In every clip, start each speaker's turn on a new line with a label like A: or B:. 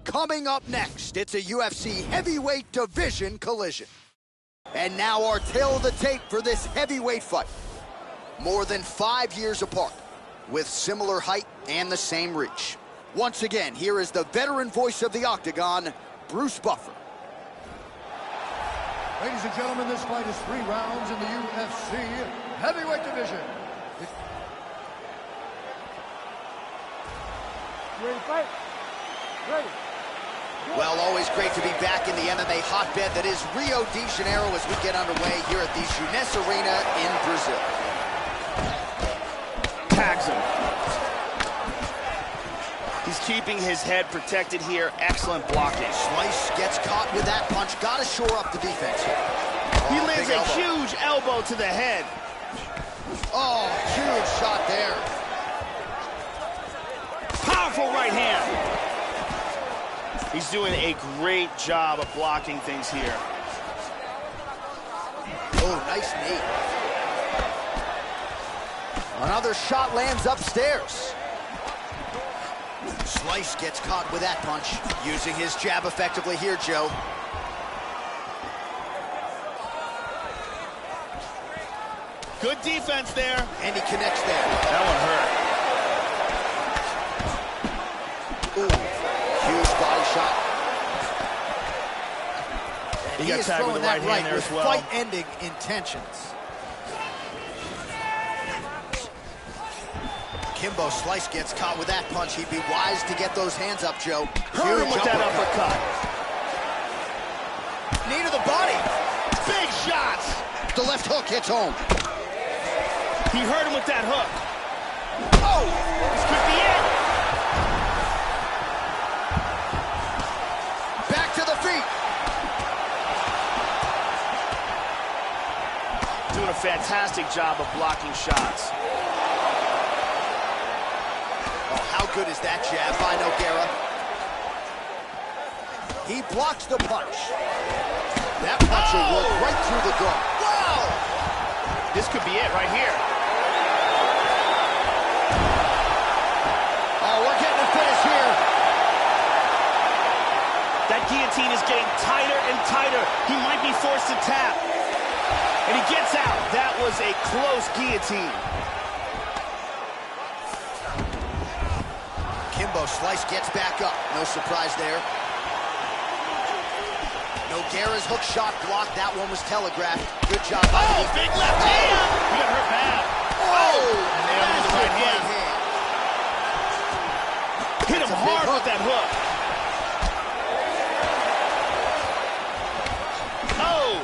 A: Coming up next, it's a UFC heavyweight division collision. And now our tale of the tape for this heavyweight fight. More than 5 years apart, with similar height and the same reach. Once again, here is the veteran voice of the Octagon, Bruce Buffer.
B: Ladies and gentlemen, this fight is 3 rounds in the UFC heavyweight division.
C: Ready to fight? Ready.
A: Well, always great to be back in the MMA hotbed that is Rio de Janeiro as we get underway here at the Jeunesse Arena in Brazil.
D: Tags him. He's keeping his head protected here. Excellent blocking.
A: Slice gets caught with that punch. Got to shore up the defense here.
D: He lands a huge elbow to the head.
A: Oh, huge shot there.
D: Powerful right hand. He's doing a great job of blocking things here.
A: Oh, nice knee. Another shot lands upstairs. Slice gets caught with that punch. Using his jab effectively here, Joe.
D: Good defense there.
A: And he connects there.
D: That one hurt.
A: Ooh, huge body shot.
D: He got tagged with the right hand there as well.
A: Fight-ending intentions. Kimbo Slice gets caught with that punch. He'd be wise to get those hands up, Joe.
D: Hurt him with that uppercut.
A: Knee to the body.
D: Big shots.
A: The left hook hits home.
D: He hurt him with that hook.
A: Oh!
D: This could be it.
A: Back to the feet.
D: Doing a fantastic job of blocking shots.
A: Oh, how good is that jab by Nogueira? He blocks the punch. That punch will work right through the guard. Wow!
D: This could be it right here.
A: Oh, we're getting a finish here.
D: That guillotine is getting tighter and tighter. He might be forced to tap. And he gets out. That was a close guillotine.
A: Kimbo Slice gets back up. No surprise there. Nogueira's hook shot blocked. That one was telegraphed. Good job.
D: Oh, big left hand. He got hurt bad.
A: Oh,
D: nailed him with the right hand. Hit him hard with that hook. Oh.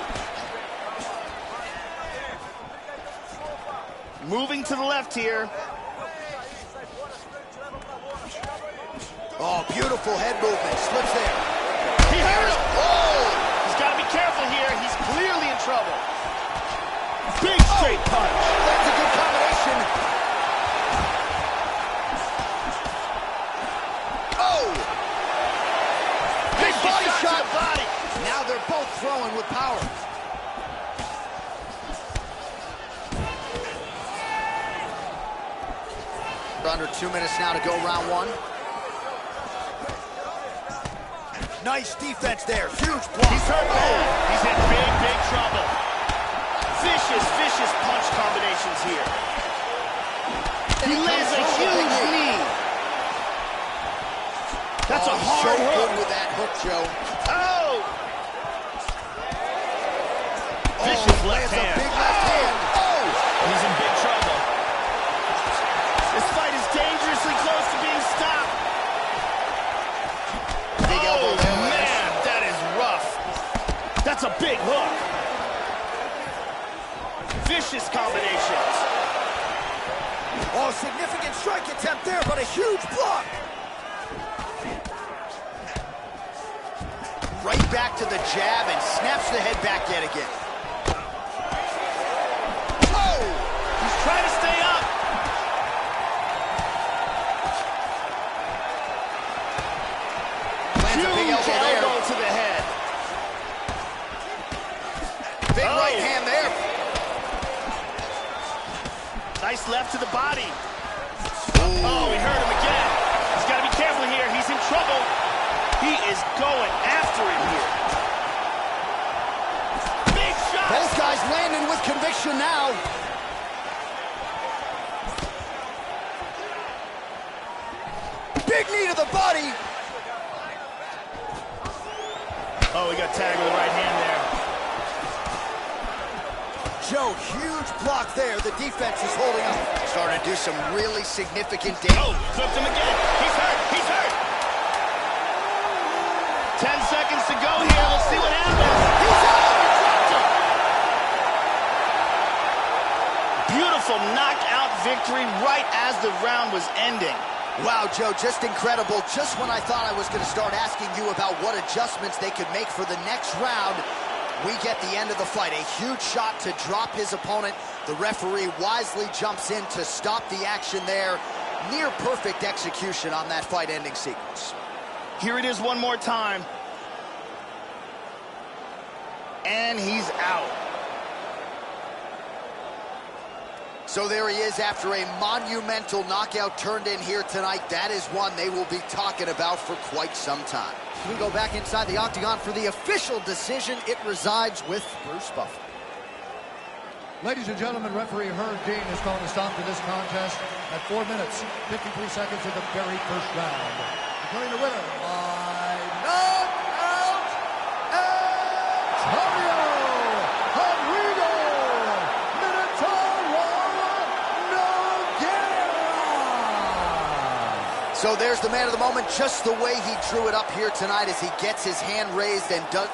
D: Moving to the left here.
A: Oh, beautiful head movement. Slips there.
D: He hurt him.
A: Oh!
D: He's got to be careful here. He's clearly in trouble. Big straight punch.
A: That's a good combination. Oh! Big body shot.
D: Body.
A: Now they're both throwing with power. Under 2 minutes now to go round 1. Nice defense there. Huge block.
D: He's hurt bad. He's in big, big trouble. Vicious punch combinations here. He lands a huge knee. That's a hard hook.
A: Good with that hook, Joe.
D: Oh! Vicious left hand.
A: Big left hand. Oh!
D: He's in big trouble. This fight is dangerously close to being stopped.
A: Big elbow there.
D: Man, that is rough. That's a big hook. Vicious combinations.
A: Oh, significant strike attempt there, but a huge block. Right back to the jab and snaps the head back yet again. Oh!
D: He's trying to stay up.
A: Lands a big elbow there.
D: Elbow to the head.
A: Big right hand there.
D: Nice left to the body. Oh, he hurt him again. He's got to be careful here. He's in trouble. He is going after it here. Big shot!
A: Both guys landing with conviction now. Big knee to the body.
D: Oh, he got tagged with the right hand there.
A: Joe, huge block there. The defense is holding up. Starting to do some really significant damage.
D: Oh, clipped him again. He's hurt. He's hurt. 10 seconds to go here. Let's see what happens.
A: He's out.
D: Beautiful knockout victory right as the round was ending.
A: Wow, Joe, just incredible. Just when I thought I was going to start asking you about what adjustments they could make for the next round, we get the end of the fight. A huge shot to drop his opponent. The referee wisely jumps in to stop the action there. Near perfect execution on that fight-ending sequence.
D: Here it is one more time. And he's out.
A: So there he is after a monumental knockout turned in here tonight. That is one they will be talking about for quite some time. We go back inside the octagon for the official decision. It resides with Bruce Buffer.
B: Ladies and gentlemen, referee Herb Dean has called a stop to this contest at 4 minutes, 53 seconds of the very first round. Declaring the winner by knockout, Antonio Rodrigo Minotauro Nogueira.
A: So there's the man of the moment, just the way he drew it up here tonight as he gets his hand raised and does...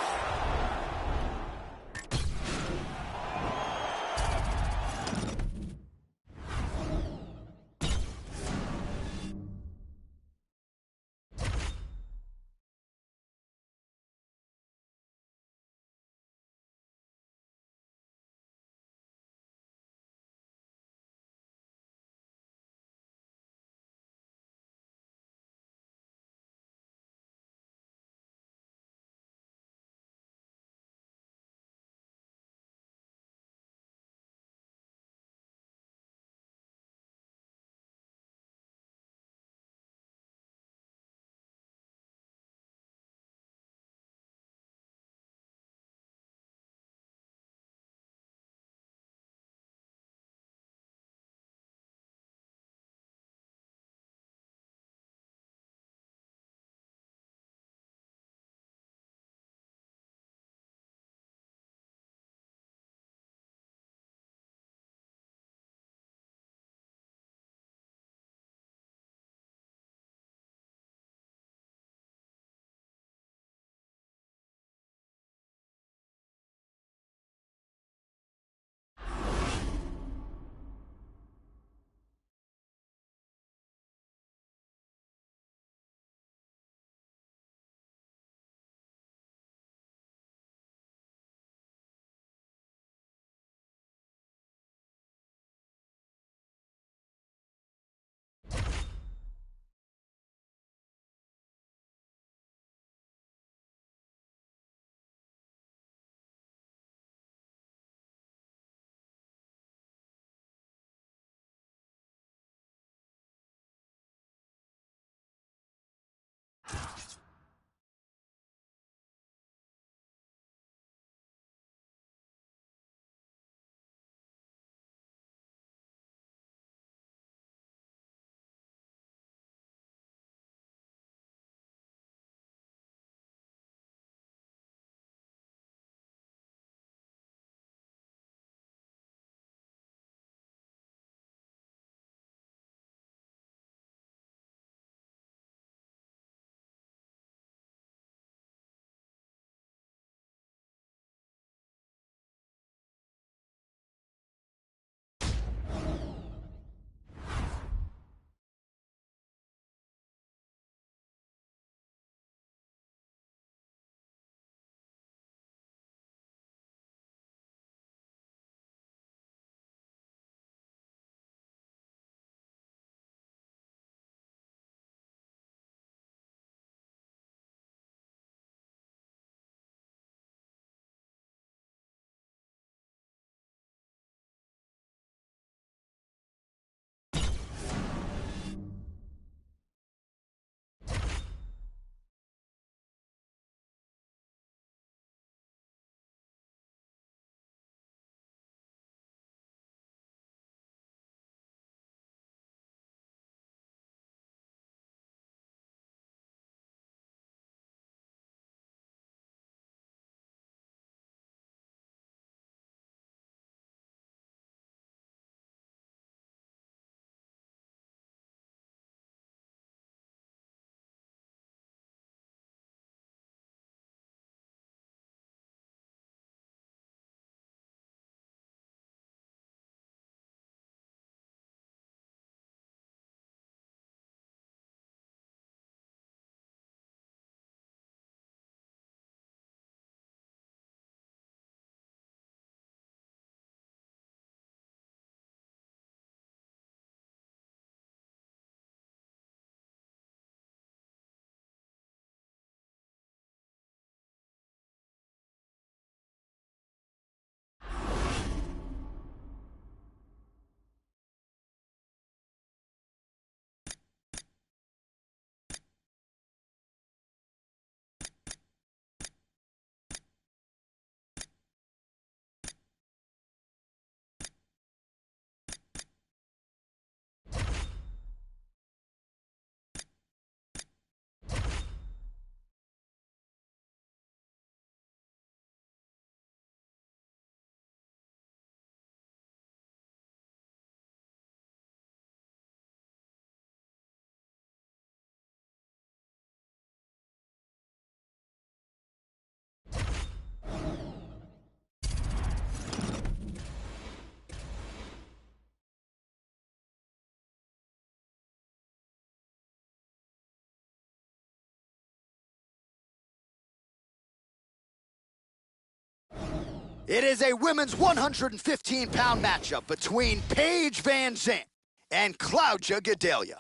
A: It is a women's 115-pound matchup between Paige Van Zandt and Claudia Gadelha.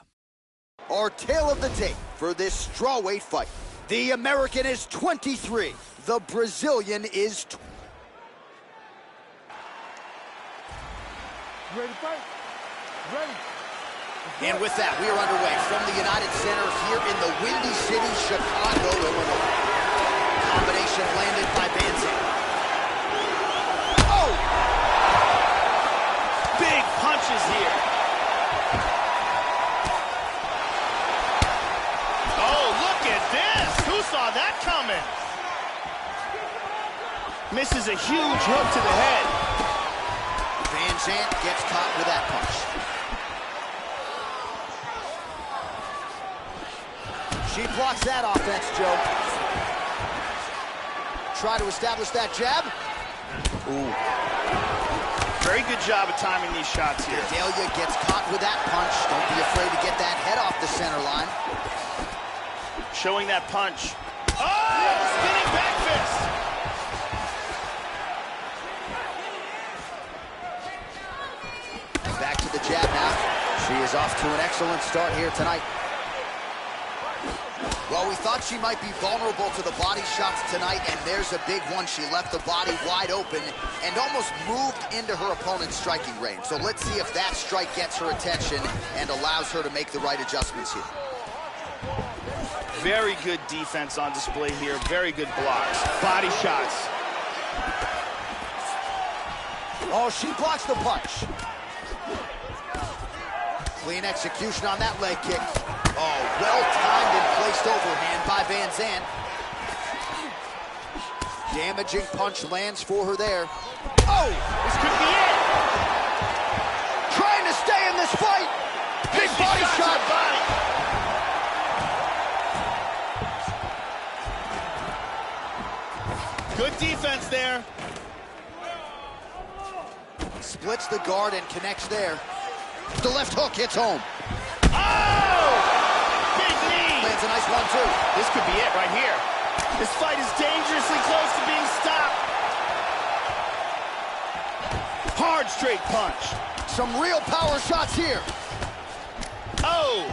A: Our tale of the tape for this strawweight fight. The American is 23. The Brazilian is
C: Ready to fight? Ready.
A: And with that, we are underway from the United Center here in the Windy City, Chicago, Illinois. Combination landed by Van Zandt. Oh!
D: Big punches here. Oh, look at this. Who saw that coming? Misses a huge hook to the head.
A: Van Zandt gets caught with that punch. She blocks that offense, Joe. Try to establish that jab.
D: Ooh. Very good job of timing these shots here.
A: Gadelha gets caught with that punch. Don't be afraid to get that head off the center line.
D: Showing that punch. Oh! Spinning back fist.
A: Back to the jab now. She is off to an excellent start here tonight. Well, we thought she might be vulnerable to the body shots tonight, and there's a big one. She left the body wide open and almost moved into her opponent's striking range. So let's see if that strike gets her attention and allows her to make the right adjustments here.
D: Very good defense on display here. Very good blocks. Body shots.
A: Oh, she blocks the punch. Clean execution on that leg kick. Oh, well-timed and placed overhand by Van Zandt. Damaging punch lands for her there. Oh!
D: This could be it!
A: Trying to stay in this fight! Big body shot!
D: Body. Good defense there.
A: Splits the guard and connects there. The left hook hits home.
D: Oh! Big knee!
A: Lands a nice one, too.
D: This could be it right here. This fight is dangerously close to being stopped. Hard straight punch.
A: Some real power shots here.
D: Oh!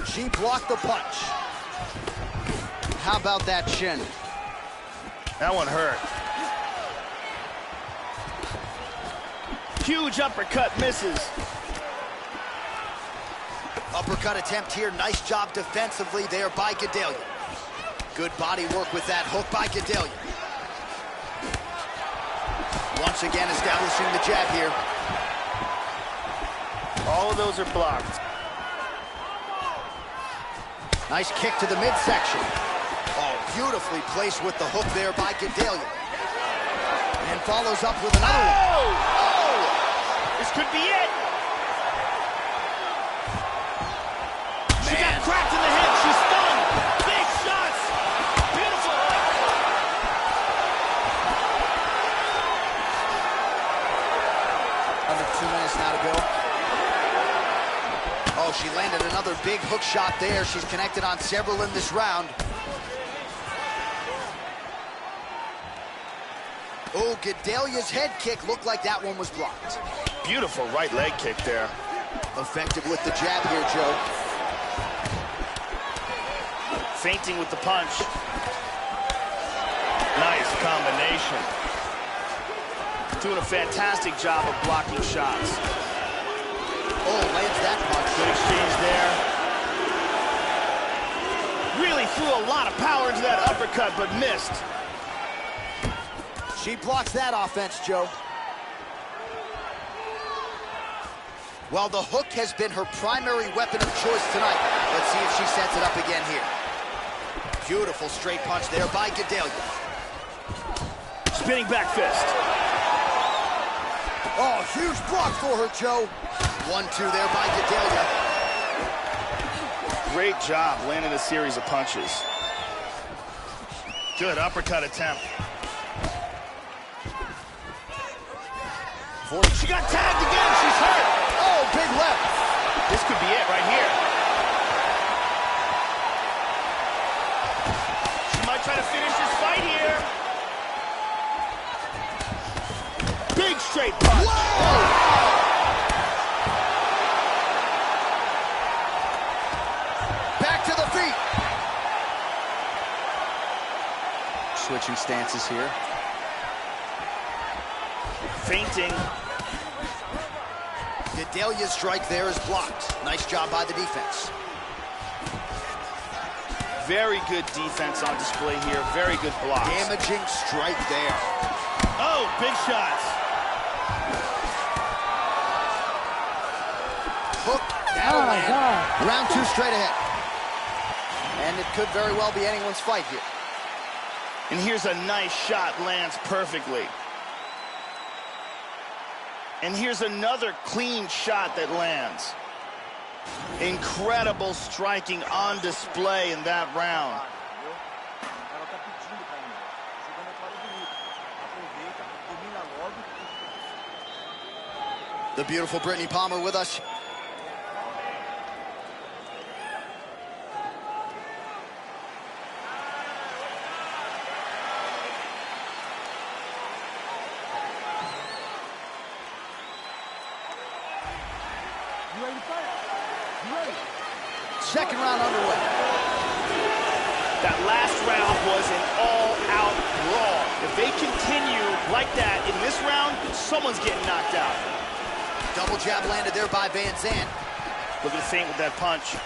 A: She blocked the punch. How about that shin?
D: That one hurt. Huge uppercut misses.
A: Uppercut attempt here. Nice job defensively there by Gadelha. Good body work with that hook by Gadelha. Once again establishing the jab here.
D: All of those are blocked.
A: Nice kick to the midsection. Oh, beautifully placed with the hook there by Gadelha. And follows up with another one.
D: Oh! This could be it. She got cracked in the head. She's stunned. Big shots. Beautiful.
A: Under 2 minutes now to go. Oh, she landed another big hook shot there. She's connected on several in this round. Oh, Gadelha's head kick looked like that one was blocked.
D: Beautiful right leg kick there.
A: Effective with the jab here, Joe.
D: Feinting with the punch. Nice combination. Doing a fantastic job of blocking shots.
A: Oh, lands that punch.
D: Good exchange there. Really threw a lot of power into that uppercut, but missed.
A: She blocks that offense, Joe. Well, the hook has been her primary weapon of choice tonight. Let's see if she sets it up again here. Beautiful straight punch there by Gadelha.
D: Spinning back fist.
A: Oh, huge block for her, Joe. 1-2 there by Gadelha.
D: Great job landing a series of punches. Good uppercut attempt. She got tagged again. She's hurt.
A: Oh, big left.
D: This could be it right here.
A: switching stances here.
D: Feinting.
A: Gedalia's strike there is blocked. Nice job by the defense.
D: Very good defense on display here. Very good blocks.
A: Damaging strike there.
D: Oh, big shots.
A: Hook. That'll land. Round 2 straight ahead. And it could very well be anyone's fight here.
D: And here's a nice shot, lands perfectly. And here's another clean shot that lands. Incredible striking on display in that round.
A: The beautiful Brittany Palmer with us.
C: You ready to fight? You ready?
A: Second round underway.
D: That last round was an all-out brawl. If they continue like that in this round, someone's getting knocked out.
A: Double jab landed there by Van Zandt.
D: Look at the feint with that punch.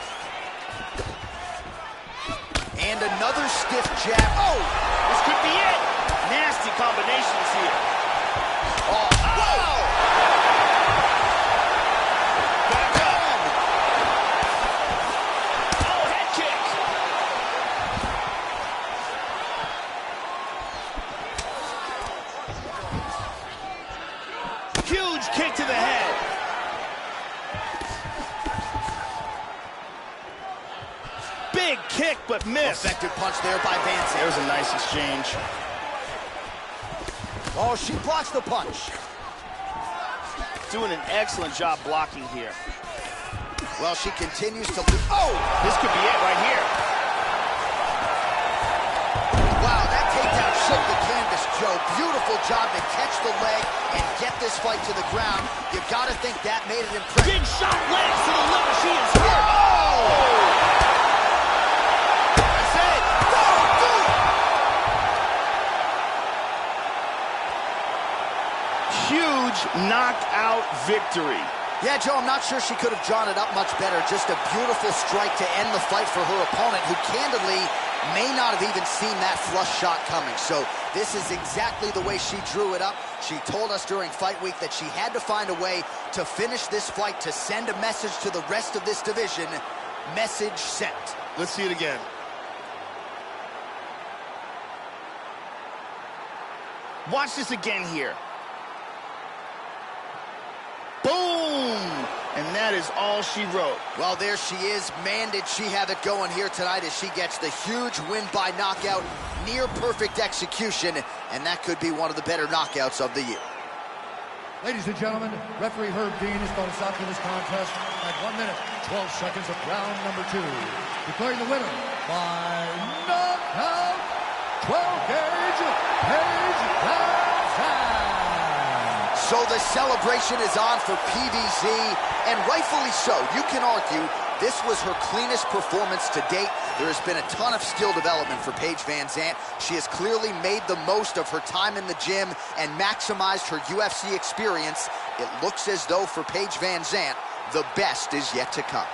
A: And another stiff jab. Oh!
D: This could be it. Nasty combinations here.
A: Oh, whoa!
D: Back up. Oh, head kick. Huge kick to the head. Big kick, but missed.
A: Effective punch there by Van Zandt.
D: There's a nice exchange.
A: Oh, she blocks the punch.
D: Doing an excellent job blocking here.
A: Well, she continues to lose. Oh!
D: This could be it right here.
A: Wow, that takedown shook the canvas, Joe. Beautiful job to catch the leg and get this fight to the ground. You gotta think that made it impressive.
D: Big shot lands to the liver. She is hurt.
A: Oh! That's it. Don't do it!
D: Huge knockout victory.
A: Yeah, Joe, I'm not sure she could have drawn it up much better. Just a beautiful strike to end the fight for her opponent, who candidly may not have even seen that flush shot coming. So this is exactly the way she drew it up. She told us during fight week that she had to find a way to finish this fight, to send a message to the rest of this division. Message sent.
D: Let's see it again. Watch this again here. Boom! And that is all she wrote.
A: Well, there she is. Man, did she have it going here tonight as she gets the huge win by knockout, near perfect execution, and that could be one of the better knockouts of the year.
B: Ladies and gentlemen, referee Herb Dean is going to stop to this contest at 1 minute, 12 seconds of round number 2. Declaring the winner by knockout, 12-gauge, Paige Van Zandt.
A: So the celebration is on for PVZ, and rightfully so. You can argue this was her cleanest performance to date. There has been a ton of skill development for Paige Van Zandt. She has clearly made the most of her time in the gym and maximized her UFC experience. It looks as though for Paige Van Zandt, the best is yet to come.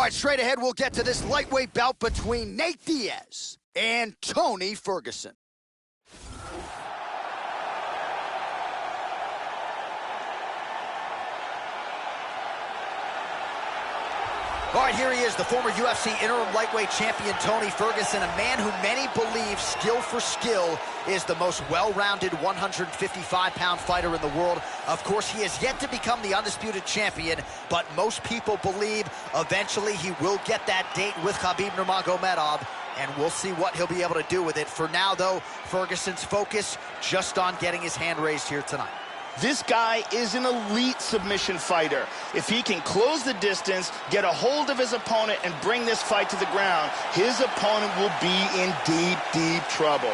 A: All right, straight ahead, we'll get to this lightweight bout between Nate Diaz and Tony Ferguson. All right, here he is, the former UFC interim lightweight champion, Tony Ferguson, a man who many believe, skill for skill, is the most well-rounded 155-pound fighter in the world. Of course, he has yet to become the undisputed champion, but most people believe eventually he will get that date with Khabib Nurmagomedov, and we'll see what he'll be able to do with it. For now, though, Ferguson's focus just on getting his hand raised here tonight.
D: This guy is an elite submission fighter. If he can close the distance, get a hold of his opponent, and bring this fight to the ground, his opponent will be in deep, deep trouble.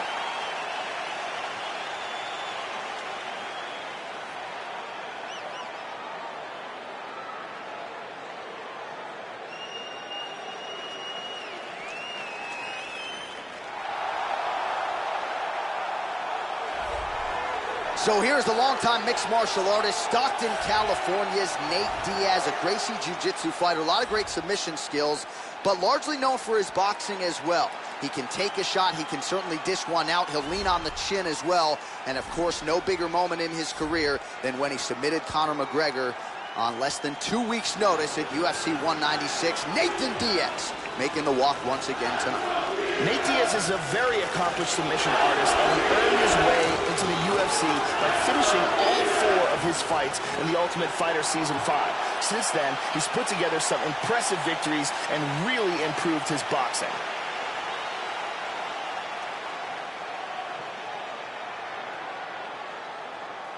A: So here's the longtime mixed martial artist, Stockton, California's Nate Diaz, a Gracie Jiu-Jitsu fighter, a lot of great submission skills, but largely known for his boxing as well. He can take a shot, he can certainly dish one out, he'll lean on the chin as well, and of course, no bigger moment in his career than when he submitted Conor McGregor on less than 2 weeks' notice at UFC 196. Nathan Diaz making the walk once again tonight.
D: Nate Diaz is a very accomplished submission artist, and he earned his way into the UFC by finishing all 4 of his fights in the Ultimate Fighter Season 5. Since then, he's put together some impressive victories and really improved his boxing.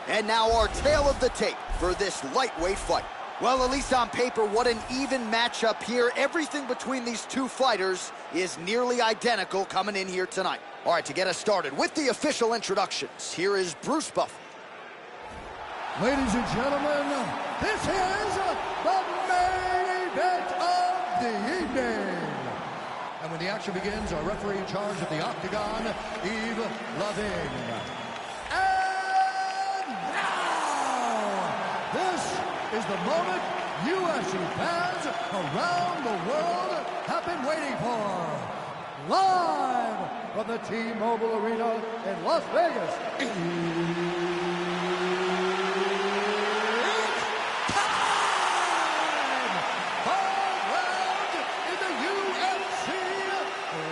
A: And now our tale of the tape for this lightweight fight. Well, at least on paper, what an even matchup here. Everything between these two fighters is nearly identical coming in here tonight. All right, to get us started with the official introductions, here is Bruce Buffer.
B: Ladies and gentlemen, this is the main event of the evening. And when the action begins, our referee in charge of the Octagon, Yves Lavigne. And now, this is the moment UFC fans around the world have been waiting for. Live from the T-Mobile Arena in Las Vegas. It's time! 5 rounds in the UFC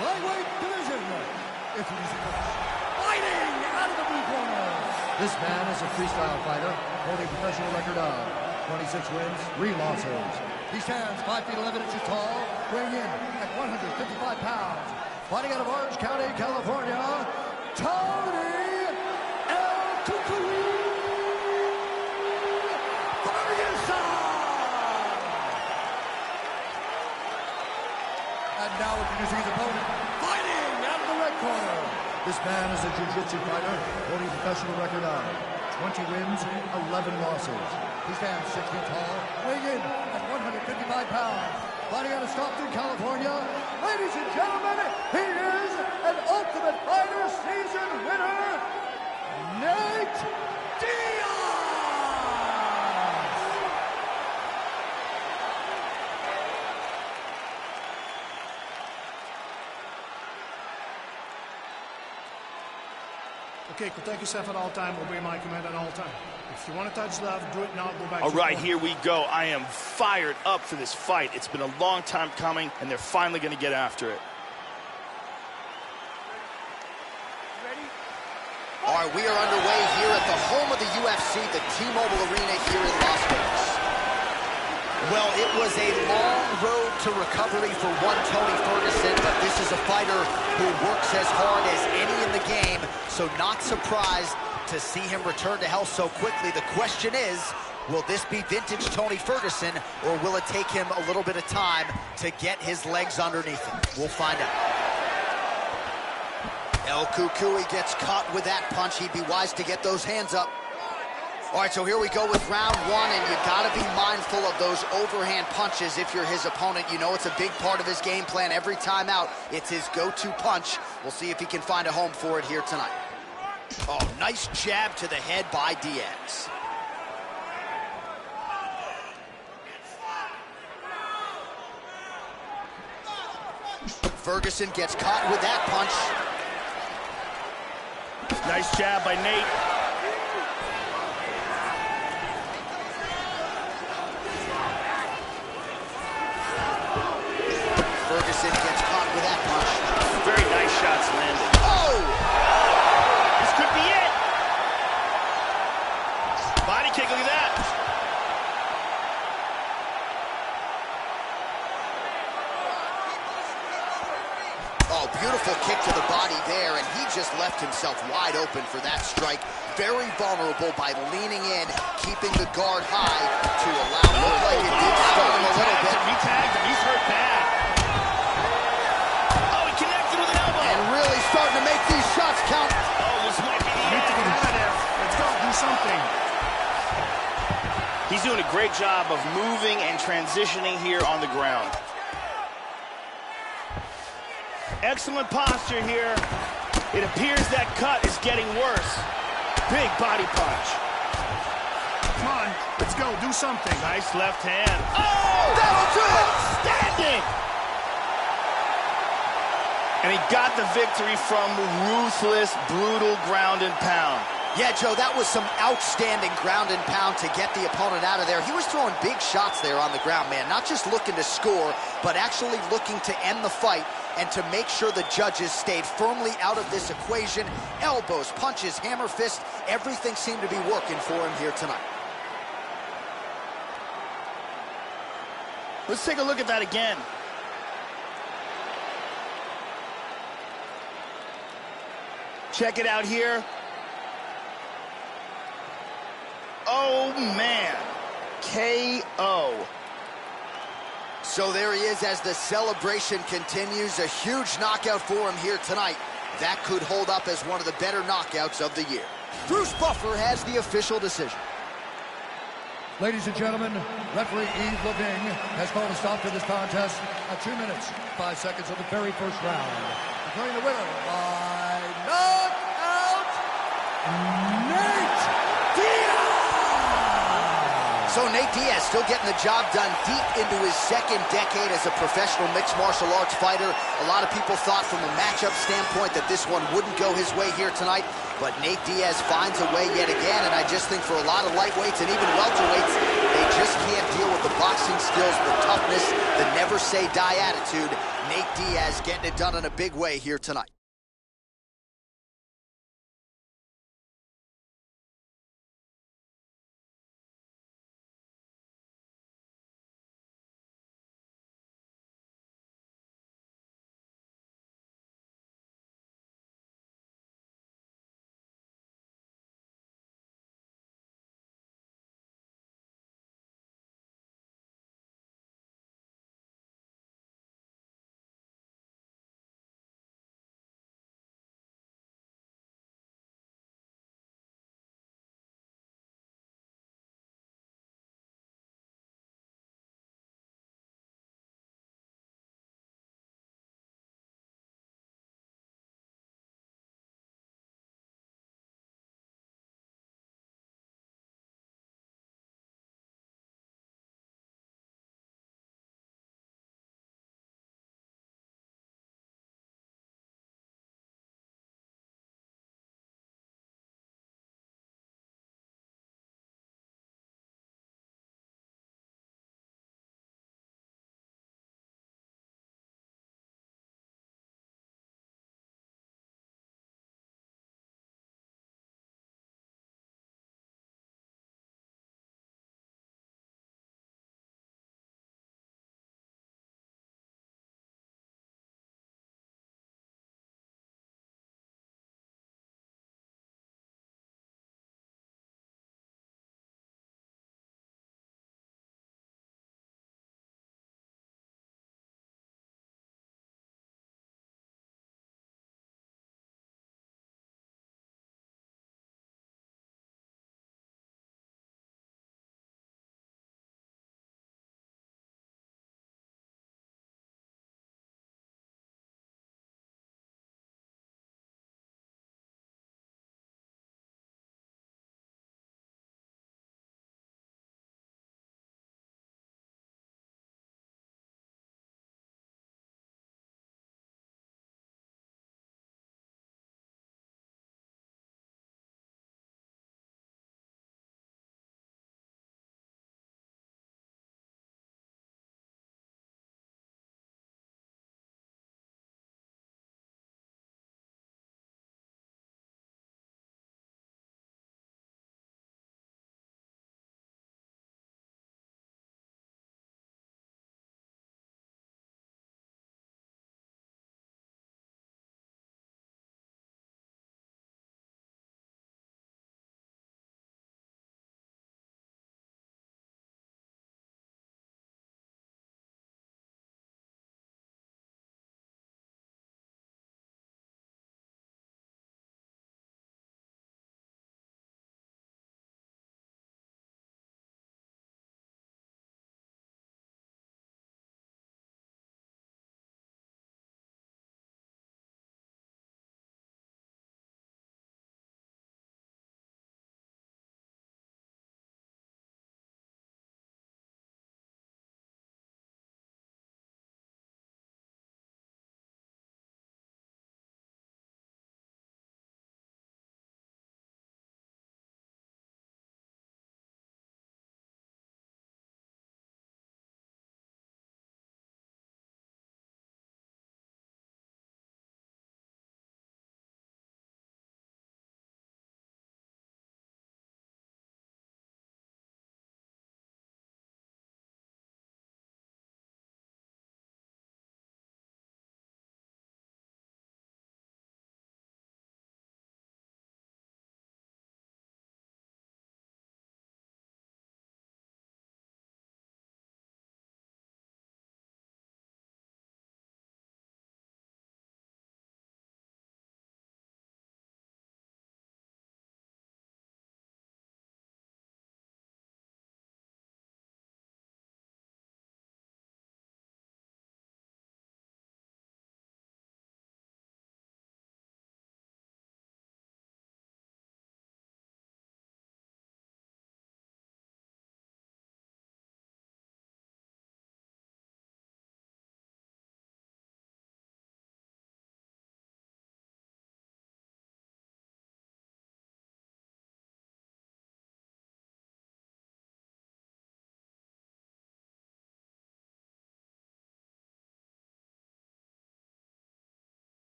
B: lightweight division. Introducing fighting out of the blue corner. This man is a freestyle fighter holding a professional record of 26 wins, 3 losses. He stands 5 feet 11 inches tall, weighing in at 155 pounds. Fighting out of Orange County, California, Tony Ferguson. And now introducing his opponent, fighting out of the red corner. This man is a jiu-jitsu fighter holding a professional record of 20 wins, 11 losses. He stands 6 feet tall, weighing in at 155 pounds. Fighting out of Stockton, California, ladies and gentlemen, he is an Ultimate Fighter season winner, Nate Diaz!
C: Okay, protect yourself at all time. Obey my command at all time. If you want to touch love, do it now. Go back.
D: All right, here we go. I am fired up for this fight. It's been a long time coming, and they're finally going to get after it.
C: Ready?
A: All right, we are underway here at the home of the UFC, the T-Mobile Arena here in Las Vegas. Well, it was a long road to recovery for one Tony Ferguson, but this is a fighter who works as hard as any in the game, so not surprised to see him return to health so quickly. The question is, will this be vintage Tony Ferguson, or will it take him a little bit of time to get his legs underneath him? We'll find out. El Cucuy gets caught with that punch. He'd be wise to get those hands up. All right, so here we go with round 1, and you got to be mindful of those overhand punches if you're his opponent. You know it's a big part of his game plan. Every time out, it's his go-to punch. We'll see if he can find a home for it here tonight. Oh, nice jab to the head by Diaz. Ferguson gets caught with that punch.
D: Nice jab by Nate.
A: Ferguson gets caught with that punch.
D: Very nice shots landed.
A: Oh!
D: This could be it. Body kick, look at that.
A: Oh, beautiful kick to the body there, and he just left himself wide open for that strike. Very vulnerable by leaning in, keeping the guard high to allow it look like it did stun him a little bit.
D: He tagged him. He's hurt bad. Oh, he connected with an elbow.
A: And really starting to make these shots count.
D: Oh, this might be the
C: Need to get
D: end.
C: out of there. Let's go. Do something.
D: He's doing a great job of moving and transitioning here on the ground. Excellent posture here. It appears that cut is getting worse. Big body punch.
C: Come on. Let's go. Do something.
D: Nice left hand. Oh!
A: That'll do it!
D: Outstanding! And he got the victory from ruthless, brutal ground and pound.
A: Yeah, Joe, that was some outstanding ground and pound to get the opponent out of there. He was throwing big shots there on the ground, man. Not just looking to score, but actually looking to end the fight and to make sure the judges stayed firmly out of this equation. Elbows, punches, hammer fist, everything seemed to be working for him here tonight.
D: Let's take a look at that again. Check it out here. Oh, man. KO.
A: So there he is as the celebration continues. A huge knockout for him here tonight. That could hold up as one of the better knockouts of the year. Bruce Buffer has the official decision.
B: Ladies and gentlemen, referee Yves Leving has called a stop to this contest at 2 minutes, 5 seconds of the very first round. Declaring the winner by knockout, Nate Diaz!
A: So Nate Diaz still getting the job done deep into his second decade as a professional mixed martial arts fighter. A lot of people thought from a matchup standpoint that this one wouldn't go his way here tonight, but Nate Diaz finds a way yet again, and I just think for a lot of lightweights and even welterweights, they just can't deal with the boxing skills, the toughness, the never say die attitude. Nate Diaz getting it done in a big way here tonight.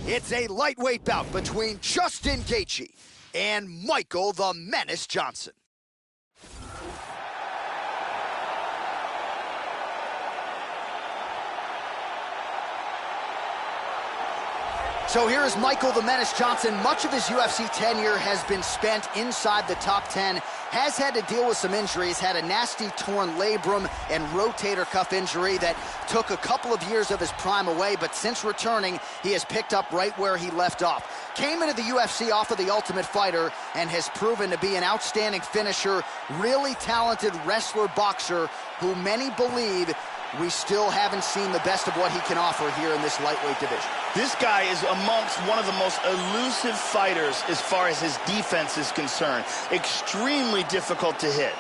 A: It's a lightweight bout between Justin Gaethje and Michael the Menace Johnson. So here is Michael the Menace Johnson. Much of his UFC tenure has been spent inside the top 10. Has had to deal with some injuries. Had a nasty torn labrum and rotator cuff injury that took a couple of years of his prime away. But since returning, he has picked up right where he left off. Came into the UFC off of The Ultimate Fighter and has proven to be an outstanding finisher. Really talented wrestler, boxer, who many believe we still haven't seen the best of what he can offer here in this lightweight division.
D: This guy is amongst one of the most elusive fighters as far as his defense is concerned. Extremely difficult to hit.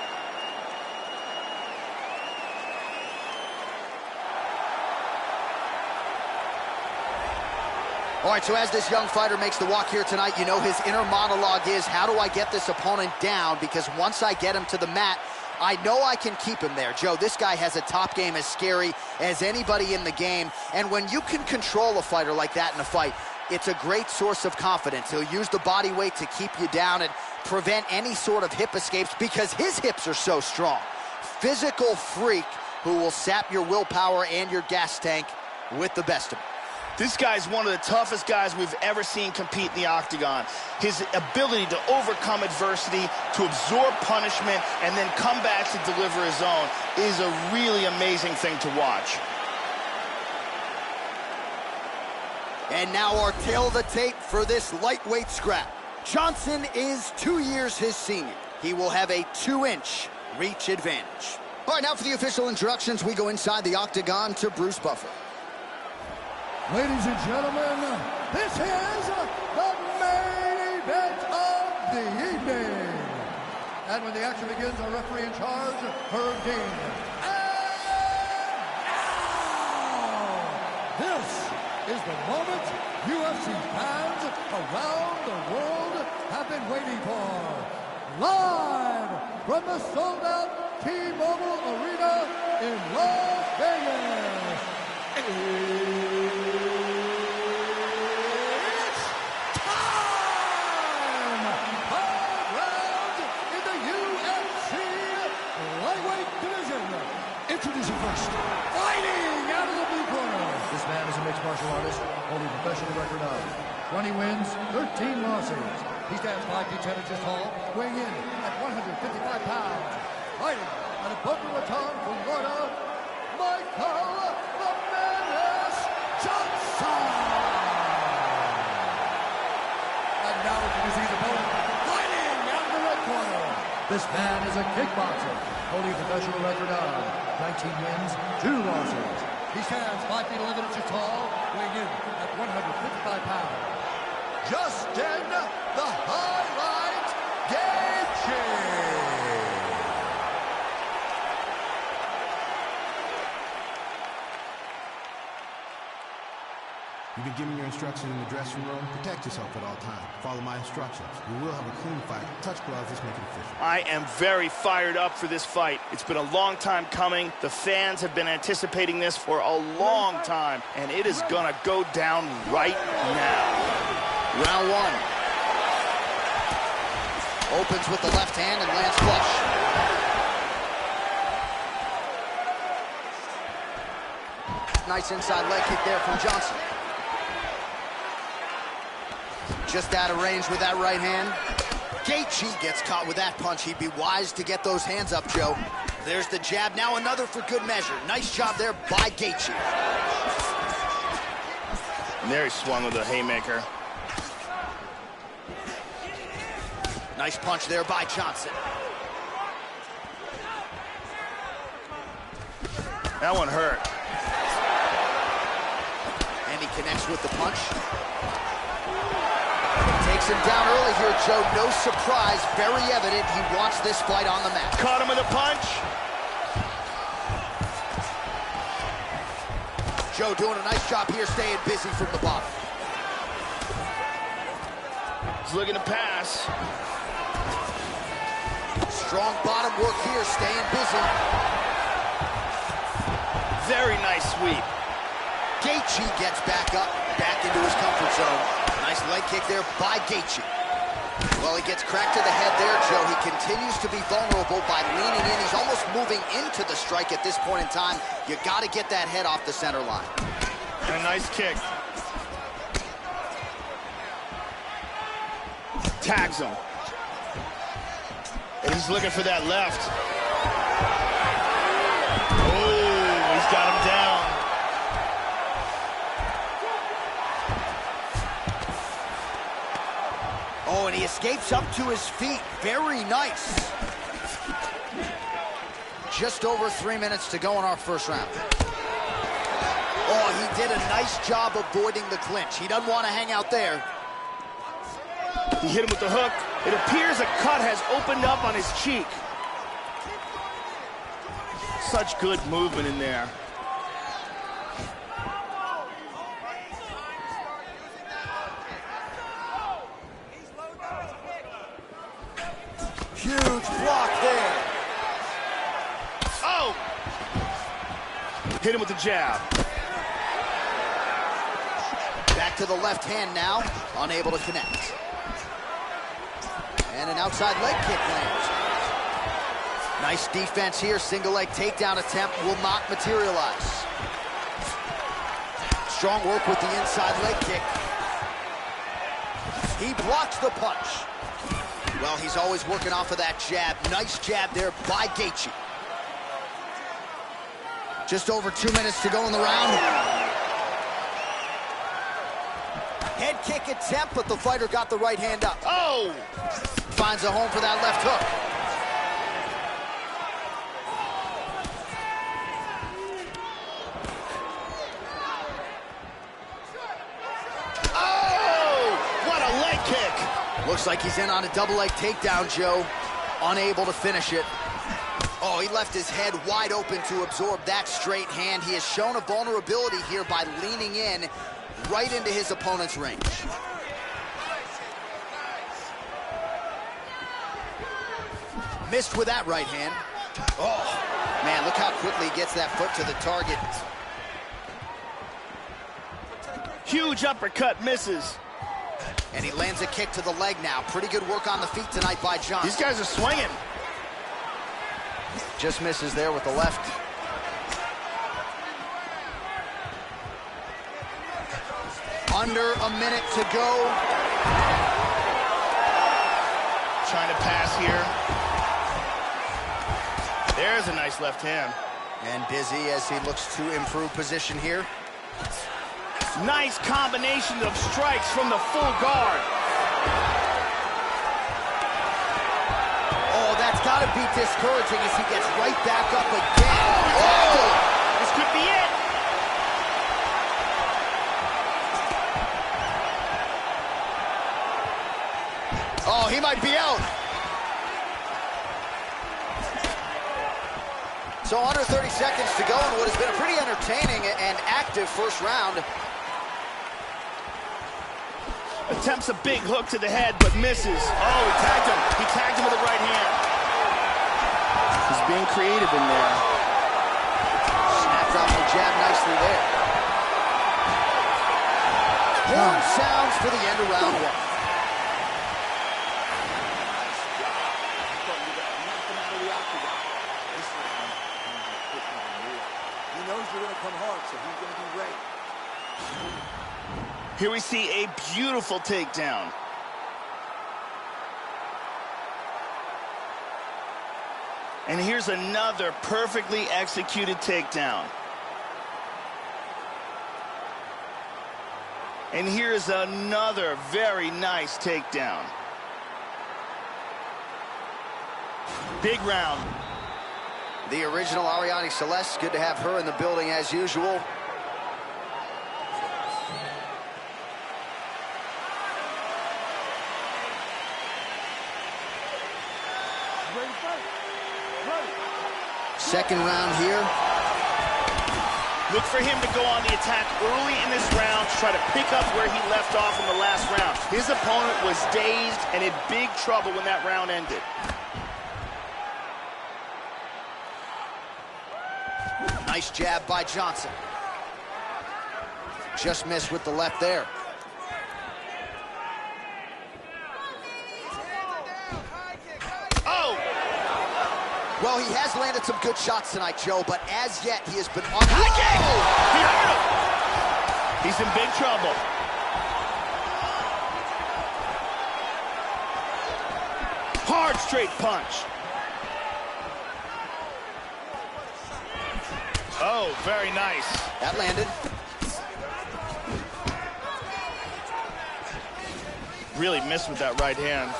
A: All right, so as this young fighter makes the walk here tonight, you know his inner monologue is, how do I get this opponent down? Because once I get him to the mat, I know I can keep him there. Joe, this guy has a top game as scary as anybody in the game. And when you can control a fighter like that in a fight, it's a great source of confidence. He'll use the body weight to keep you down and prevent any sort of hip escapes because his hips are so strong. Physical freak who will sap your willpower and your gas tank with the best of them.
D: This guy's one of the toughest guys we've ever seen compete in the octagon. His ability to overcome adversity, to absorb punishment, and then come back to deliver his own is a really amazing thing to watch.
A: And now our tail of the tape for this lightweight scrap. Johnson is 2 years his senior. He will have a 2-inch reach advantage. All right, now for the official introductions, we go inside the octagon to Bruce Buffer.
B: Ladies and gentlemen, this is the main event of the evening. And when the action begins, our referee in charge, Herb Dean. And now, this is the moment UFC fans around the world have been waiting for. Live from the sold-out T-Mobile Arena in Las Vegas. Introducing first, fighting out of the blue corner. This man is a mixed martial artist, holding a professional record of 20 wins, 13 losses. He stands 5 feet 10 inches tall, weighing in at 155 pounds. Fighting out of Boca Raton, Florida, Michael the Menace Johnson. And now introducing his opponent, fighting out of the red corner. This man is a kickboxer, holding a professional record of 19 wins, 2 losses. He stands 5 feet 11 inches tall, weighing in at 155 pounds. Justin the Highlight Gaethje.
E: You've been given your instructions in the dressing room. Protect yourself at all times. Follow my instructions. We will have a clean fight. Touch gloves. Let's make it official.
D: I am very fired up for this fight. It's been a long time coming. The fans have been anticipating this for a long time, and it is gonna go down right now.
A: Round one. Opens with the left hand and lands flush. Nice inside leg kick there from Johnson. Just out of range with that right hand. Gaethje gets caught with that punch. He'd be wise to get those hands up, Joe. There's the jab. Now another for good measure. Nice job there by Gaethje.
D: And there he swung with a haymaker.
A: Nice punch there by Johnson.
D: That one hurt.
A: And he connects with the punch. Takes him down early here, Joe. No surprise. Very evident he wants this fight on the mat.
D: Caught him with a punch.
A: Joe doing a nice job here, staying busy from the bottom.
D: He's looking to pass.
A: Strong bottom work here, staying busy.
D: Very nice sweep.
A: Gaethje gets back up, back into his comfort zone. Nice leg kick there by Gaethje. Well, he gets cracked to the head there, Joe. He continues to be vulnerable by leaning in. He's almost moving into the strike at this point in time. You got to get that head off the center line.
D: And a nice kick. Tags him. And he's looking for that left. Oh, he's got him down.
A: Oh, and he escapes up to his feet. Very nice. Just over 3 minutes to go in our first round. Oh, he did a nice job avoiding the clinch. He doesn't want to hang out there.
D: He hit him with the hook. It appears a cut has opened up on his cheek. Such good movement in there.
A: Huge block there.
D: Oh! Hit him with the jab.
A: Back to the left hand now, unable to connect. And an outside leg kick lands. Nice defense here, single leg takedown attempt will not materialize. Strong work with the inside leg kick. He blocks the punch. Well, he's always working off of that jab. Nice jab there by Gaethje. Just over 2 minutes to go in the round. Head kick attempt, but the fighter got the right hand up.
D: Oh!
A: Finds a home for that left hook.
D: Oh! What a leg kick!
A: Looks like he's in on a double leg takedown, Joe. Unable to finish it. Oh, he left his head wide open to absorb that straight hand. He has shown a vulnerability here by leaning in right into his opponent's range. Missed with that right hand. Oh, man, look how quickly he gets that foot to the target.
D: Huge uppercut misses.
A: And he lands a kick to the leg now. Pretty good work on the feet tonight by Johnson.
D: These guys are swinging.
A: Just misses there with the left. Under a minute to go.
D: Trying to pass here. There's a nice left hand.
A: And busy as he looks to improve position here.
D: Nice combination of strikes from the full guard.
A: Oh, that's got to be discouraging as he gets right back up again. Oh!
D: This could be it.
A: Oh, he might be out. So under 30 seconds to go in what has been a pretty entertaining and active first round.
D: Attempts a big hook to the head, but misses. Oh, he tagged him. He tagged him with the right hand. He's being creative in there.
A: Snapped off the jab nicely there. Horn sounds for the end of round one.
F: He knows you're going to come hard, so he's going to be ready.
D: Here we see a beautiful takedown. And here's another perfectly executed takedown. And here's another very nice takedown. Big round.
A: The original Ariane Celeste, good to have her in the building as usual. Second round here.
D: Look for him to go on the attack early in this round to try to pick up where he left off in the last round. His opponent was dazed and in big trouble when that round ended.
A: Nice jab by Johnson. Just missed with the left there.
D: Oh!
A: Well, he has landed some good shots tonight, Joe, but as yet, he has been on...
D: High kick! He hurt him! He's in big trouble. Hard straight punch. Oh, very nice.
A: That landed.
D: Really missed with that right hand.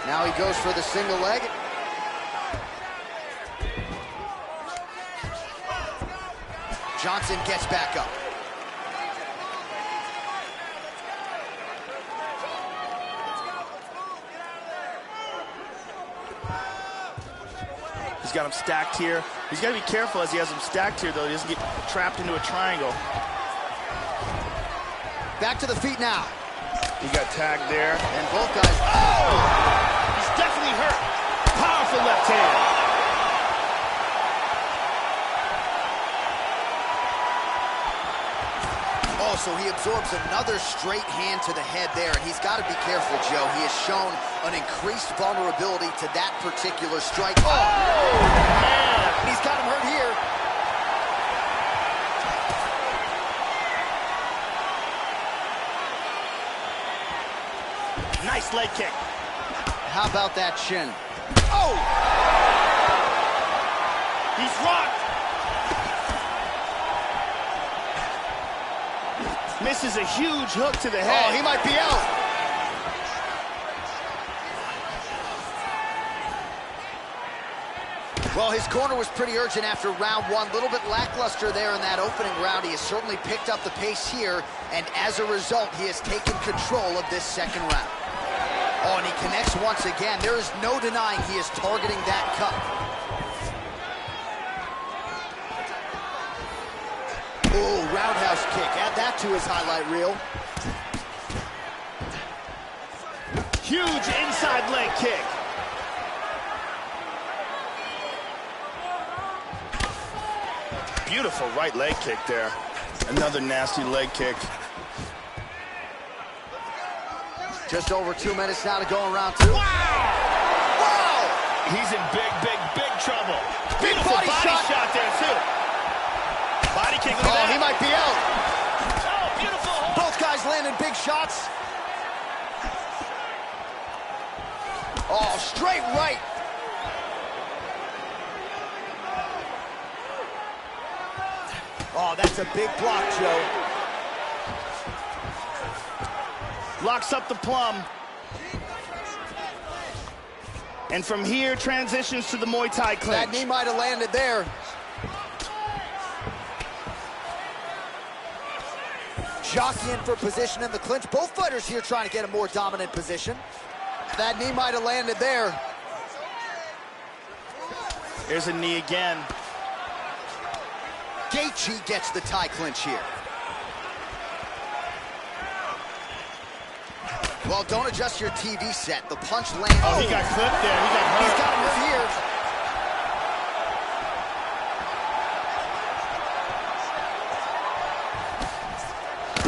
A: Now he goes for the single leg. Johnson gets back up.
D: He's got him stacked here. He's got to be careful as he has him stacked here, though. He doesn't get trapped into a triangle.
A: Back to the feet now.
D: He got tagged there.
A: And both guys...
D: Oh! He's definitely hurt. Powerful left hand.
A: Oh, so he absorbs another straight hand to the head there, and he's got to be careful, Joe. He has shown an increased vulnerability to that particular strike. Oh, man! He's got him hurt here.
D: Nice leg kick.
A: How about that shin? Oh!
D: He's rocked. Misses a huge hook to the head.
A: Oh, he might be out. Well, his corner was pretty urgent after round one. A little bit lackluster there in that opening round. He has certainly picked up the pace here, and as a result, he has taken control of this second round. Oh, and he connects once again. There is no denying he is targeting that cut. Oh, roundhouse kick. Add that to his highlight reel.
D: Huge inside leg kick. Beautiful right leg kick there. Another nasty leg kick.
A: Just over 2 minutes now to go in round two.
D: Wow!
A: Wow!
D: He's in big trouble.
A: Big
D: Beautiful
A: body
D: shot there, too. Body kick.
A: Oh, he might be out.
D: Oh, beautiful.
A: Both guys landing big shots. Oh, straight right. Oh, that's a big block, Joe.
D: Locks up the plum. And from here, transitions to the Muay Thai clinch.
A: That knee might have landed there. Jockeying for position in the clinch. Both fighters here trying to get a more dominant position. That knee might have landed there.
D: There's a knee again.
A: Gaethje gets the Thai clinch here. Well, don't adjust your TV set. The punch lands.
D: Oh, he got clipped there. He got hurt.
A: He's got him hurt here.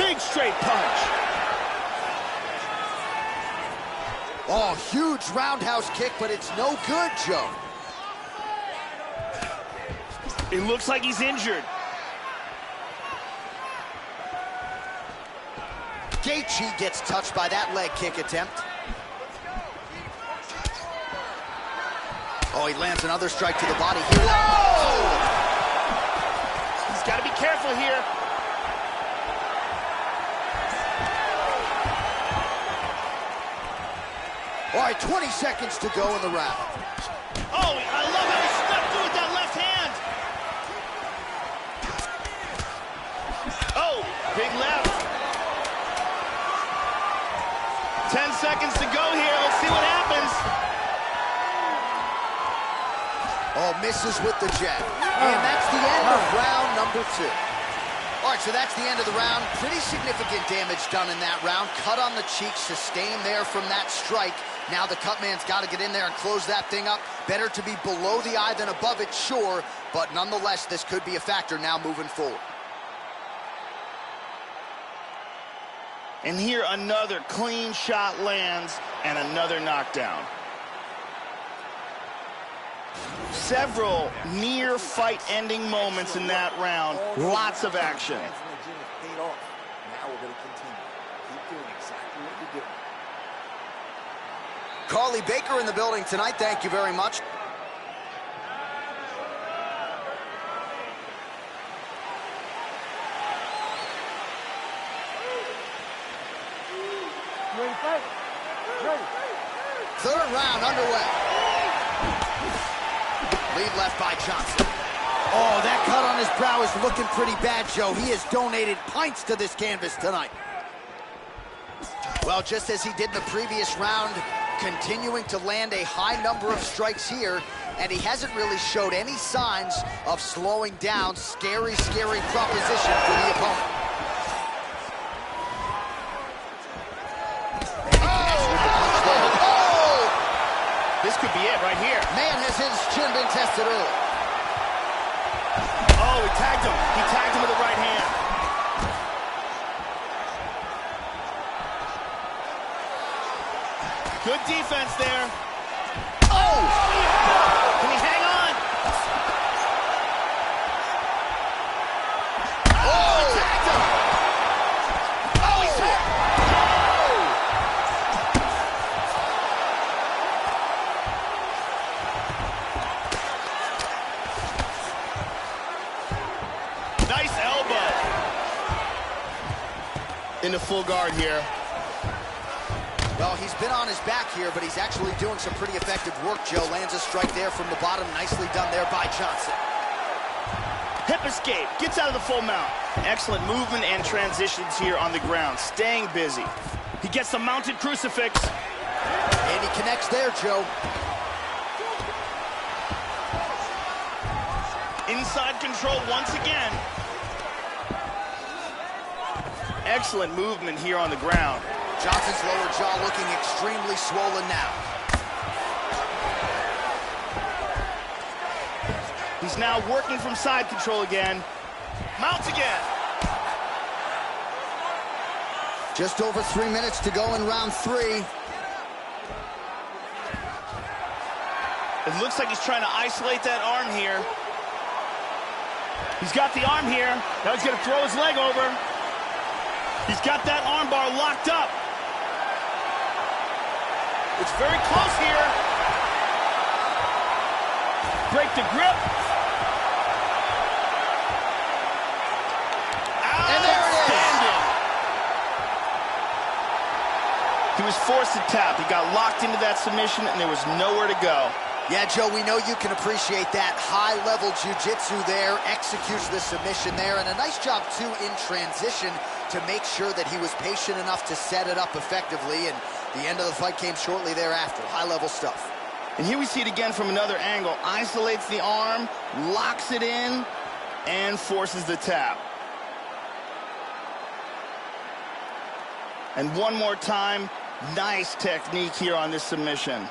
D: Big straight punch.
A: Oh, huge roundhouse kick, but it's no good, Joe.
D: It looks like he's injured.
A: Gaethje gets touched by that leg kick attempt. Oh, he lands another strike to the body here. Whoa!
D: He's got to be careful here.
A: All right, 20 seconds to go in the round.
D: Oh, I love how he stepped through with that left hand. Oh, big left. 10 seconds to go here. Let's see what happens.
A: Oh, misses with the jab. And that's the end of round number two. All right, so that's the end of the round. Pretty significant damage done in that round. Cut on the cheek, sustained there from that strike. Now the cut man's got to get in there and close that thing up. Better to be below the eye than above it, sure. But nonetheless, this could be a factor now moving forward.
D: And here another clean shot lands and another knockdown. Several near fight-ending moments in that round. Lots of action.
F: Paid off. Now we're going to continue. Keep doing exactly what you're doing.
A: Carly Baker in the building tonight. Thank you very much.
B: Ready to fight? Ready.
A: Third round underway. Lead left by Johnson. Oh, that cut on his brow is looking pretty bad, Joe. He has donated pints to this canvas tonight. Well, just as he did in the previous round, continuing to land a high number of strikes here, and he hasn't really showed any signs of slowing down. Scary, scary proposition for the opponent.
D: This could be it right here.
A: Man, has his chin been tested early.
D: Oh, he tagged him. He tagged him with the right hand. Good defense there. Oh! Can he hang on? Oh, he tagged him. Oh, he's hit. Nice elbow. Into full guard here.
A: Well, he's been on his back here, but he's actually doing some pretty effective work, Joe. Lands a strike there from the bottom. Nicely done there by Johnson.
D: Hip escape. Gets out of the full mount. Excellent movement and transitions here on the ground. Staying busy. He gets the mounted crucifix.
A: And he connects there, Joe.
D: Inside control once again. Excellent movement here on the ground.
A: Johnson's lower jaw looking extremely swollen now.
D: He's now working from side control again. Mounts again.
A: Just over 3 minutes to go in round 3.
D: It looks like he's trying to isolate that arm here. He's got the arm here. Now he's going to throw his leg over. He's got that arm bar locked up. It's very close here. Break the grip.
A: And there it is.
D: He was forced to tap. He got locked into that submission, and there was nowhere to go.
A: Yeah, Joe, we know you can appreciate that. High-level jiu-jitsu there, executes the submission there, and a nice job, too, in transition to make sure that he was patient enough to set it up effectively, and the end of the fight came shortly thereafter. High-level stuff.
D: And here we see it again from another angle. Isolates the arm, locks it in, and forces the tap. And one more time, nice technique here on this submission.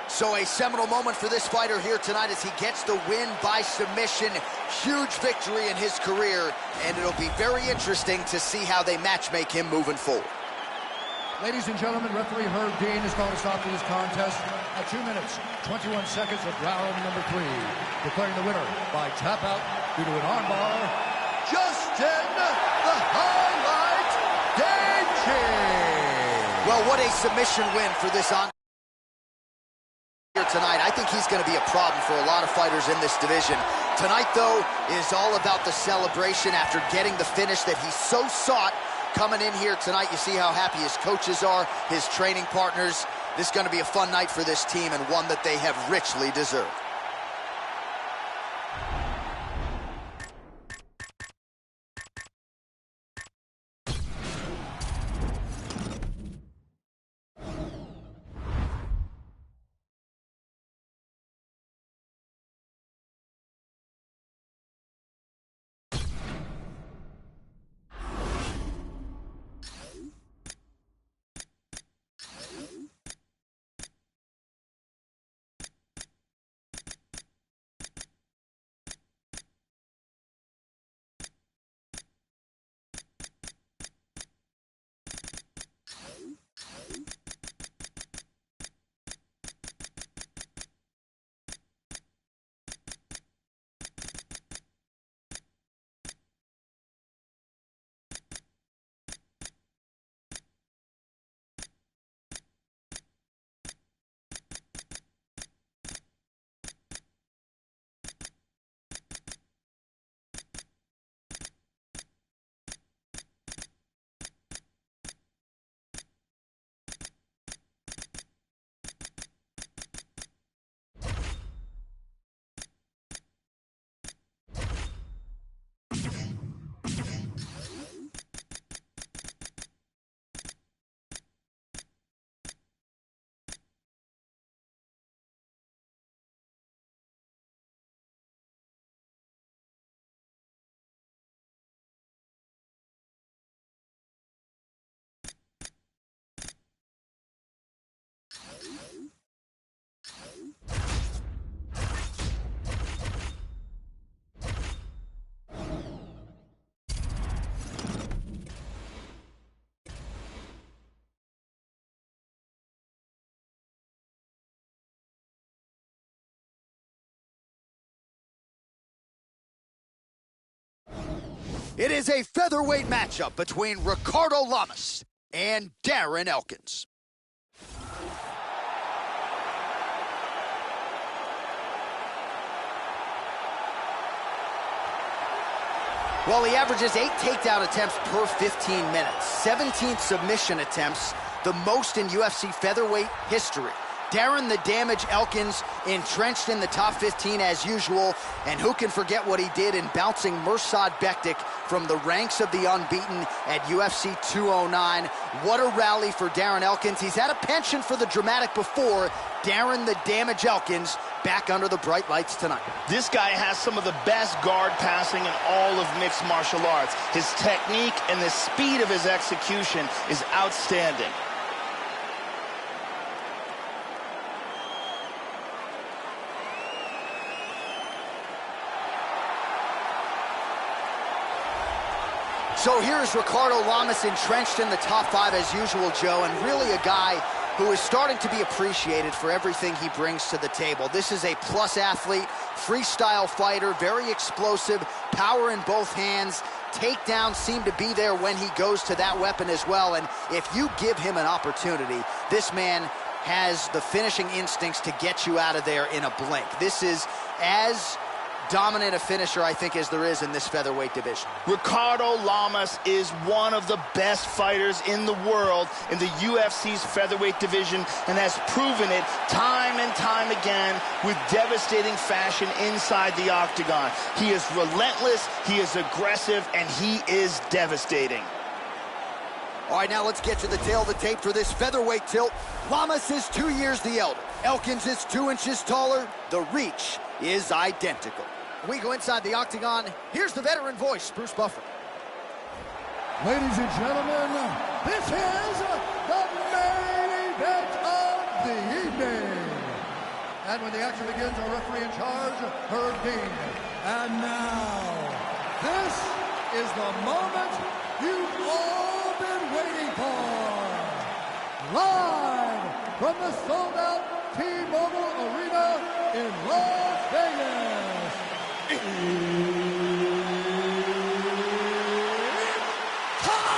A: So a seminal moment for this fighter here tonight as he gets the win by submission. Huge victory in his career, and it'll be very interesting to see how they matchmake him moving forward.
B: Ladies and gentlemen, referee Herb Dean has called a stop to this contest at 2 minutes, 21 seconds of round number 3. Declaring the winner by tap out due to an armbar, Justin the Highlight Gaethje.
A: Well, what a submission win for this on here tonight. I think he's going to be a problem for a lot of fighters in this division. Tonight, though, is all about the celebration after getting the finish that he so sought. Coming in here tonight, you see how happy his coaches are, his training partners. This is going to be a fun night for this team and one that they have richly deserved. It is a featherweight matchup between Ricardo Lamas and Darren Elkins. Well, he averages 8 takedown attempts per 15 minutes, 17 submission attempts, the most in UFC featherweight history. Darren the Damage Elkins entrenched in the top 15 as usual, and who can forget what he did in bouncing Mirsad Bektic from the ranks of the unbeaten at UFC 209. What a rally for Darren Elkins. He's had a penchant for the dramatic before. Darren the Damage Elkins back under the bright lights tonight.
D: This guy has some of the best guard passing in all of mixed martial arts. His technique and the speed of his execution is outstanding.
A: So here's Ricardo Lamas entrenched in the top 5 as usual, Joe, and really a guy who is starting to be appreciated for everything he brings to the table. This is a plus athlete, freestyle fighter, very explosive, power in both hands. Takedowns seem to be there when he goes to that weapon as well, and if you give him an opportunity, this man has the finishing instincts to get you out of there in a blink. This is as dominant a finisher, I think, as there is in this featherweight division.
D: Ricardo Lamas is one of the best fighters in the world in the UFC's featherweight division and has proven it time and time again with devastating fashion inside the octagon. He is relentless, he is aggressive, and he is devastating.
A: All right, now let's get to the tail of the tape for this featherweight tilt. Lamas is 2 years the elder. Elkins is 2 inches taller. The reach is identical. We go inside the octagon. Here's the veteran voice, Bruce Buffer.
B: Ladies and gentlemen, this is the main event of the evening. And when the action begins, our referee in charge, Herb Dean. And now, this is the moment you've all been waiting for. Live from the sold-out T-Mobile Arena in Las Vegas. Time!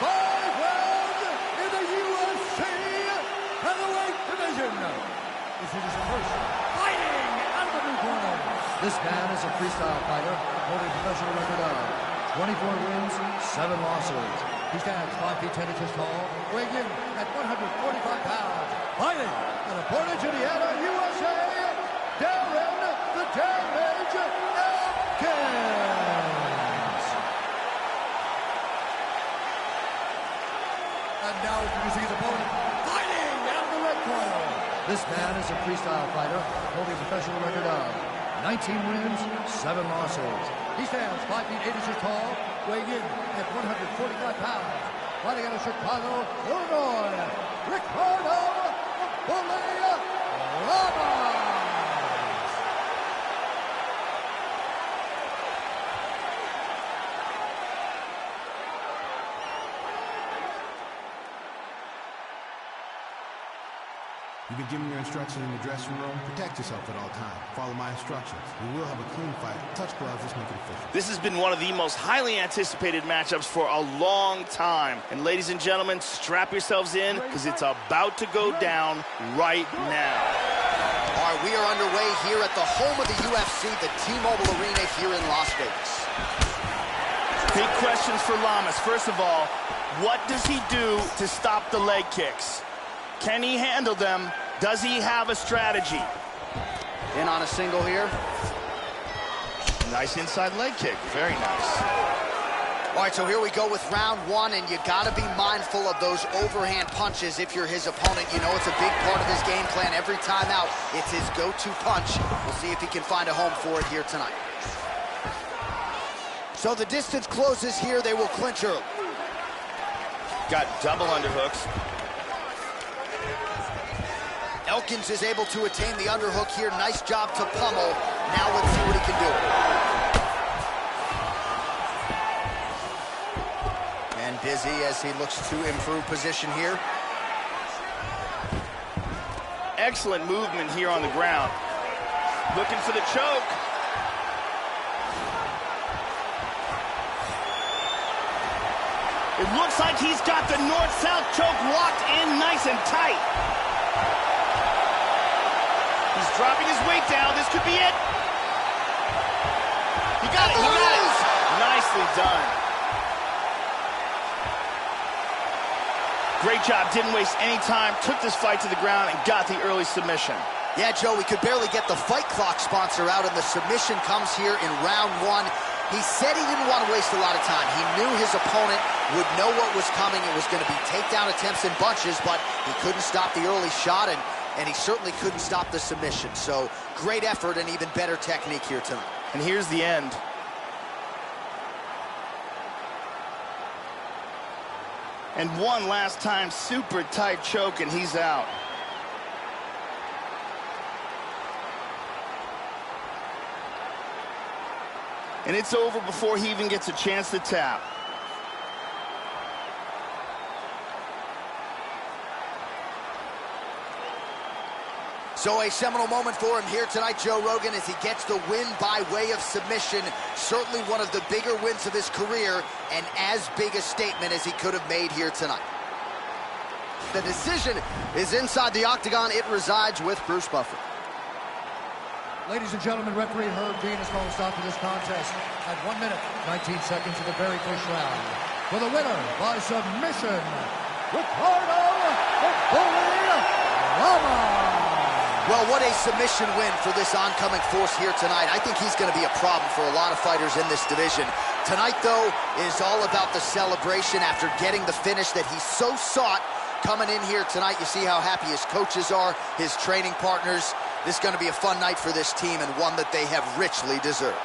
B: 5 rounds in the UFC featherweight division. This is his first fighting out of the blue corner. This man is a freestyle fighter holding a professional record of 24 wins, 7 losses. He stands 5 feet 10 inches tall, weighing in at 145 pounds. Fighting out of Portage, Indiana, USA, Darren the Damage Elkins. And now introducing his opponent, fighting out of the red corner. This man is a freestyle fighter holding a professional record of 19 wins, 7 losses. He stands 5 feet 8 inches tall, weighing in at 145 pounds. Fighting out of Chicago, Illinois, Ricardo Lamas.
E: You've been given your instructions in the dressing room. Protect yourself at all times. Follow my instructions. We will have a clean fight. Touch gloves, let's make it official.
D: This has been one of the most highly anticipated matchups for a long time. And ladies and gentlemen, strap yourselves in because it's about to go down right now.
A: All right, we are underway here at the home of the UFC, the T-Mobile Arena here in Las Vegas.
D: Big questions for Lamas. First of all, what does he do to stop the leg kicks? Can he handle them? Does he have a strategy?
A: In on a single here.
D: Nice inside leg kick. Very nice.
A: All right, so here we go with round 1, and you got to be mindful of those overhand punches if you're his opponent. You know it's a big part of his game plan. Every time out, it's his go-to punch. We'll see if he can find a home for it here tonight. So the distance closes here. They will clinch early.
D: Got double underhooks.
A: Elkins is able to attain the underhook here. Nice job to pummel. Now let's see what he can do. And busy as he looks to improve position here.
D: Excellent movement here on the ground. Looking for the choke. It looks like he's got the north-south choke locked in nice and tight. He's dropping his weight down. This could be it. He got it. He got it. Nicely done. Great job. Didn't waste any time. Took this fight to the ground and got the early submission.
A: Yeah, Joe, we could barely get the Fight Clock sponsor out, and the submission comes here in round one. He said he didn't want to waste a lot of time. He knew his opponent would know what was coming. It was going to be takedown attempts in bunches, but he couldn't stop the early shot, and he certainly couldn't stop the submission. So great effort and even better technique here tonight.
D: And here's the end. And one last time, super tight choke, and he's out. And it's over before he even gets a chance to tap.
A: So a seminal moment for him here tonight, Joe Rogan, as he gets the win by way of submission. Certainly one of the bigger wins of his career, and as big a statement as he could have made here tonight. The decision is inside the octagon. It resides with Bruce Buffer.
B: Ladies and gentlemen, referee Herb Dean has called a stop to this contest at 1 minute, 19 seconds of the very first round. For the winner by submission, Ricardo the Bully Rama.
A: Well, what a submission win for this oncoming force here tonight. I think he's going to be a problem for a lot of fighters in this division. Tonight, though, is all about the celebration after getting the finish that he so sought. Coming in here tonight, you see how happy his coaches are, his training partners. This is going to be a fun night for this team, and one that they have richly deserved.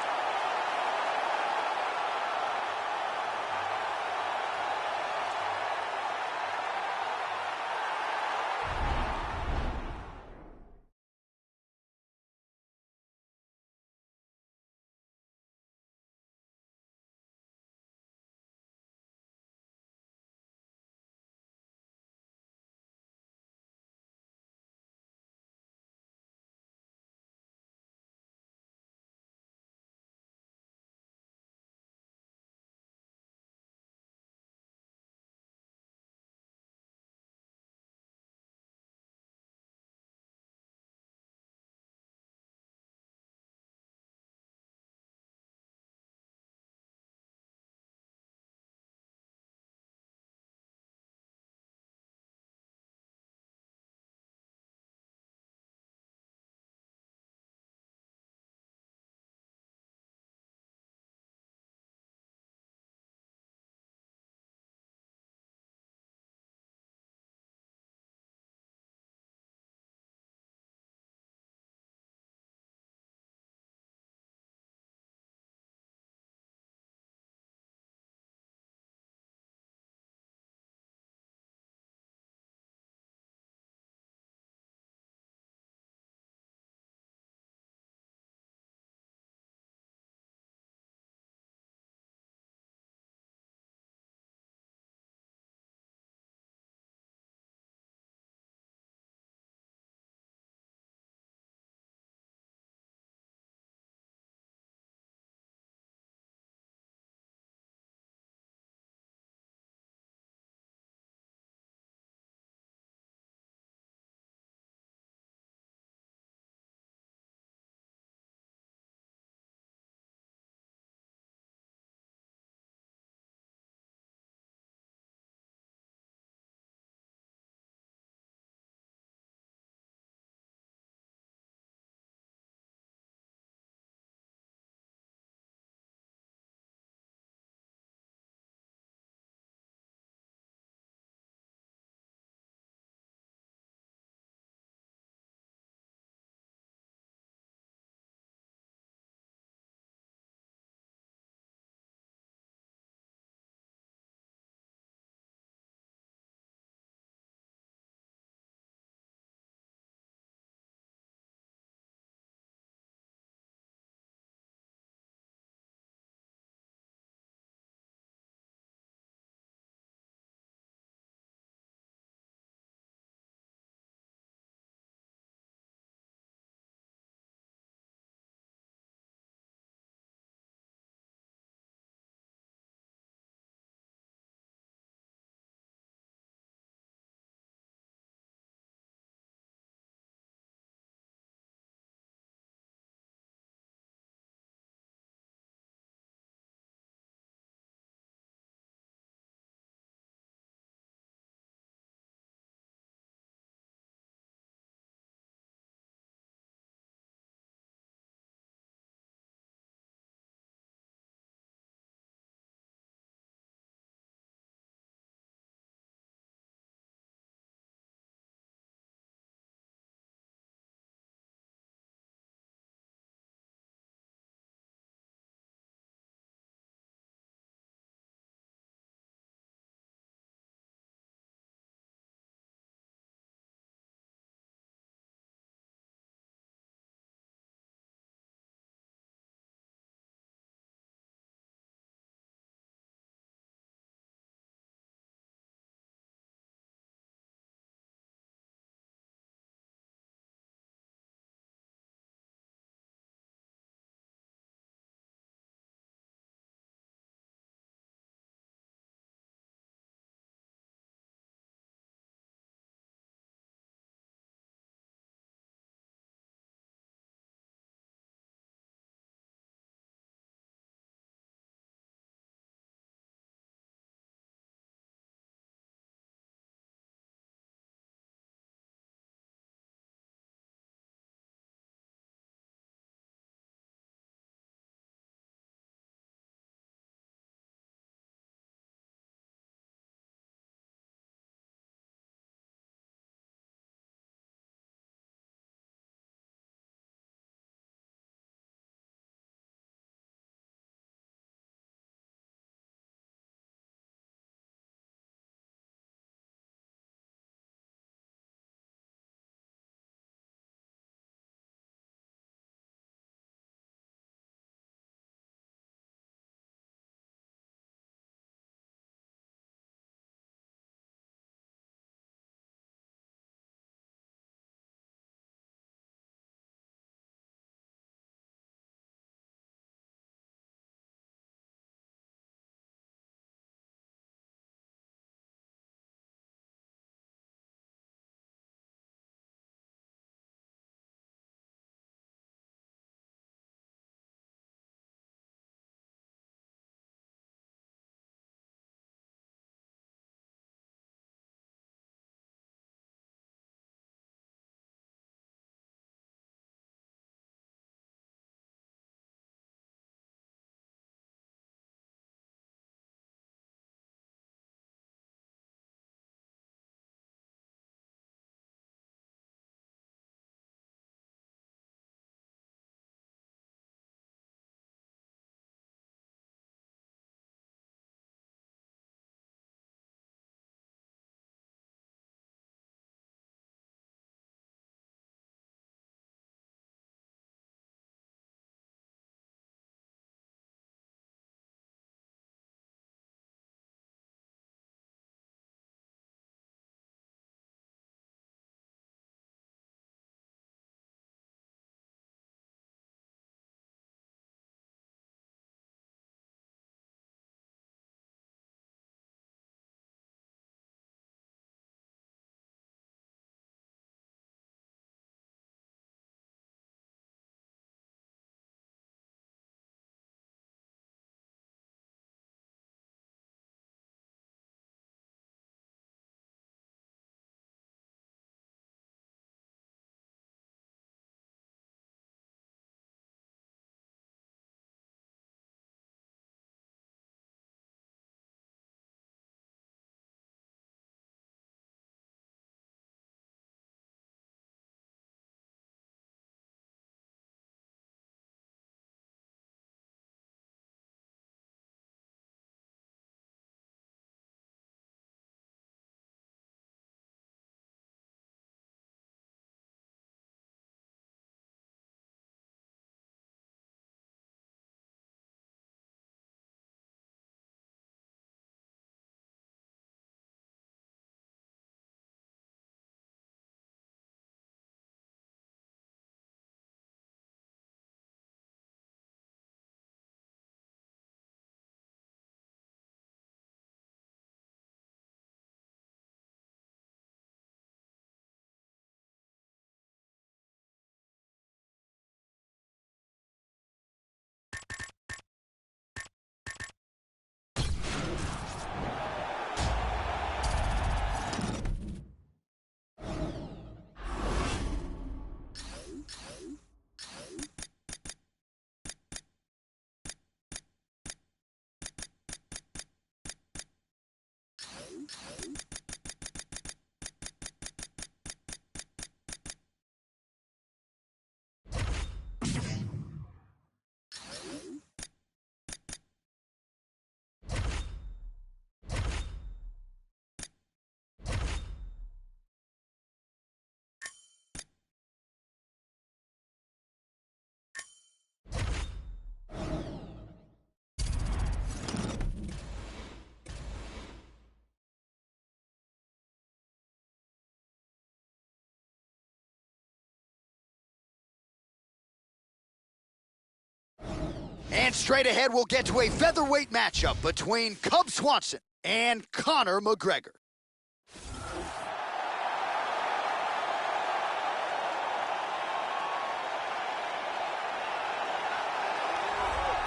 A: And straight ahead, we'll get to a featherweight matchup between Cub Swanson and Conor McGregor.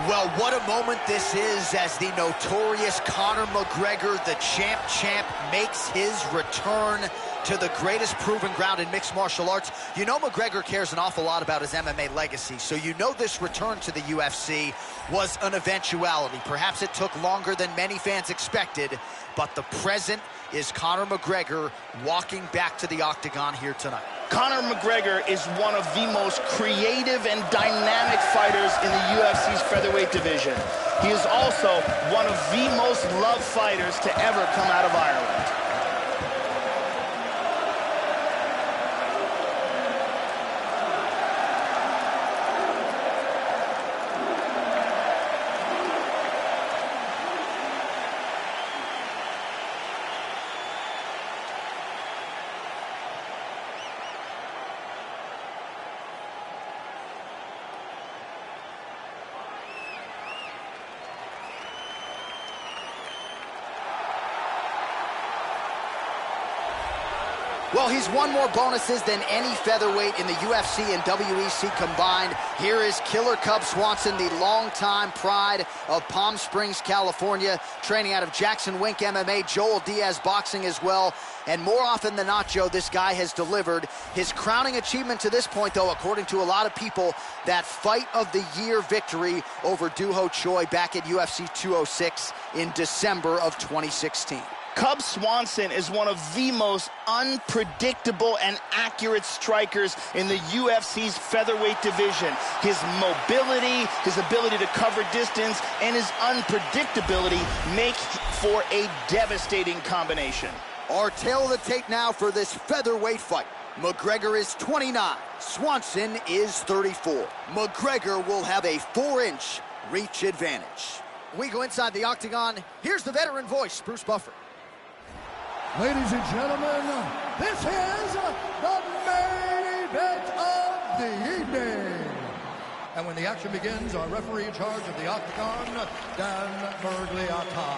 A: Well, what a moment this is as the notorious Conor McGregor, the champ, makes his return to the greatest proven ground in mixed martial arts. You know McGregor cares an awful lot about his MMA legacy, so you know this return to the UFC was an eventuality. Perhaps it took longer than many fans expected, but the present is Conor McGregor walking back to the octagon here tonight.
D: Conor McGregor is one of the most creative and dynamic fighters in the UFC's featherweight division. He is also one of the most loved fighters to ever come out of Ireland.
A: Well, he's won more bonuses than any featherweight in the UFC and WEC combined. Here is Killer Cub Swanson, the longtime pride of Palm Springs, California, training out of Jackson Wink MMA, Joel Diaz Boxing as well. And more often than not, Joe, this guy has delivered. His crowning achievement to this point, though, according to a lot of people, that fight of the year victory over Doo Ho Choi back at UFC 206 in December of 2016.
D: Cub Swanson is one of the most unpredictable and accurate strikers in the UFC's featherweight division. His mobility, his ability to cover distance, and his unpredictability make for a devastating combination.
A: Our tail of the tape now for this featherweight fight. McGregor is 29, Swanson is 34. McGregor will have a 4-inch reach advantage. We go inside the octagon. Here's the veteran voice, Bruce Buffer.
B: Ladies and gentlemen, this is the main event of the evening. And when the action begins, our referee in charge of the octagon, Dan Bergliata.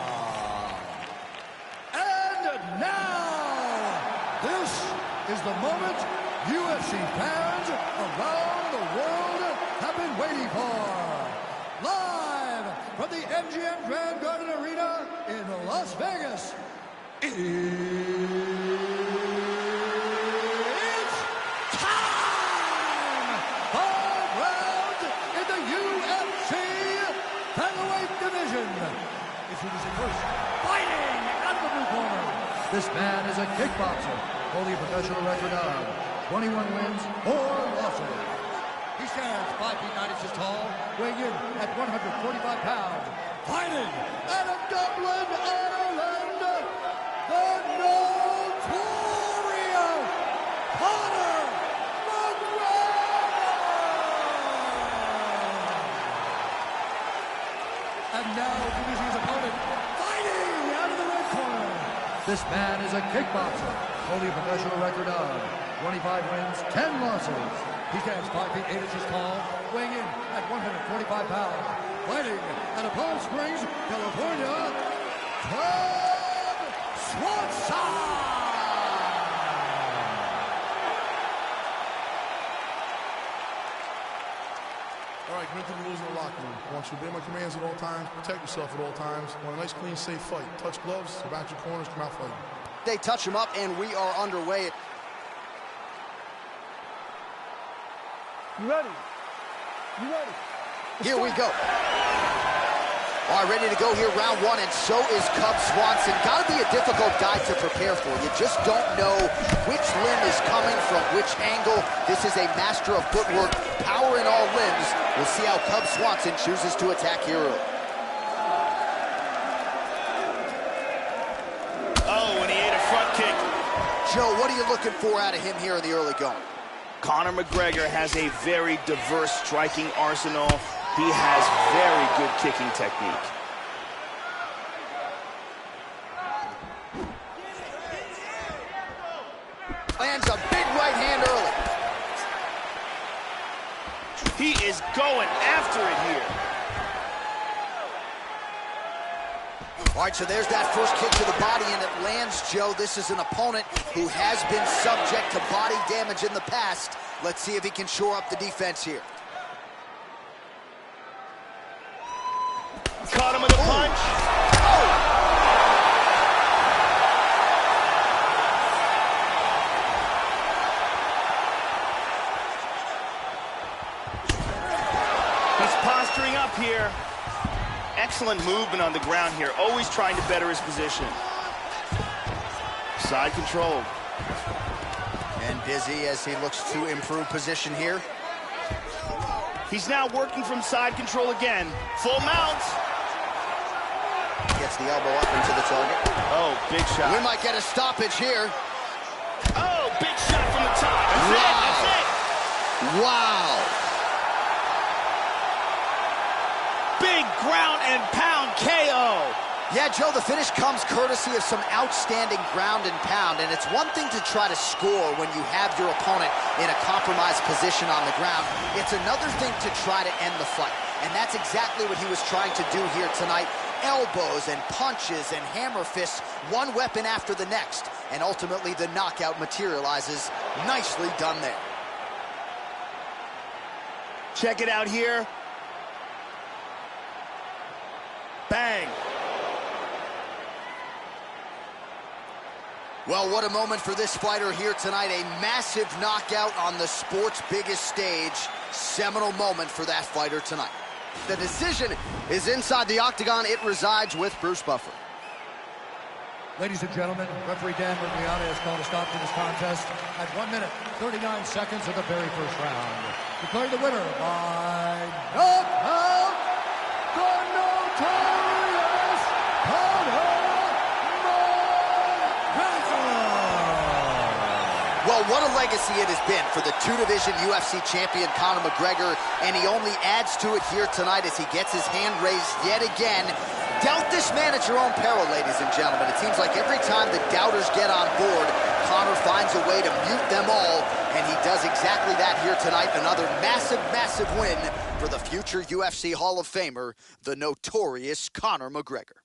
B: And now, this is the moment UFC fans around the world have been waiting for. Live from the MGM Grand Garden Arena in Las Vegas. It's time! 5 rounds in the UFC featherweight division. Introducing first, fighting out of the blue corner. This man is a kickboxer, holding a professional record of 21 wins, 4 losses. He stands 5 feet 9 inches tall, weighing in at 145 pounds. Fighting out of Dublin, Ireland, the notorious Conor McGregor! And now introducing his opponent, fighting out of the red corner. This man is a kickboxer, holding a professional record of 25 wins, 10 losses. He stands 5 feet 8 inches tall, weighing in at 145 pounds. Fighting out of Palm Springs, California, Cub Swanson!
E: All right, commit to the rules in the locker room. I want you to obey my commands at all times, protect yourself at all times. I want a nice, clean, safe fight. Touch gloves, about your corners, come out fighting.
A: They touch him up, and we are underway.
C: You ready? You ready?
A: Here we go. All right, ready to go here, round one, and so is Cub Swanson. Gotta be a difficult guy to prepare for. You just don't know which limb is coming from which angle. This is a master of footwork, power in all limbs. We'll see how Cub Swanson chooses to attack here early.
D: Oh, and he ate a front kick.
A: Joe, what are you looking for out of him here in the early going?
D: Conor McGregor has a very diverse striking arsenal. He has very good kicking technique.
A: Lands a big right hand early.
D: He is going after it here.
A: All right, so there's that first kick to the body, and it lands, Joe. This is an opponent who has been subject to body damage in the past. Let's see if he can shore up the defense here.
D: Caught him with a punch. He's posturing up here. Excellent movement on the ground here, always trying to better his position. Side control.
A: And busy as he looks to improve position here.
D: He's now working from side control again. Full mount.
A: Gets the elbow up into the target.
D: Oh, big shot.
A: We might get a stoppage here.
D: Oh, big shot from the top. That's it, that's it.
A: Wow.
D: Big ground and pound KO.
A: Yeah, Joe, the finish comes courtesy of some outstanding ground and pound, and it's one thing to try to score when you have your opponent in a compromised position on the ground. It's another thing to try to end the fight, and that's exactly what he was trying to do here tonight. Elbows and punches and hammer fists, one weapon after the next, and ultimately the knockout materializes. Nicely done there.
D: Check it out here. Bang.
A: Well, what a moment for this fighter here tonight. A massive knockout on the sport's biggest stage. Seminal moment for that fighter tonight. The decision is inside the octagon. It resides with Bruce Buffer.
B: Ladies and gentlemen, referee Dan Murgliata has called a stop to this contest at 1 minute, 39 seconds of the very first round. Declaring the winner by knockout, the notorious Conor McGregor.
A: Well, what a legacy it has been for the two-division UFC champion Conor McGregor, and he only adds to it here tonight as he gets his hand raised yet again. Doubt this man at your own peril, ladies and gentlemen. It seems like every time the doubters get on board, Conor finds a way to mute them all, and he does exactly that here tonight. Another massive, massive win for the future UFC Hall of Famer, the notorious Conor McGregor.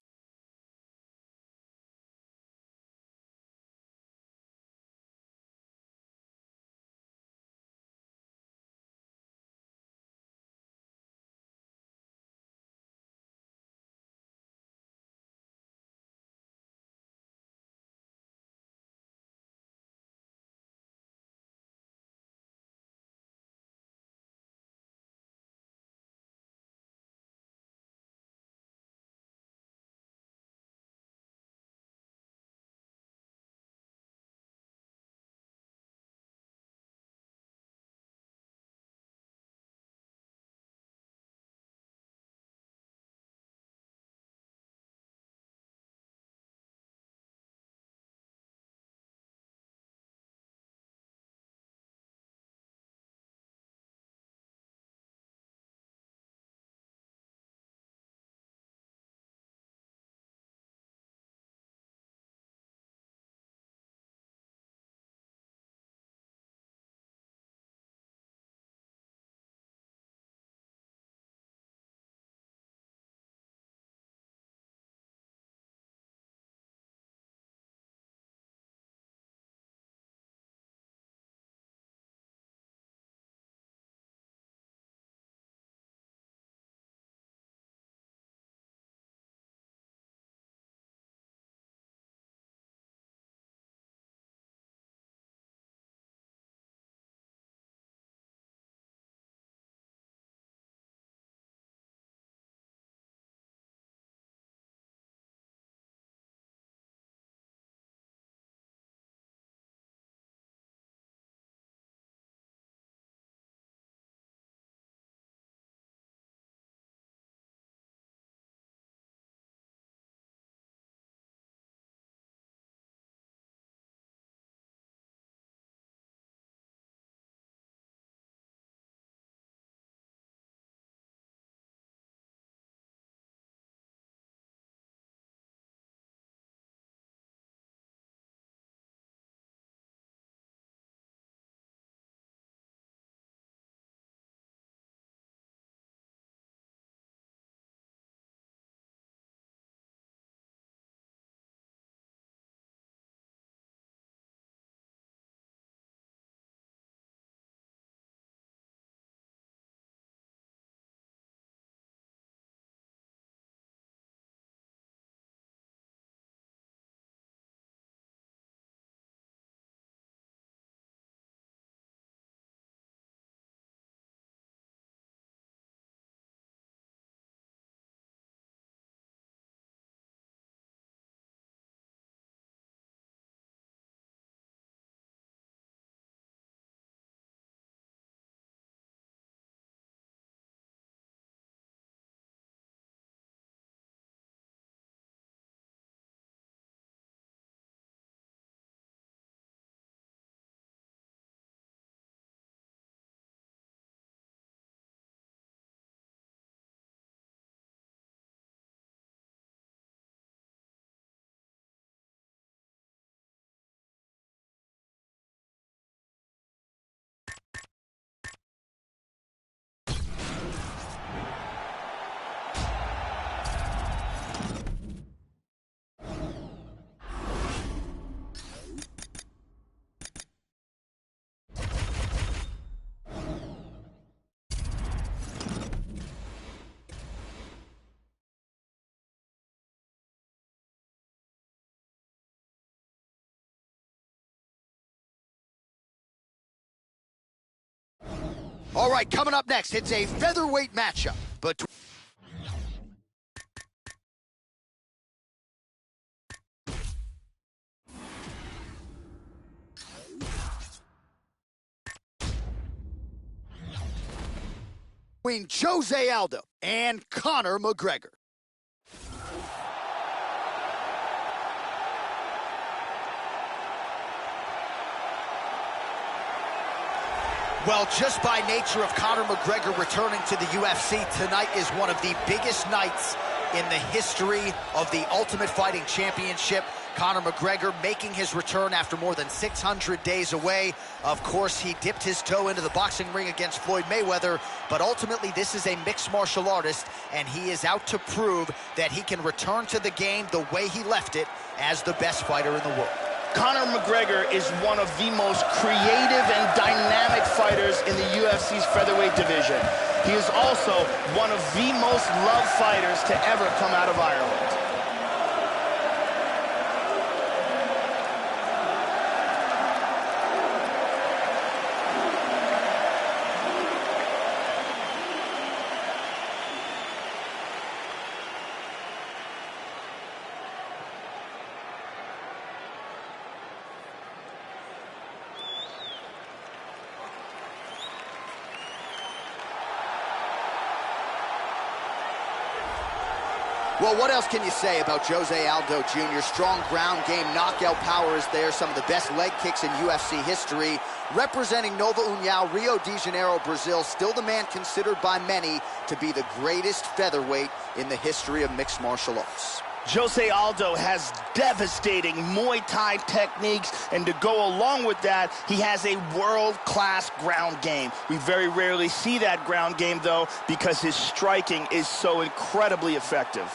A: All right, coming up next, it's a featherweight matchup between Jose Aldo and Conor McGregor. Well, just by nature of Conor McGregor returning to the UFC, tonight is one of the biggest nights in the history of the Ultimate Fighting Championship. Conor McGregor making his return after more than 600 days away. Of course, he dipped his toe into the boxing ring against Floyd Mayweather, but ultimately this is a mixed martial artist, and he is out to prove that he can return to the game the way he left it as the best fighter in the world.
D: Conor McGregor is one of the most creative and dynamic fighters in the UFC's featherweight division. He is also one of the most loved fighters to ever come out of Ireland.
A: Well, what else can you say about Jose Aldo Jr.? Strong ground game, knockout power is there, some of the best leg kicks in UFC history. Representing Nova União, Rio de Janeiro, Brazil, still the man considered by many to be the greatest featherweight in the history of mixed martial arts.
D: Jose Aldo has devastating Muay Thai techniques, and to go along with that, he has a world-class ground game. We very rarely see that ground game, though, because his striking is so incredibly effective.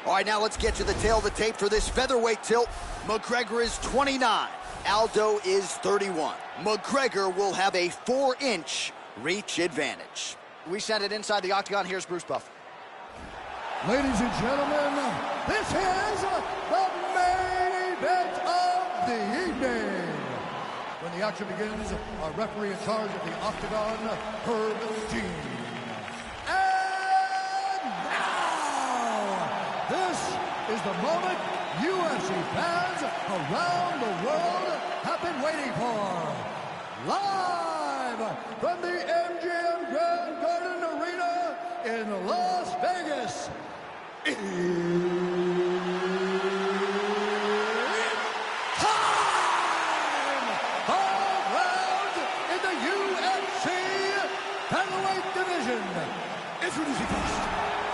A: All right, now let's get to the tail of the tape for this featherweight tilt. McGregor is 29. Aldo is 31. McGregor will have a 4-inch reach advantage. We send it inside the octagon. Here's Bruce Buffer.
B: Ladies and gentlemen, this is the main event of the evening. When the action begins, our referee in charge of the octagon, Herb Dean. This is the moment UFC fans around the world have been waiting for. Live from the MGM Grand Garden Arena in Las Vegas. It's time! 5 rounds in the UFC featherweight division. Introducing first,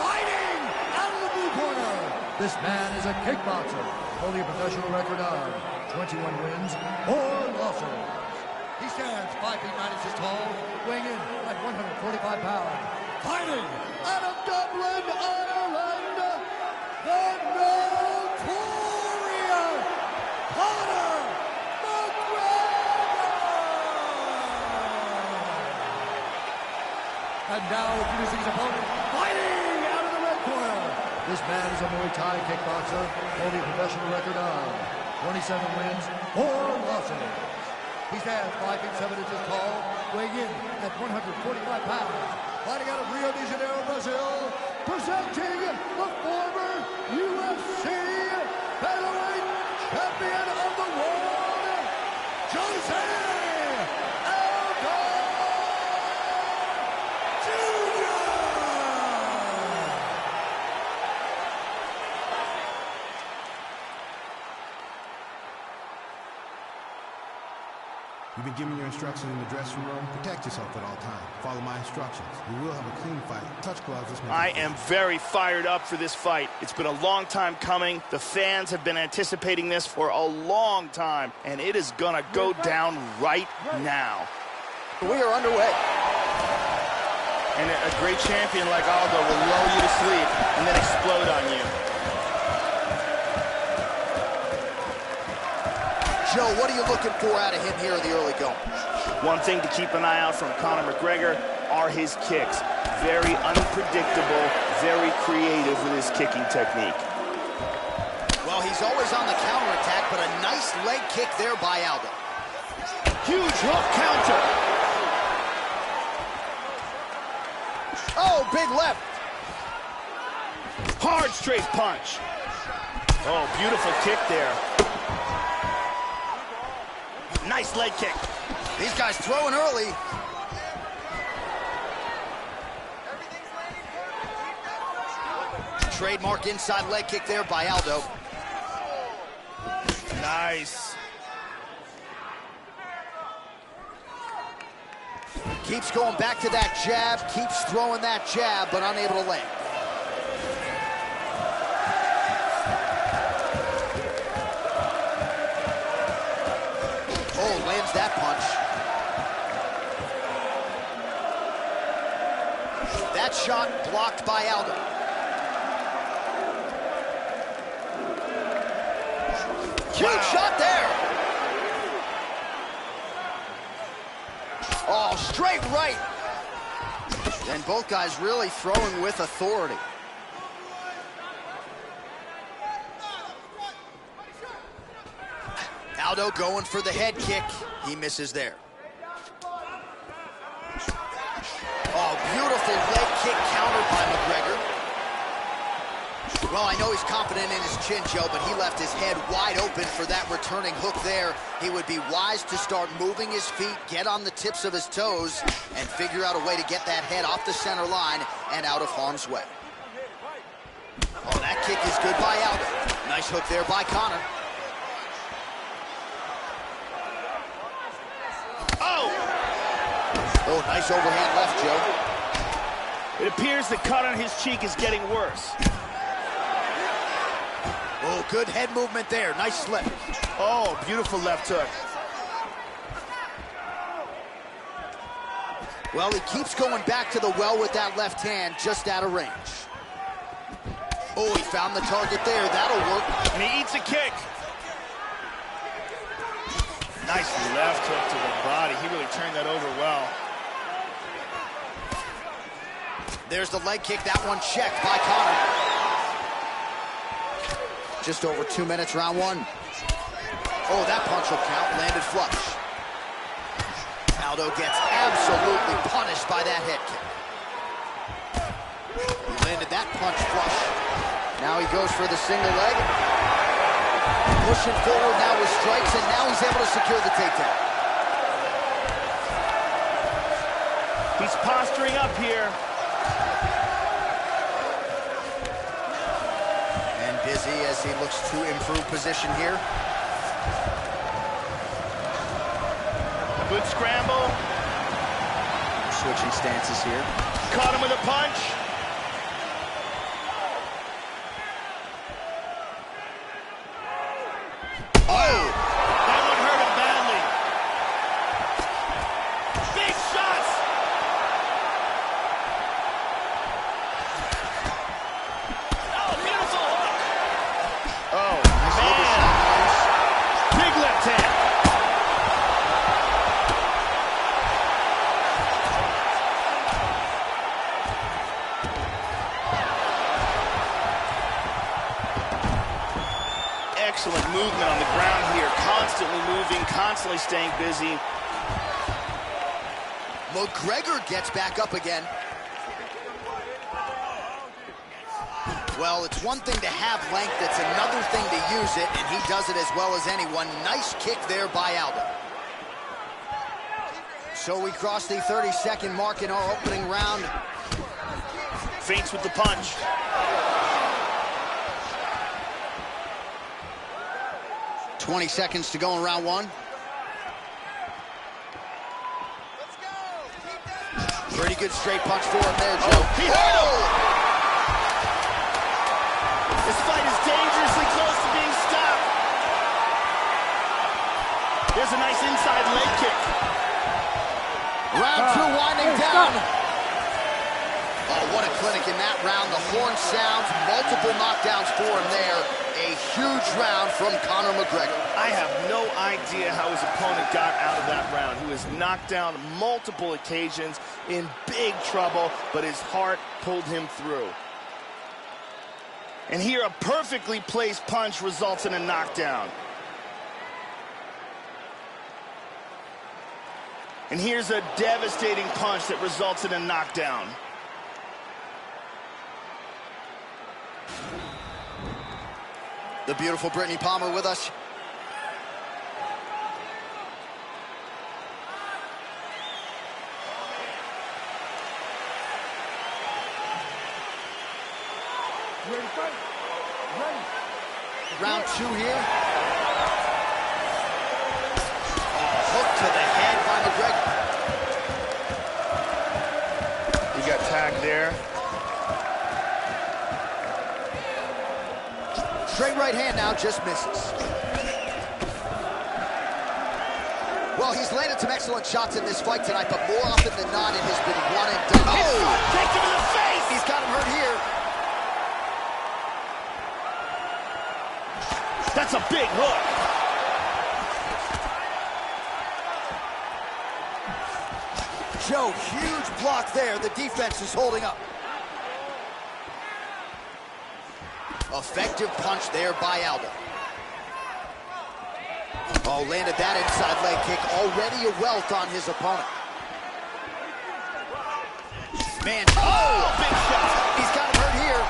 B: fighting out of the blue corner. This man is a kickboxer, holding a professional record of 21 wins, 4 losses. He stands 5 feet 9 inches tall, weighing in at 145 pounds. Fighting out of Dublin, Ireland, the notorious Conor McGregor! And now introducing his opponent, fighting out of the red corner. This man is a Muay Thai kickboxer, holding a professional record of 27 wins, 4 losses. He stands 5 feet 7 inches tall, weighing in at 145 pounds. Fighting out of Rio de Janeiro, Brazil, presenting the former UFC featherweight champion of the world, Jose Aldo Jr.
G: You've been given your instructions in the dressing room. Protect yourself at all times. Follow my instructions. We will have a clean fight. Touch gloves. Let's make it.
D: I am very fired up for this fight. It's been a long time coming. The fans have been anticipating this for a long time, and it is gonna go down right now.
A: We are underway.
D: And a great champion like Aldo will lull you to sleep and then explode on you.
A: Joe, what are you looking for out of him here in the early going?
D: One thing to keep an eye out from Conor McGregor are his kicks. Very unpredictable, very creative with his kicking technique.
A: Well, he's always on the counterattack, but a nice leg kick there by Aldo.
D: Huge hook counter.
A: Oh, big left.
D: Hard straight punch. Oh, beautiful kick there. Nice leg kick.
A: These guys throwing early. Trademark inside leg kick there by Aldo.
D: Nice.
A: Keeps going back to that jab, keeps throwing that jab, but unable to land. Oh, lands that punch. That shot blocked by Aldo. Huge shot there. Oh, straight right. And both guys really throwing with authority. Aldo going for the head kick. He misses there. Oh, beautiful leg kick countered by McGregor. Well, I know he's confident in his chin, Joe, but he left his head wide open for that returning hook there. He would be wise to start moving his feet, get on the tips of his toes, and figure out a way to get that head off the center line and out of harm's way. Oh, that kick is good by Aldo. Nice hook there by Conor. Oh, nice overhand left, Joe.
D: It appears the cut on his cheek is getting worse.
A: Oh, good head movement there. Nice slip.
D: Oh, beautiful left hook.
A: Well, he keeps going back to the well with that left hand, just out of range. Oh, he found the target there. That'll work.
D: And he eats a kick. Nice left hook to the body. He really turned that over well.
A: There's the leg kick. That one checked by Conor. Just over 2 minutes, round one. Oh, that punch will count. Landed flush. Aldo gets absolutely punished by that head kick. He landed that punch flush. Now he goes for the single leg. Pushing forward now with strikes, and now he's able to secure the takedown.
D: He's posturing up here.
A: Busy as he looks to improve position here.
D: Good scramble.
A: Switching stances here.
D: Caught him with a punch. Oh! That one hurt him badly. Big shots! Oh, beautiful hook! Oh, nice man! Big left hand. Excellent movement on the ground here. Constantly moving, constantly staying busy.
A: McGregor gets back up again. Well, it's one thing to have length, it's another thing to use it, and he does it as well as anyone. Nice kick there by Aldo. So we cross the 30-second mark in our opening round.
D: Feints with the punch.
A: $20 seconds to go in round one. Pretty good straight punch for him there, Joe.
D: He hurt him! This fight is dangerously close to being stopped. There's a nice inside leg kick.
A: Round two winding down. Oh, what a clinic in that round. The horn sounds, multiple knockdowns for him there. A A huge round from Conor McGregor.
D: I have no idea how his opponent got out of that round. He was knocked down multiple occasions, in big trouble, but his heart pulled him through. And here, a perfectly placed punch results in a knockdown. And here's a devastating punch that results in a knockdown.
A: The beautiful Brittany Palmer with us.
B: Ready to fight? Ready.
A: Round 2 here. Hook to the head by McGregor.
D: He got tagged there.
A: Straight right hand now, just misses. Well, he's landed some excellent shots in this fight tonight, but more often than not, it has been one and done.
D: Oh! Kick him in the face!
A: He's got him hurt here.
D: That's a big hook.
A: Joe, huge block there. The defense is holding up. Effective punch there by Aldo. Oh, landed that inside leg kick. Already a welt on his opponent. Man, oh, big shot. He's got him hurt here.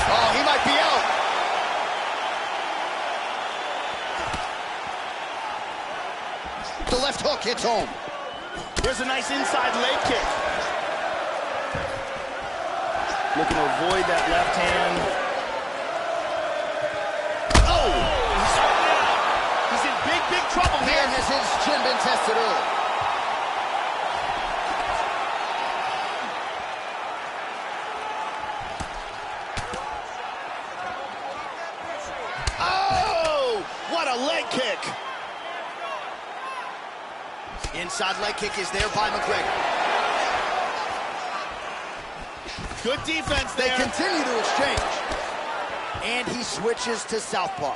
A: Oh, he might be out. The left hook hits home.
D: There's a nice inside leg kick. Looking to avoid that left hand. Oh! He's in big, big trouble here.
A: Man, has his chin been tested early.
D: Oh! What a leg kick!
A: Inside leg kick is there by McGregor.
D: Good defense there.
A: They continue to exchange. And he switches to southpaw.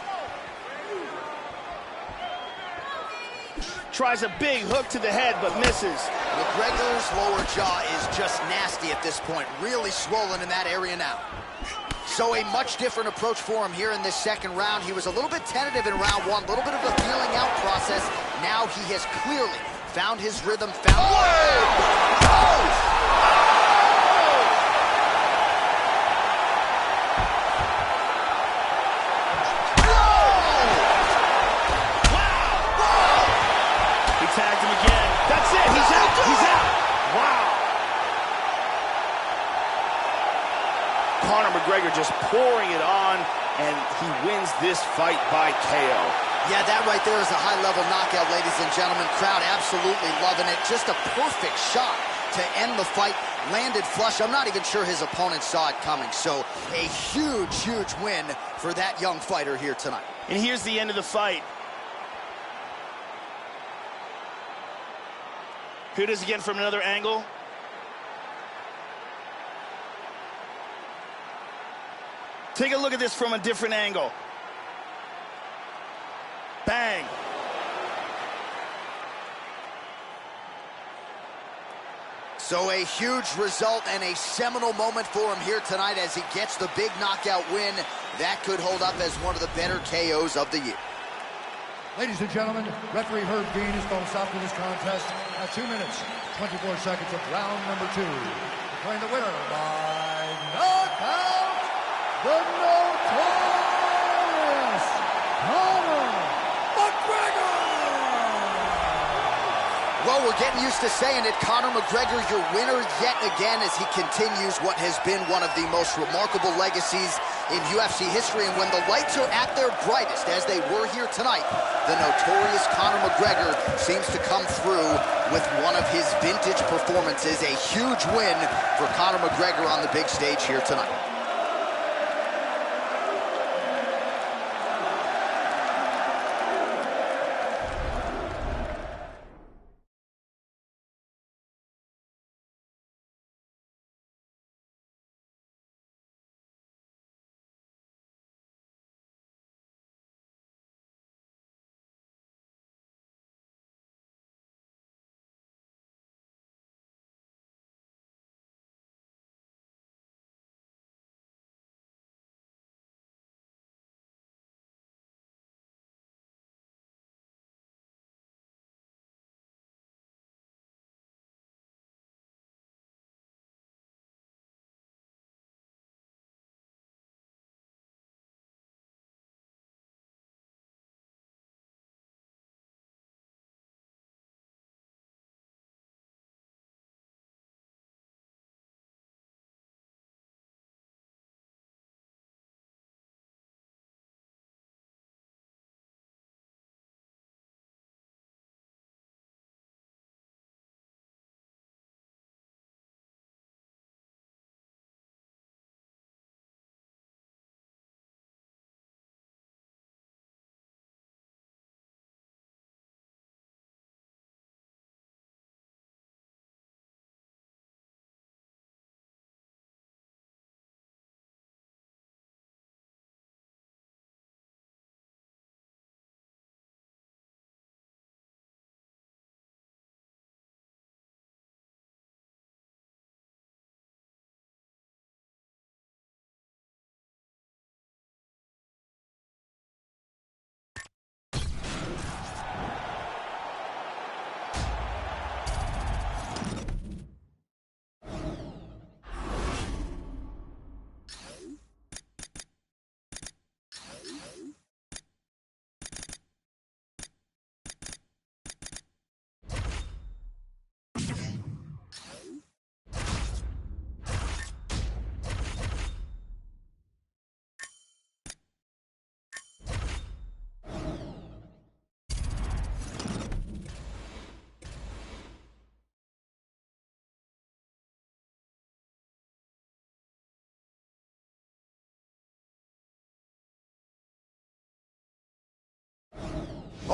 D: Tries a big hook to the head, but misses.
A: McGregor's lower jaw is just nasty at this point. Really swollen in that area now. So a much different approach for him here in this second round. He was a little bit tentative in round 1. A little bit of a feeling out process. Now he has clearly found his rhythm.
D: Tagged him again. That's it. He's out. He's out. Wow. Conor McGregor just pouring it on, and he wins this fight by KO.
A: Yeah, that right there is a high-level knockout, ladies and gentlemen. Crowd absolutely loving it. Just a perfect shot to end the fight. Landed flush. I'm not even sure his opponent saw it coming. So a huge, huge win for that young fighter here tonight.
D: And here's the end of the fight. Here it is again from another angle. Take a look at this from a different angle. Bang.
A: So a huge result and a seminal moment for him here tonight as he gets the big knockout win. That could hold up as one of the better KOs of the year.
B: Ladies and gentlemen, referee Herb Dean is going to stop to this contest at 2 minutes, 24 seconds of round number 2. Declaring the winner by knockout, the notorious Conor McGregor!
A: Well, we're getting used to saying it. Conor McGregor, your winner yet again as he continues what has been one of the most remarkable legacies in UFC history. And when the lights are at their brightest, as they were here tonight, the notorious Conor McGregor seems to come through with one of his vintage performances. A huge win for Conor McGregor on the big stage here tonight.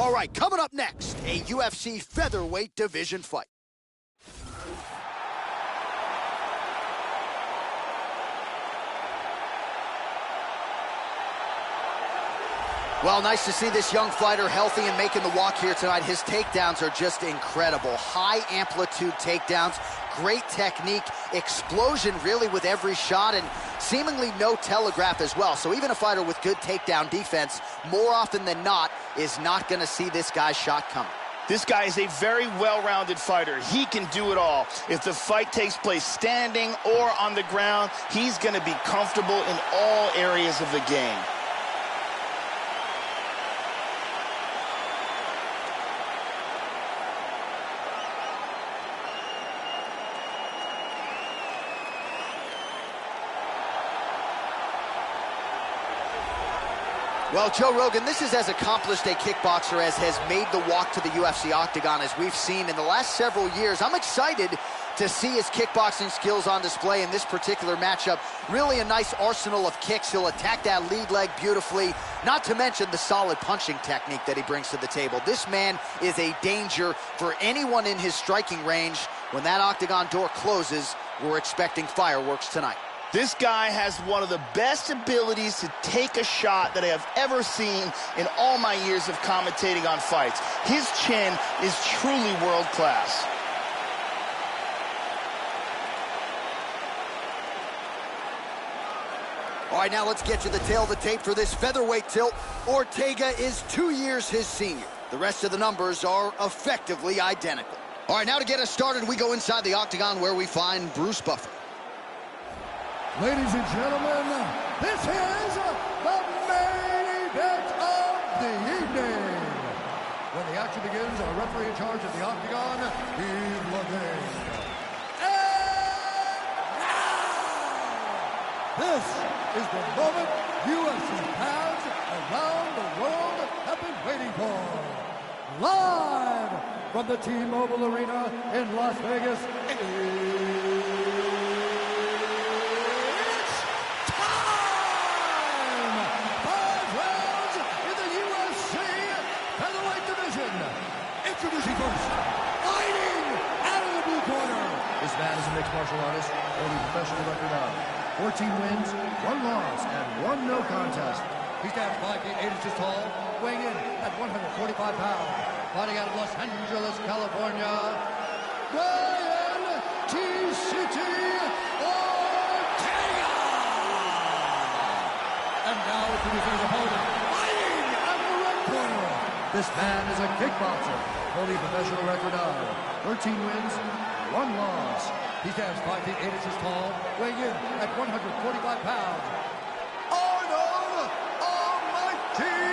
A: All right, coming up next, a UFC featherweight division fight. Well, nice to see this young fighter healthy and making the walk here tonight. His takedowns are just incredible. High amplitude takedowns, great technique, explosion really with every shot, and seemingly no telegraph as well. So even a fighter with good takedown defense, more often than not, is not going to see this guy's shot coming.
D: This guy is a very well-rounded fighter. He can do it all. If the fight takes place standing or on the ground, he's going to be comfortable in all areas of the game.
A: Well, Joe Rogan, this is as accomplished a kickboxer as has made the walk to the UFC octagon as we've seen in the last several years. I'm excited to see his kickboxing skills on display in this particular matchup. Really a nice arsenal of kicks. He'll attack that lead leg beautifully, not to mention the solid punching technique that he brings to the table. This man is a danger for anyone in his striking range. When that octagon door closes, we're expecting fireworks tonight.
D: This guy has one of the best abilities to take a shot that I have ever seen in all my years of commentating on fights. His chin is truly world class.
A: All right, now let's get you the tail of the tape for this featherweight tilt. Ortega is 2 years his senior. The rest of the numbers are effectively identical. All right, now to get us started, we go inside the octagon where we find Bruce Buffer.
B: Ladies and gentlemen, this is the main event of the evening. When the action begins, our referee in charge of the octagon, Steve Levine. And now, this is the moment UFC fans around the world have been waiting for. Live from the T-Mobile Arena in Las Vegas, introducing first, fighting out of the blue corner. This man is a mixed martial artist, holding professional record of 14 wins, 1 loss, and 1 no contest. He stands 5 feet 8 inches tall, weighing in at 145 pounds. Fighting out of Los Angeles, California, Brian T-City Ortega. And now introducing his opponent, fighting out of the red corner. This man is a kickboxer, holding a professional record of 13 wins, 1 loss. He stands 5 feet 8 inches tall, weighing in at 145 pounds. Arnold Almighty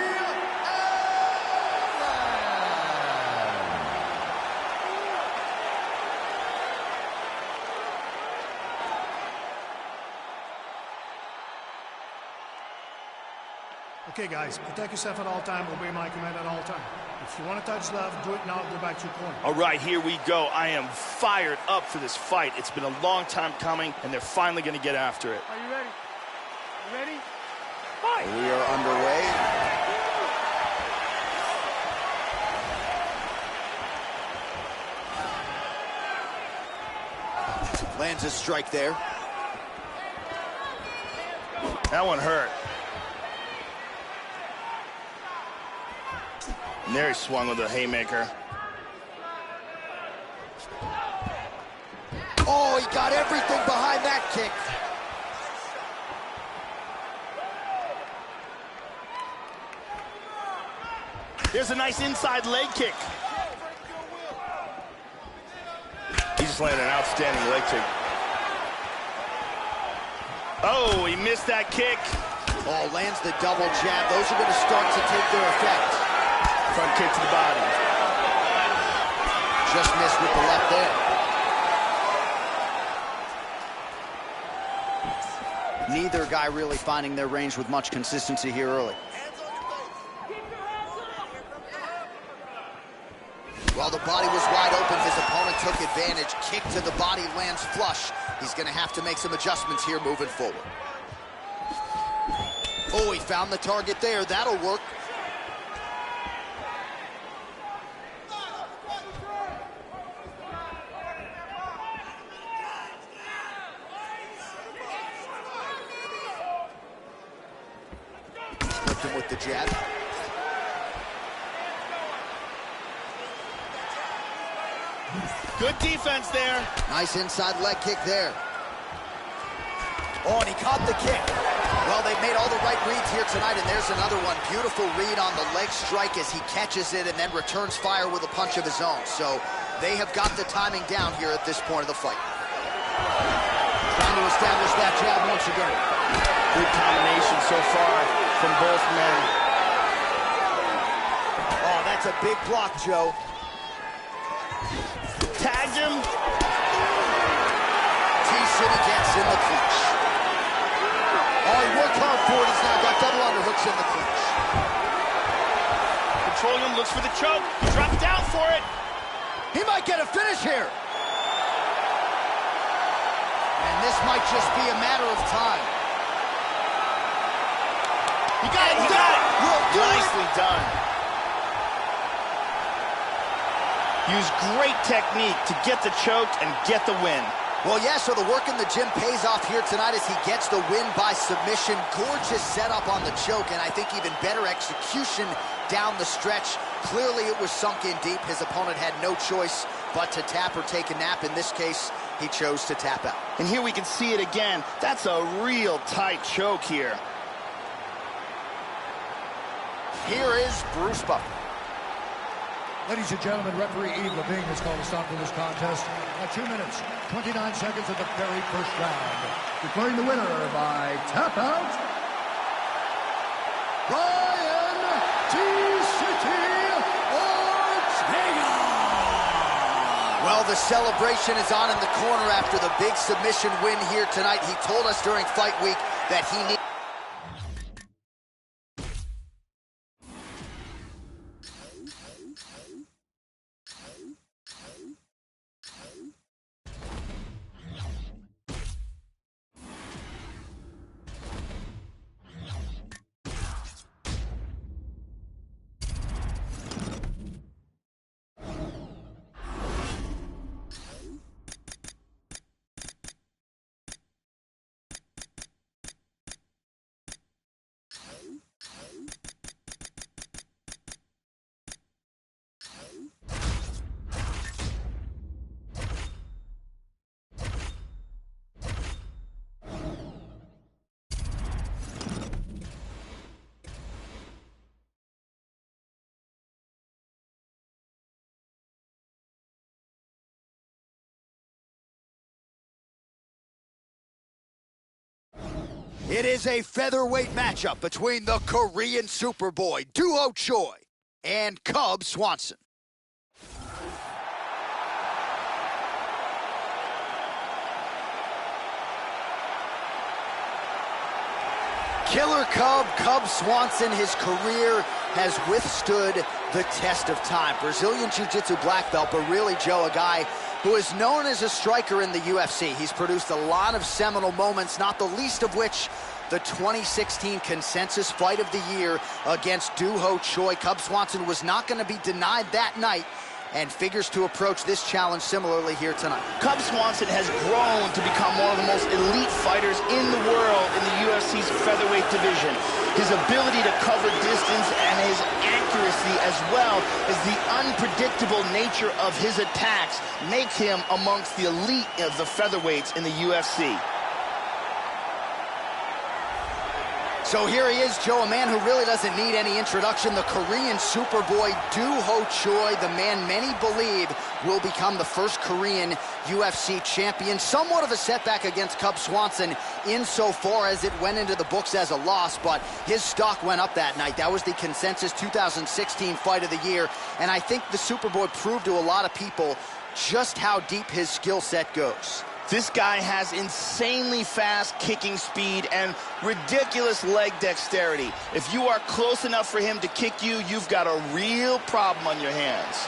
C: Okay, guys, protect yourself at all time. Obey my command at all time. If you want to touch love, do it now. Go back to your corner.
D: All right, here we go. I am fired up for this fight. It's been a long time coming, and they're finally going to get after it.
C: Are you ready? You ready? Fight!
A: We are underway. Lands a strike there.
D: That one hurt. And there he swung with a haymaker.
A: Oh, he got everything behind that kick.
D: There's a nice inside leg kick. He just landed an outstanding leg kick. Oh, he missed that kick.
A: Oh, lands the double jab. Those are going to start to take their effect.
D: Front kick to the body.
A: Just missed with the left there. Neither guy really finding their range with much consistency here early. Well, the body was wide open. His opponent took advantage. Kick to the body, lands flush. He's going to have to make some adjustments here moving forward. Oh, he found the target there. That'll work. him with the jab.
D: Good defense there.
A: Nice inside leg kick there. Oh, and he caught the kick. Well, they've made all the right reads here tonight, and there's another one. Beautiful read on the leg strike as he catches it and then returns fire with a punch of his own. So they have got the timing down here at this point of the fight. Trying to establish that jab once again.
D: Good combination so far from both men.
A: Oh, that's a big block, Joe.
D: Tagged him.
A: T-City gets in the clinch. Oh, he worked hard for it. He's now got double underhooks in the clinch.
D: Petroleum looks for the choke. He dropped down for it.
A: He might get a finish here. And this might just be a matter of time.
D: He got it. He got it. Nicely done. Use great technique to get the choke and get the win.
A: Well, yeah, so the work in the gym pays off here tonight as he gets the win by submission. Gorgeous setup on the choke, and I think even better execution down the stretch. Clearly, it was sunk in deep. His opponent had no choice but to tap or take a nap. In this case, he chose to tap out.
D: And here we can see it again. That's a real tight choke here.
A: Here is Bruce Buffer.
B: Ladies and gentlemen, referee Eve Levine has called a stop to this contest at 2 minutes, 29 seconds of the very first round. Declaring the winner by tap out, Ryan T-City Ortega!
A: Well, the celebration is on in the corner after the big submission win here tonight. He told us during fight week that he needs... It is a featherweight matchup between the Korean Superboy, Doo-Ho Choi, and Cub Swanson. Killer Cub Swanson, his career has withstood the test of time. Brazilian Jiu-Jitsu black belt, but really, Joe, a guy who is known as a striker in the UFC. He's produced a lot of seminal moments, not the least of which the 2016 consensus fight of the year against Doo-Ho Choi. Cub Swanson was not going to be denied that night and figures to approach this challenge similarly here tonight.
D: Cub Swanson has grown to become one of the most elite fighters in the world in the UFC's featherweight division. His ability to cover distance and his accuracy, as well as the unpredictable nature of his attacks, make him amongst the elite of the featherweights in the UFC.
A: So here he is, Joe, a man who really doesn't need any introduction, the Korean Superboy, Doo-Ho Choi, the man many believe will become the first Korean UFC champion. Somewhat of a setback against Cub Swanson insofar as it went into the books as a loss, but his stock went up that night. That was the consensus 2016 fight of the year, and I think the Superboy proved to a lot of people just how deep his skill set goes.
D: This guy has insanely fast kicking speed and ridiculous leg dexterity. If you are close enough for him to kick you, you've got a real problem on your hands.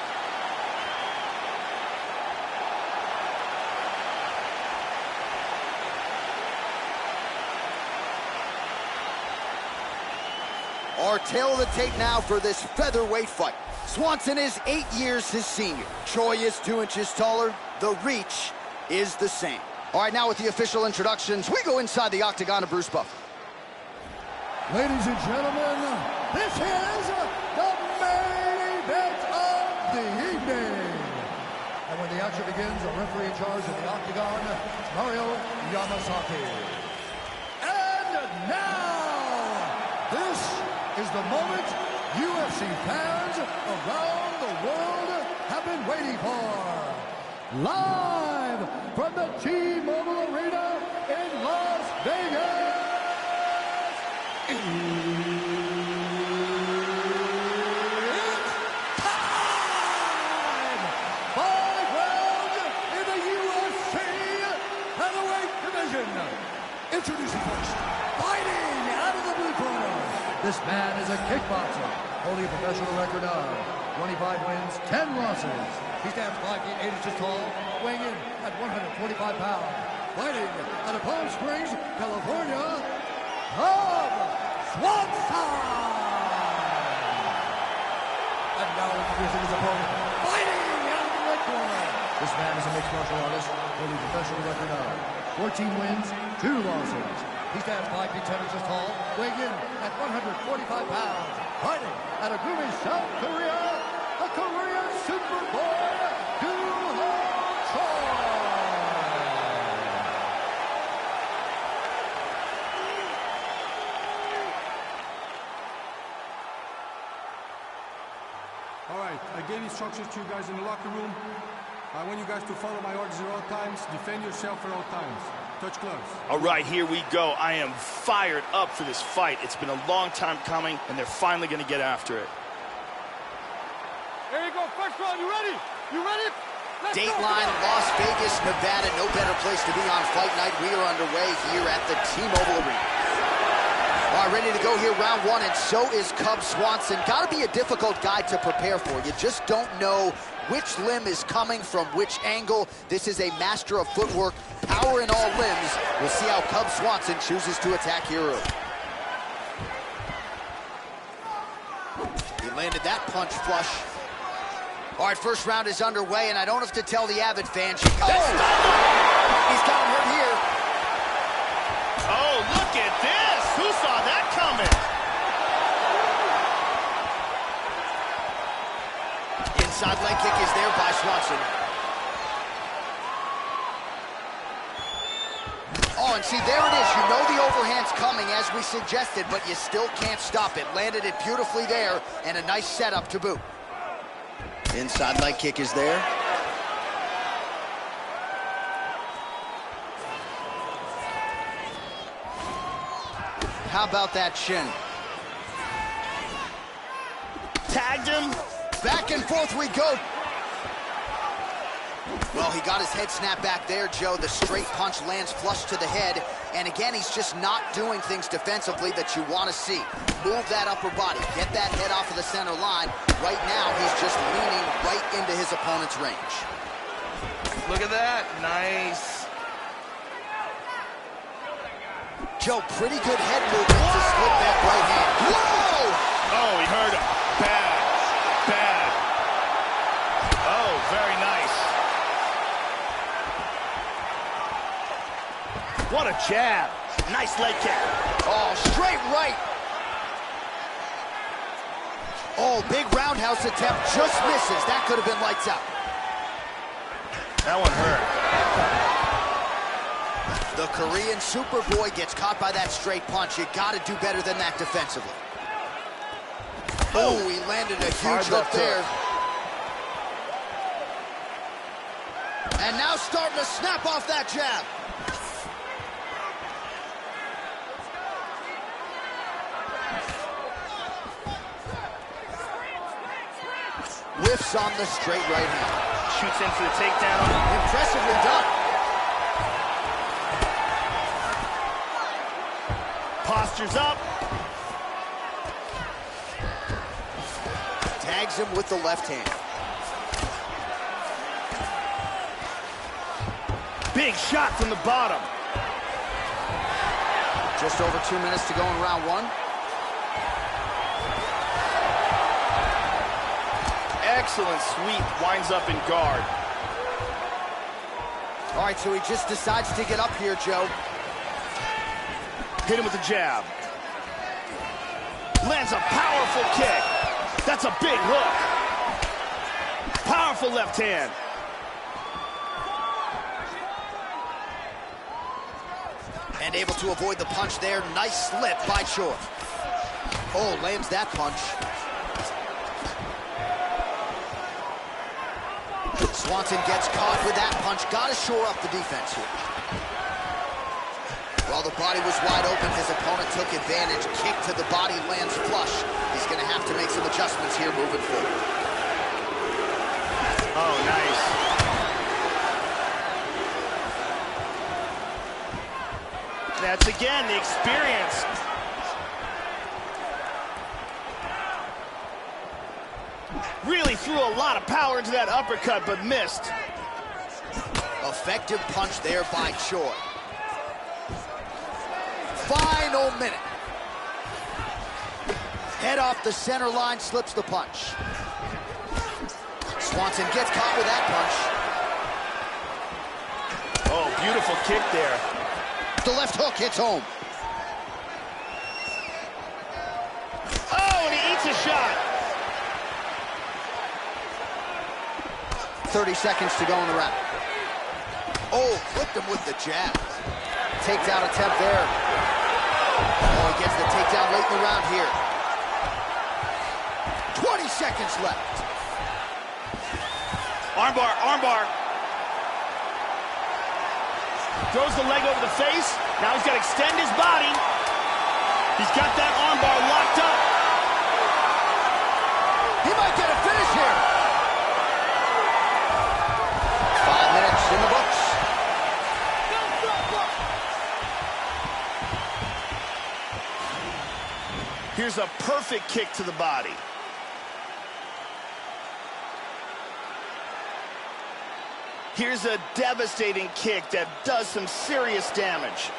A: Our tail of the tape now for this featherweight fight. Swanson is 8 years his senior. Choi is 2 inches taller. The reach is the same. All right, now with the official introductions, we go inside the octagon to Bruce Buffer.
B: Ladies and gentlemen, this is the main event of the evening. And when the action begins, a referee in charge of the Octagon, Mario Yamasaki. And now, this is the moment UFC fans around the world have been waiting for. Live from the T-Mobile Arena in Las Vegas. It's time! 5 rounds in the UFC heavyweight division. Introducing first, fighting out of the blue corner. This man is a kickboxer, holding a professional record of 25 wins, 10 losses. He stands 5 feet 8 inches tall, weighing in at 145 pounds. Fighting out of Palm Springs, California, Swanson! And now introducing his opponent, fighting out of the red corner. This man is a mixed martial artist, holding a professional record of 14 wins, 2 losses. He stands 5 feet 10 inches tall, weighing in at 145 pounds. Fighting out of Gumi, South Korea, the Korean Superboy,
C: All right, I gave instructions to you guys in the locker room. I want you guys to follow my orders at all times. Defend yourself at all times. Touch gloves.
D: All right, here we go. I am fired up for this fight. It's been a long time coming, and they're finally going to get after it.
C: Here you go, first round. You ready? You ready?
A: Dateline, Las Vegas, Nevada. No better place to be on fight night. We are underway here at the T-Mobile Arena. All right, ready to go here, round one, and so is Cub Swanson. Got to be a difficult guy to prepare for. You just don't know which limb is coming from which angle. This is a master of footwork, power in all limbs. We'll see how Cub Swanson chooses to attack here early. He landed that punch flush. All right, first round is underway, and I don't have to tell the avid fans. He's got him hurt here.
D: Oh, look at this! Who saw that coming?
A: Inside leg kick is there by Swanson. Oh, and see, there it is. You know the overhand's coming, as we suggested, but you still can't stop it. Landed it beautifully there, and a nice setup to boot. Inside leg kick is there. How about that shin?
D: Tagged him.
A: Back and forth we go. Well, he got his head snapped back there, Joe. The straight punch lands flush to the head. And again, he's just not doing things defensively that you want to see. Move that upper body. Get that head off of the center line. Right now, he's just leaning right into his opponent's range.
D: Look at that. Nice.
A: Joe, pretty good head movement to slip that right hand. Whoa!
D: Oh, he hurt him. Bad. Bad. Oh, very nice. What a jab. Nice leg kick.
A: Oh, straight right. Oh, big roundhouse attempt. Just misses. That could have been lights out.
D: That one hurt.
A: The Korean Superboy gets caught by that straight punch. You got to do better than that defensively. Oh, he landed a huge hook there. And now starting to snap off that jab. Whiffs on the straight right hand.
D: Shoots in for the takedown.
A: Impressively done.
D: Postures up.
A: Tags him with the left hand.
D: Big shot from the bottom.
A: Just over 2 minutes to go in round one.
D: Excellent sweep. Winds up in guard.
A: All right, so he just decides to get up here, Joe.
D: Hit him with a jab. Lands a powerful kick. That's a big hook. Powerful left hand.
A: And able to avoid the punch there. Nice slip by Choi. Oh, lands that punch. Swanson gets caught with that punch. Got to shore up the defense here. While the body was wide open, his opponent took advantage. Kick to the body lands flush. He's going to have to make some adjustments here moving forward.
D: Oh, nice. That's again the experience. Really threw a lot of power into that uppercut, but missed.
A: Effective punch there by Choi. Final minute. Head off the center line, slips the punch. Swanson gets caught with that punch.
D: Oh, beautiful kick there.
A: The left hook hits home.
D: Oh, and he eats a shot.
A: 30 seconds to go in the round. Oh, flipped him with the jab. Takedown attempt there. Oh, he gets the takedown late in the round here. 20 seconds left.
D: Armbar, armbar. Throws the leg over the face. Now he's got to extend his body. He's got that armbar locked up.
A: He might get a finish here. 5 minutes in the books.
D: Here's a perfect kick to the body. Here's a devastating kick that does some serious damage.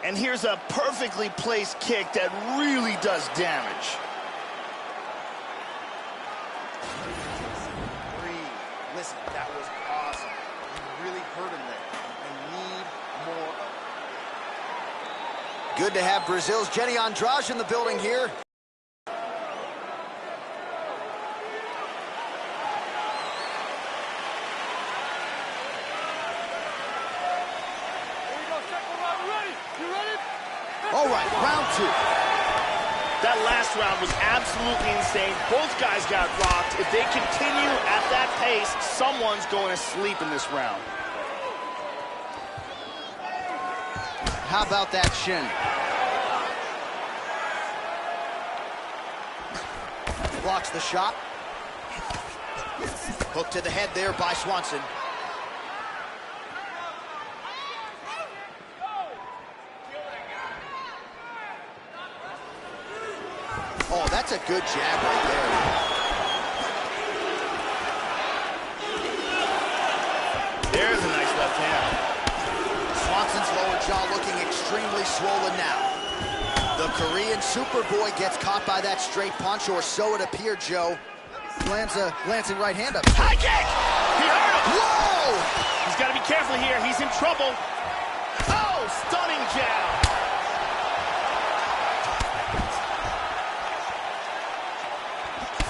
D: And here's a perfectly placed kick that really does damage.
F: Breathe. Listen, that was awesome. You really hurt him there. I need more of it.
A: Good to have Brazil's Jenny Andrade in the building here. All right, round two.
D: That last round was absolutely insane. Both guys got rocked. If they continue at that pace, someone's going to sleep in this round.
A: How about that shin? Blocks the shot. Hook to the head there by Swanson. Oh, that's a good jab right there.
D: There's a nice left hand.
A: Swanson's lower jaw looking extremely swollen now. The Korean Superboy gets caught by that straight punch, or so it appeared, Joe. Lands a glancing right hand up.
D: High kick! He hurt him!
A: Whoa!
D: He's got to be careful here. He's in trouble. Oh, stunning jab.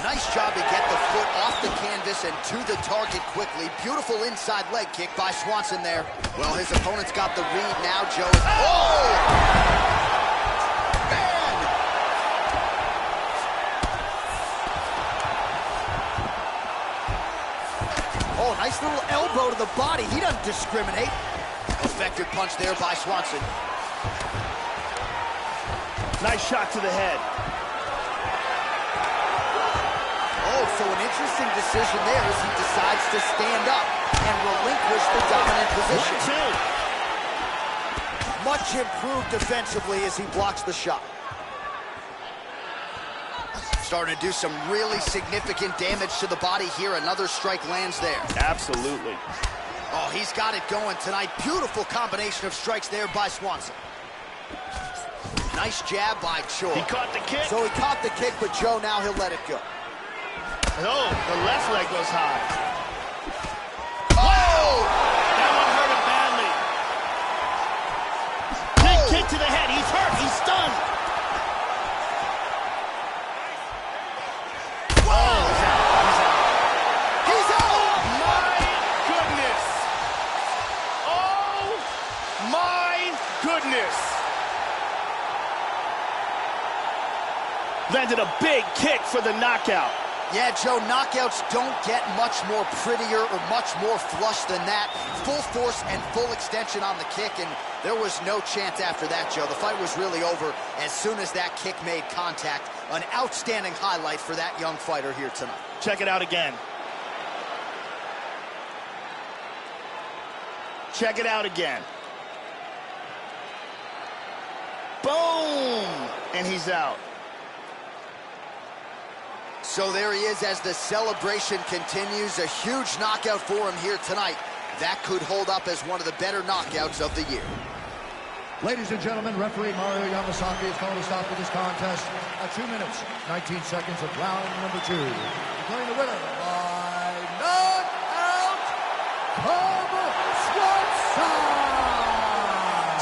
A: Nice job to get the foot off the canvas and to the target quickly. Beautiful inside leg kick by Swanson there. Well, his opponent's got the read now, Joe. Oh! Man! Oh, nice little elbow to the body. He doesn't discriminate. Effective punch there by Swanson.
D: Nice shot to the head.
A: Oh, so an interesting decision there as he decides to stand up and relinquish the dominant position.
D: 1-2.
A: Much improved defensively as he blocks the shot. Starting to do some really significant damage to the body here. Another strike lands there.
D: Absolutely.
A: Oh, he's got it going tonight. Beautiful combination of strikes there by Swanson. Nice jab by Choi.
D: He caught the kick.
A: So he caught the kick, but Joe, now he'll let it go.
D: Oh, the left leg goes high.
A: Oh!
D: That one hurt him badly. Big kick to the head. landed a big kick for the knockout.
A: Yeah, Joe, knockouts don't get much more prettier or much more flush than that. Full force and full extension on the kick, and there was no chance after that, Joe. The fight was really over as soon as that kick made contact. An outstanding highlight for that young fighter here tonight.
D: Check it out again. Check it out again. Boom! And he's out.
A: So there he is as the celebration continues. A huge knockout for him here tonight. That could hold up as one of the better knockouts of the year.
B: Ladies and gentlemen, referee Mario Yamasaki is calling a stop to this contest at 2 minutes, 19 seconds of round number 2. Declaring the winner by knockout,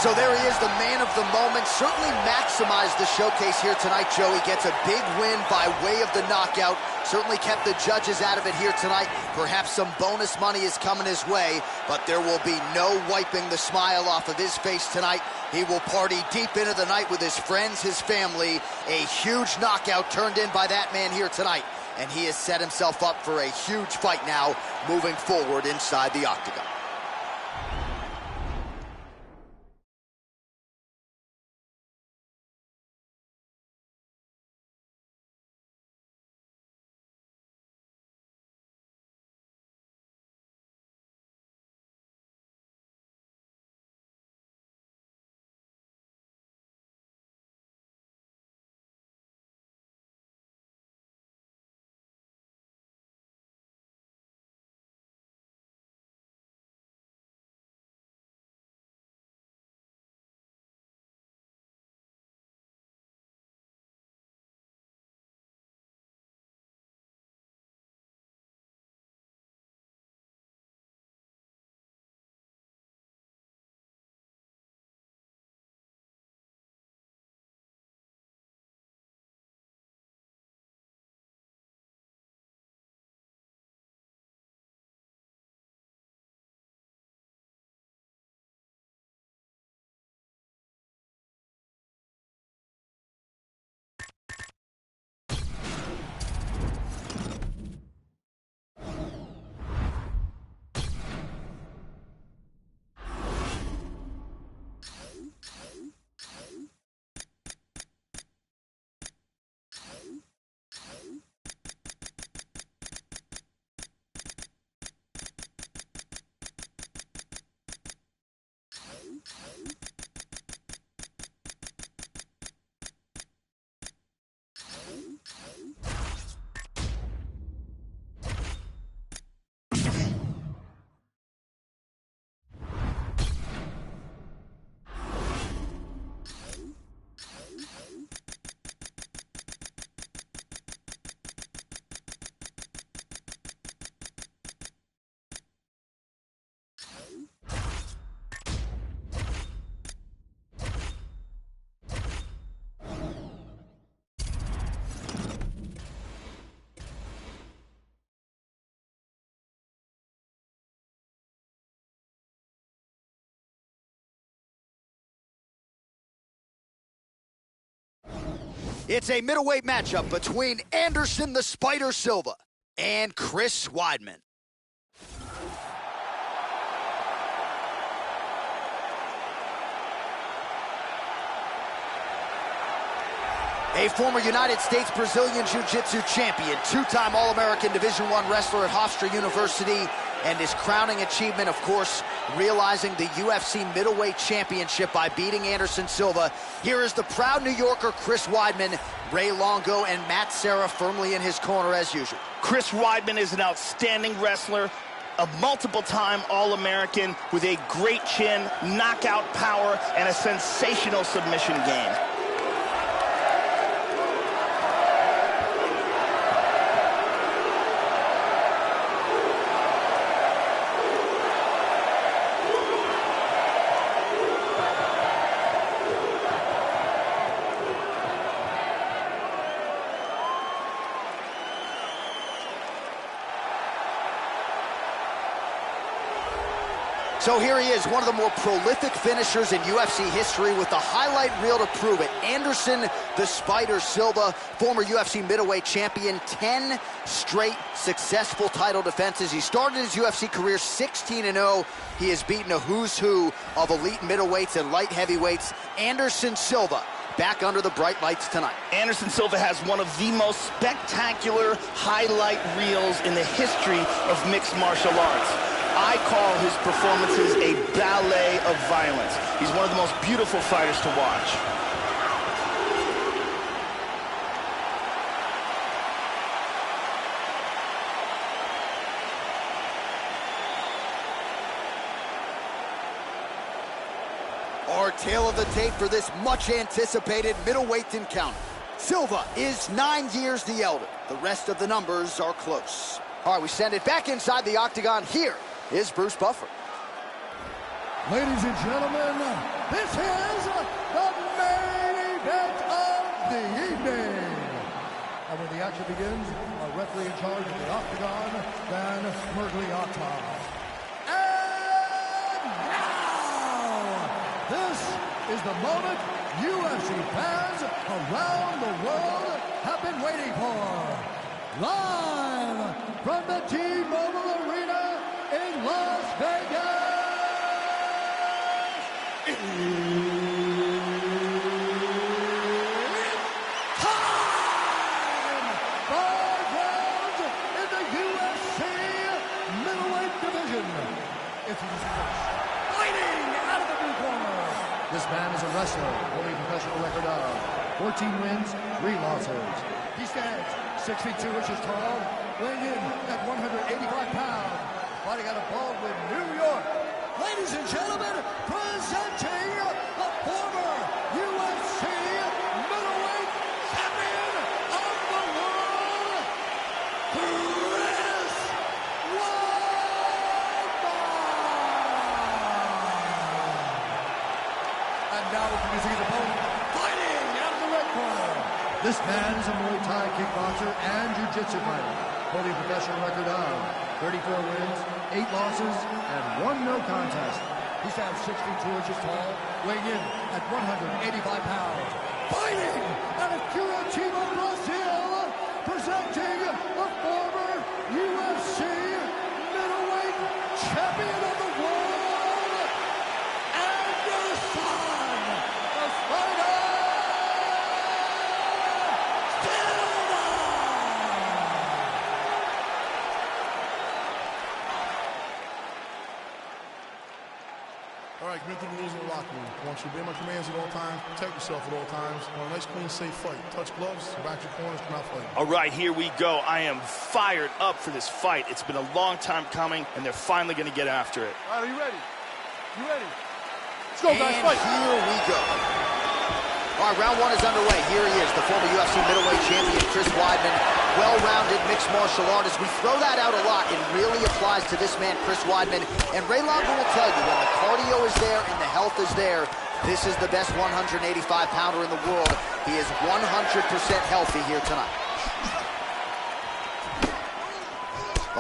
A: So there he is, the man of the moment. Certainly maximized the showcase here tonight, Joe. He gets a big win by way of the knockout. Certainly kept the judges out of it here tonight. Perhaps some bonus money is coming his way, but there will be no wiping the smile off of his face tonight. He will party deep into the night with his friends, his family. A huge knockout turned in by that man here tonight, and he has set himself up for a huge fight now moving forward inside the octagon. It's a middleweight matchup between Anderson the Spider Silva and Chris Weidman. A former United States Brazilian Jiu-Jitsu champion, two-time All-American Division I wrestler at Hofstra University, and his crowning achievement, of course, realizing the UFC middleweight championship by beating Anderson Silva. Here is the proud New Yorker Chris Weidman, Ray Longo and Matt Serra firmly in his corner as usual.
D: Chris Weidman is an outstanding wrestler, a multiple-time All-American with a great chin, knockout power, and a sensational submission game.
A: So here he is, one of the more prolific finishers in UFC history with the highlight reel to prove it. Anderson the Spider Silva, former UFC middleweight champion, 10 straight successful title defenses. He started his UFC career 16-0. He has beaten a who's who of elite middleweights and light heavyweights. Anderson Silva back under the bright lights tonight.
D: Anderson Silva has one of the most spectacular highlight reels in the history of mixed martial arts. I call his performances a ballet of violence. He's one of the most beautiful fighters to watch.
A: Our tale of the tape for this much-anticipated middleweight encounter. Silva is 9 years the elder. The rest of the numbers are close. All right, we send it back inside the octagon. Here is Bruce Buffer.
B: Ladies and gentlemen, this is the main event of the evening. And when the action begins, our referee in charge of the octagon, Dan Mergliotta. And now, this is the moment UFC fans around the world have been waiting for. Live from the T-Mobile Arena in Las Vegas. It's time! 5 rounds in the UFC middleweight division. Introducing first, fighting out of the blue corner. This man is a wrestler, holding a professional record of 14 wins, 3 losses. He stands 6 feet 2 inches tall, weighing in at 185 pounds, fighting out of Baldwin, New York. Ladies and gentlemen, presenting the former UFC middleweight champion of the world, Chris Weidman. And now introducing his opponent, fighting out of the red corner. This man is a Muay Thai kickboxer and jiu-jitsu fighter, holding a professional record of 34 wins, 8 losses, and 1 no contest. He stands 6 feet 2 inches tall, weighing in at 185 pounds. Fighting out of Curitiba, Brazil, presenting the former UFC middleweight champion of the world, Anderson the Spider Silva.
E: All right, commit to the rules in the locker room. I want you to obey my commands at all times, protect yourself at all times. I want a nice, clean, safe fight. Touch gloves, back your corners, come out fighting.
D: All right, here we go. I am fired up for this fight. It's been a long time coming, and they're finally going to get after it.
C: All right, are you ready? You ready?
A: Let's go, guys, fight. Here we go. All right, round 1 is underway. Here he is, the former UFC middleweight champion, Chris Weidman. Well-rounded mixed martial artist. We throw that out a lot. It really applies to this man, Chris Weidman. And Ray Longo will tell you, when the cardio is there and the health is there, this is the best 185-pounder in the world. He is 100% healthy here tonight.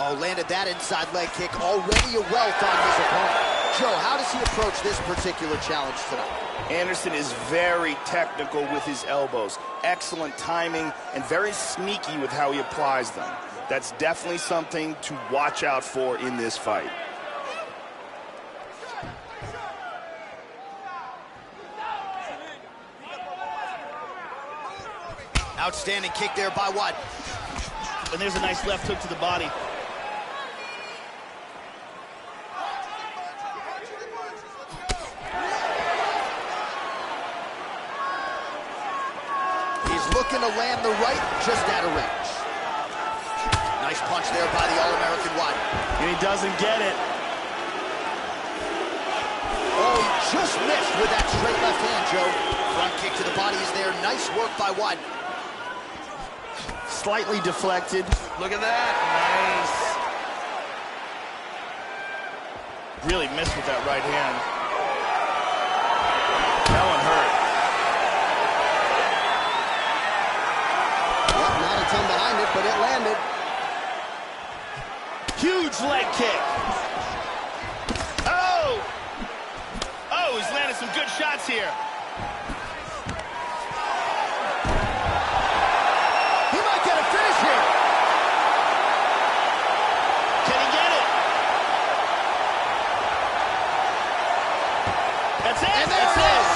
A: Oh, landed that inside leg kick. Already a wealth on his opponent. Joe, how does he approach this particular challenge tonight?
D: Anderson is very technical with his elbows. Excellent timing and very sneaky with how he applies them. That's definitely something to watch out for in this fight.
A: Outstanding kick there by Weidman.
D: And there's a nice left hook to the body.
A: Looking to land the right, just out of range. Nice punch there by the All-American Weidman.
D: And he doesn't get it.
A: Oh, he just missed with that straight left hand, Joe. Front kick to the body is there. Nice work by Weidman.
D: Slightly deflected. Look at that. Nice. Really missed with that right hand. That one hurt.
A: Ton behind it, but it landed.
D: Huge leg kick. Oh! shots here.
A: He might get a finish here.
D: Can he get it? That's it.
A: And there
D: That's
A: it
D: it.
A: is.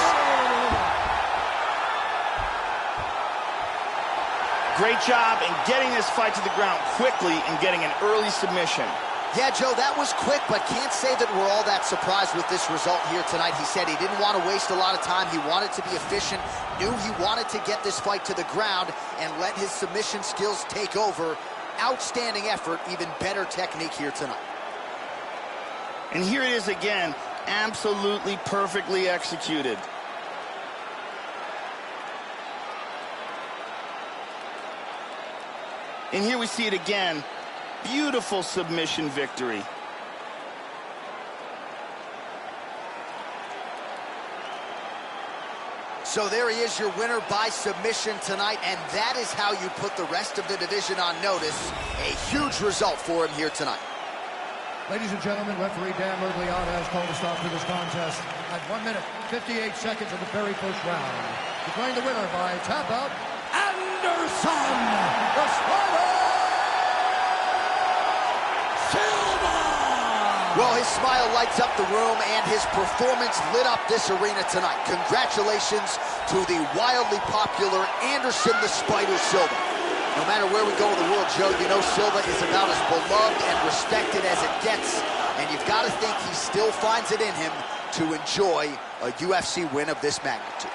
D: Great job in getting this fight to the ground quickly and getting an early submission.
A: Yeah, Joe, that was quick, but can't say that we're all that surprised with this result here tonight. He said he didn't want to waste a lot of time. He wanted to be efficient, knew he wanted to get this fight to the ground and let his submission skills take over. Outstanding effort, even better technique here tonight.
D: And here it is again, absolutely perfectly executed. And here we see it again. Beautiful submission victory.
A: So there he is, your winner by submission tonight, and that is how you put the rest of the division on notice. A huge result for him here tonight.
B: Ladies and gentlemen, referee Dan Mergliata has called a stop to this contest at 1 minute, 58 seconds of the very first round. Declaring the winner by tap out, Anderson, the Spider Silva!
A: Well, his smile lights up the room, and his performance lit up this arena tonight. Congratulations to the wildly popular Anderson the Spider Silva. No matter where we go in the world, Joe, you know Silva is about as beloved and respected as it gets, and you've got to think he still finds it in him to enjoy a UFC win of this magnitude.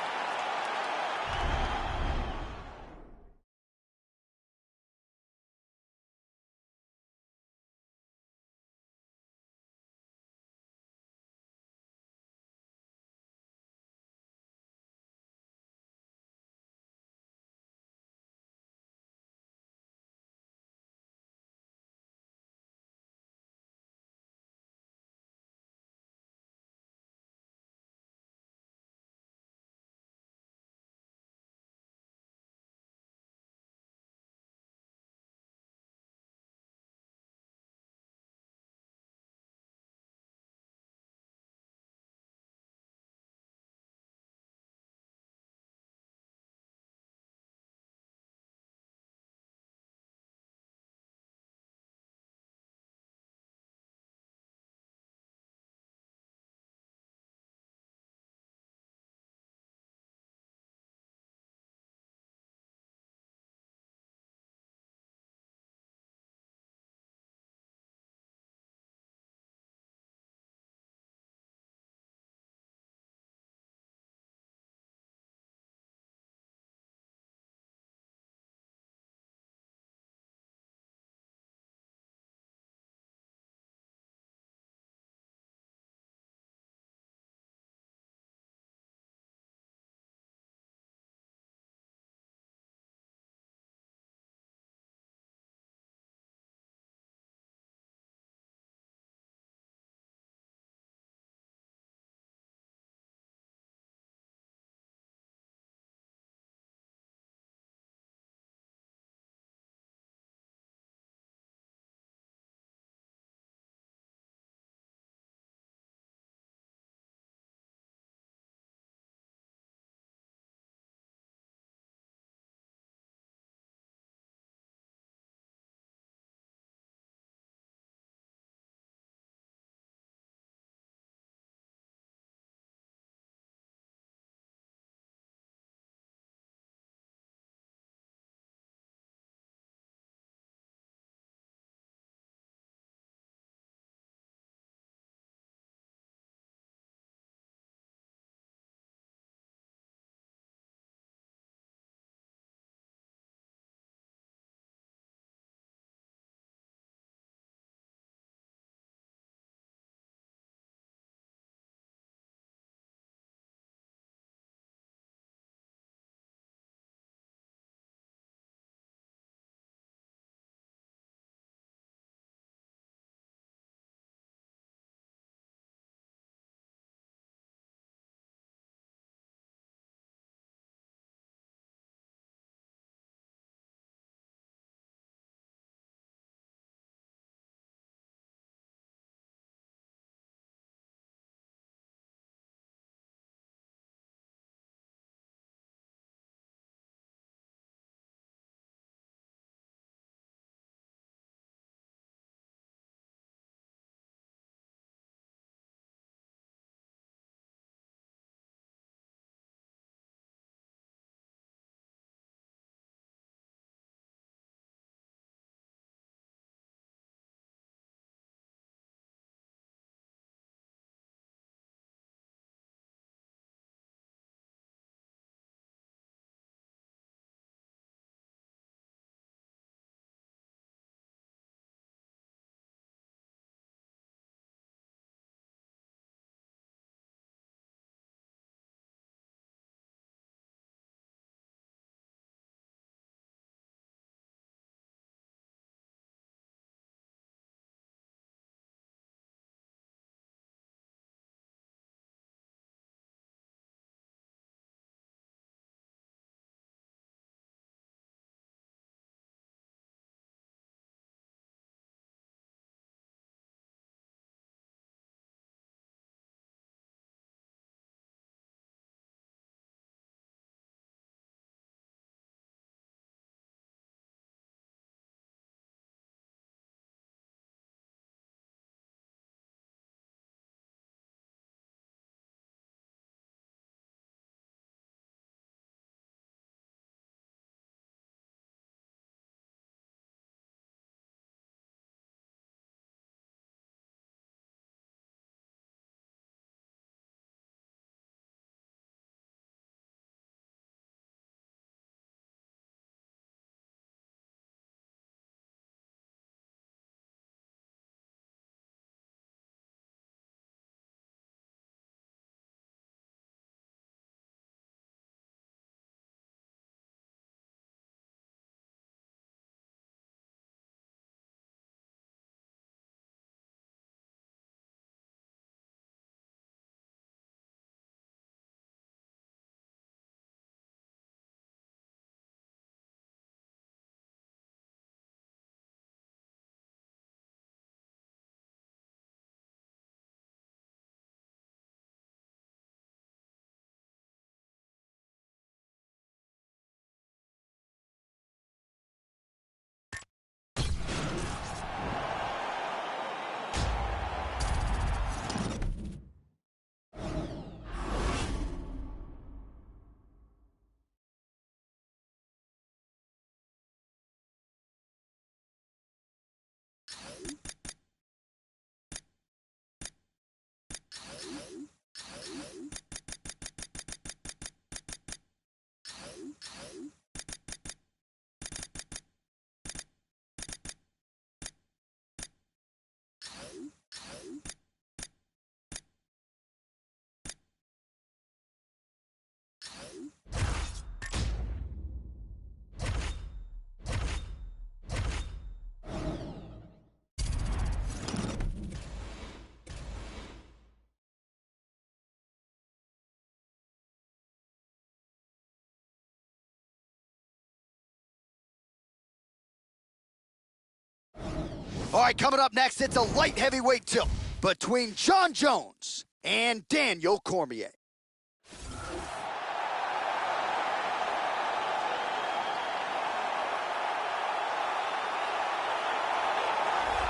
A: All right, coming up next, it's a light heavyweight tilt between Jon Jones and Daniel Cormier.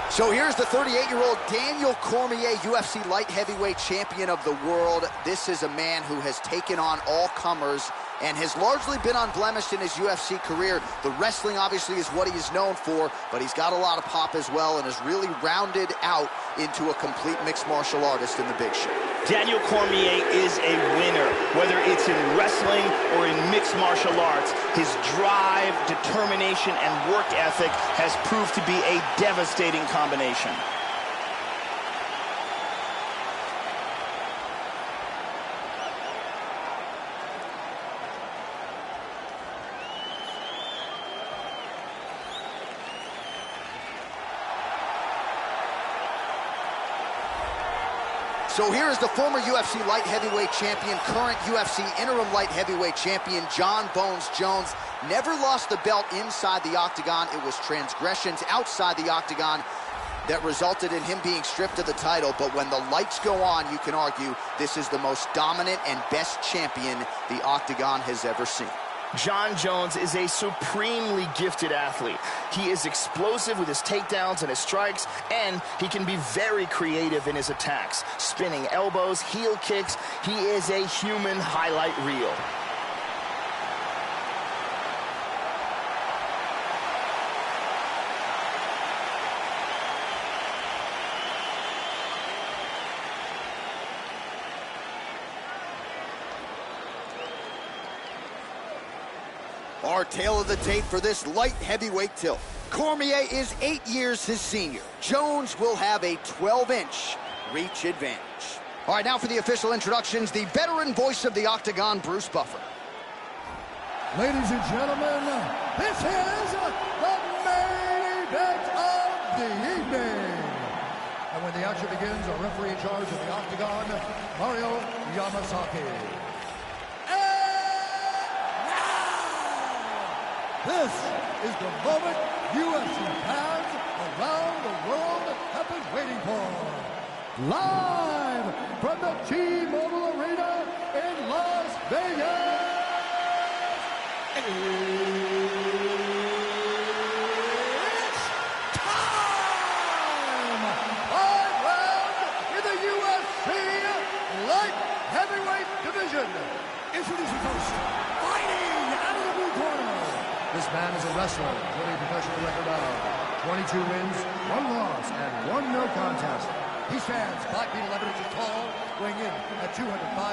A: So here's the 38-year-old Daniel Cormier, UFC light heavyweight champion of the world. This is a man who has taken on all comers and has largely been unblemished in his UFC career. The wrestling, obviously, is what he is known for, but he's got a lot of pop as well and has really rounded out into a complete mixed martial artist in the big show.
D: Daniel Cormier is a winner, whether it's in wrestling or in mixed martial arts. His drive, determination, and work ethic has proved to be a devastating combination.
A: So here is the former UFC light heavyweight champion, current UFC interim light heavyweight champion, Jon Bones Jones. Never lost the belt inside the octagon. It was transgressions outside the octagon that resulted in him being stripped of the title. But when the lights go on, you can argue this is the most dominant and best champion the octagon has ever seen.
D: Jon Jones is a supremely gifted athlete. He is explosive with his takedowns and his strikes, and he can be very creative in his attacks. Spinning elbows, heel kicks, he is a human highlight reel.
A: Our tale of the tape for this light heavyweight tilt. Cormier is 8 years his senior. Jones will have a 12-inch reach advantage. All right, now for the official introductions, the veteran voice of the octagon, Bruce Buffer.
B: Ladies and gentlemen, this is the main event of the evening. And when the action begins, our referee in charge of the octagon, Mario Yamasaki. This is the moment UFC fans around the world have been waiting for. Live from the T-Mobile Arena in Las Vegas. It's time! 5 rounds in the UFC light heavyweight division. Introducing first, fighting out of the blue corner. This man is a wrestler with a professional record of 22 wins, 1 loss, and 1 no contest. He stands 5 feet 11 inches tall, weighing in at 205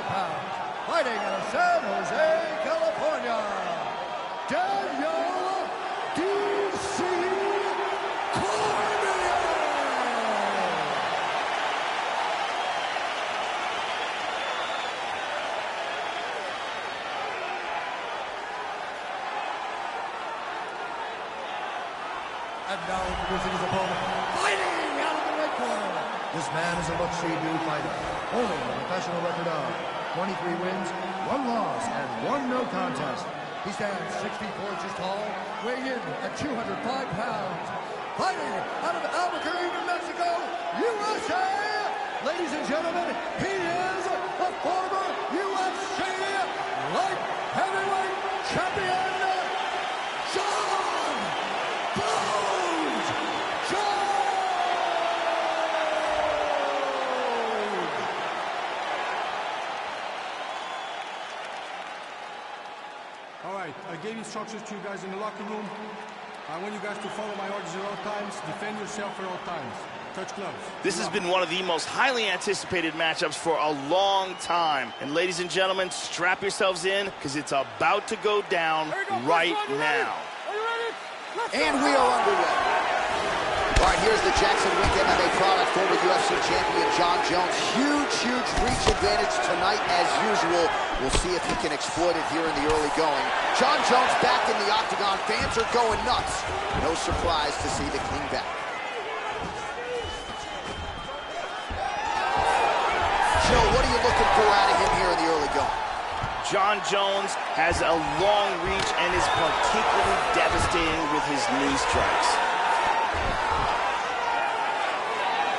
B: pounds. Fighting out of San Jose, California, Daniel D.C. Cormier! And now introducing his opponent, fighting out of the red corner. This man is a look-see new fighter, holding a professional record of 23 wins, 1 loss, and 1 no contest. He stands 6 feet 4 inches tall, weighing in at 205 pounds. Fighting out of Albuquerque, New Mexico, USA. Ladies and gentlemen, he is the former UFC light heavyweight champion, Jon Bones Jones!
C: All right, I gave instructions to you guys in the locker room. I want you guys to follow my orders at all times, defend yourself at all times. Touch gloves.
D: This has been one of the most highly anticipated matchups for a long time. And ladies and gentlemen, strap yourselves in, because it's about to go down right now.
A: And we are underway. All right, here's the Jackson Wink MMA product, former UFC champion Jon Jones. Huge reach advantage tonight as usual. We'll see if he can exploit it here in the early going. Jon Jones back in the octagon. Fans are going nuts. No surprise to see the king back. Joe, what are you looking for out of him here in the early going?
D: Jon Jones has a long reach and is particularly devastating with his knee strikes.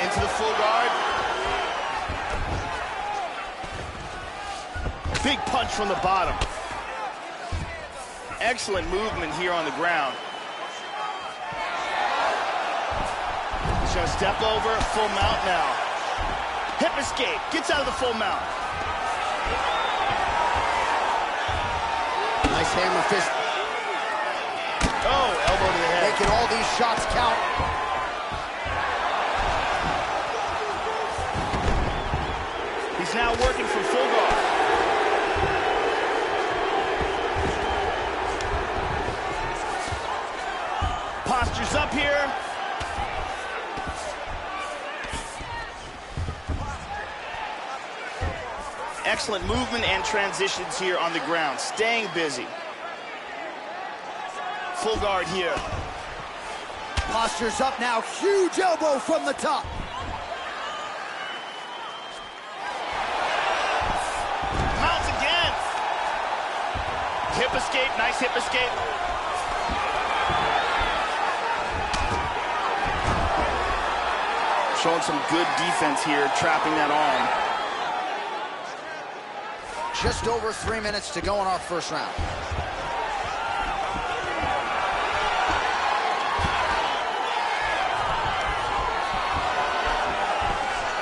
D: Into the full guard. Big punch from the bottom. Excellent movement here on the ground. He's gonna step over, full mount now. Hip escape, gets out of the full mount.
A: Nice hammer fist.
D: Oh, elbow to the head.
A: Making all these shots count.
D: He's now working from full guard. Postures up here. Excellent movement and transitions here on the ground. Staying busy. Full guard here.
A: Postures up now. Huge elbow from the top.
D: Mounts again. Hip escape. Nice hip escape. Showing some good defense here, trapping that arm.
A: Just over 3 minutes to go in our first round.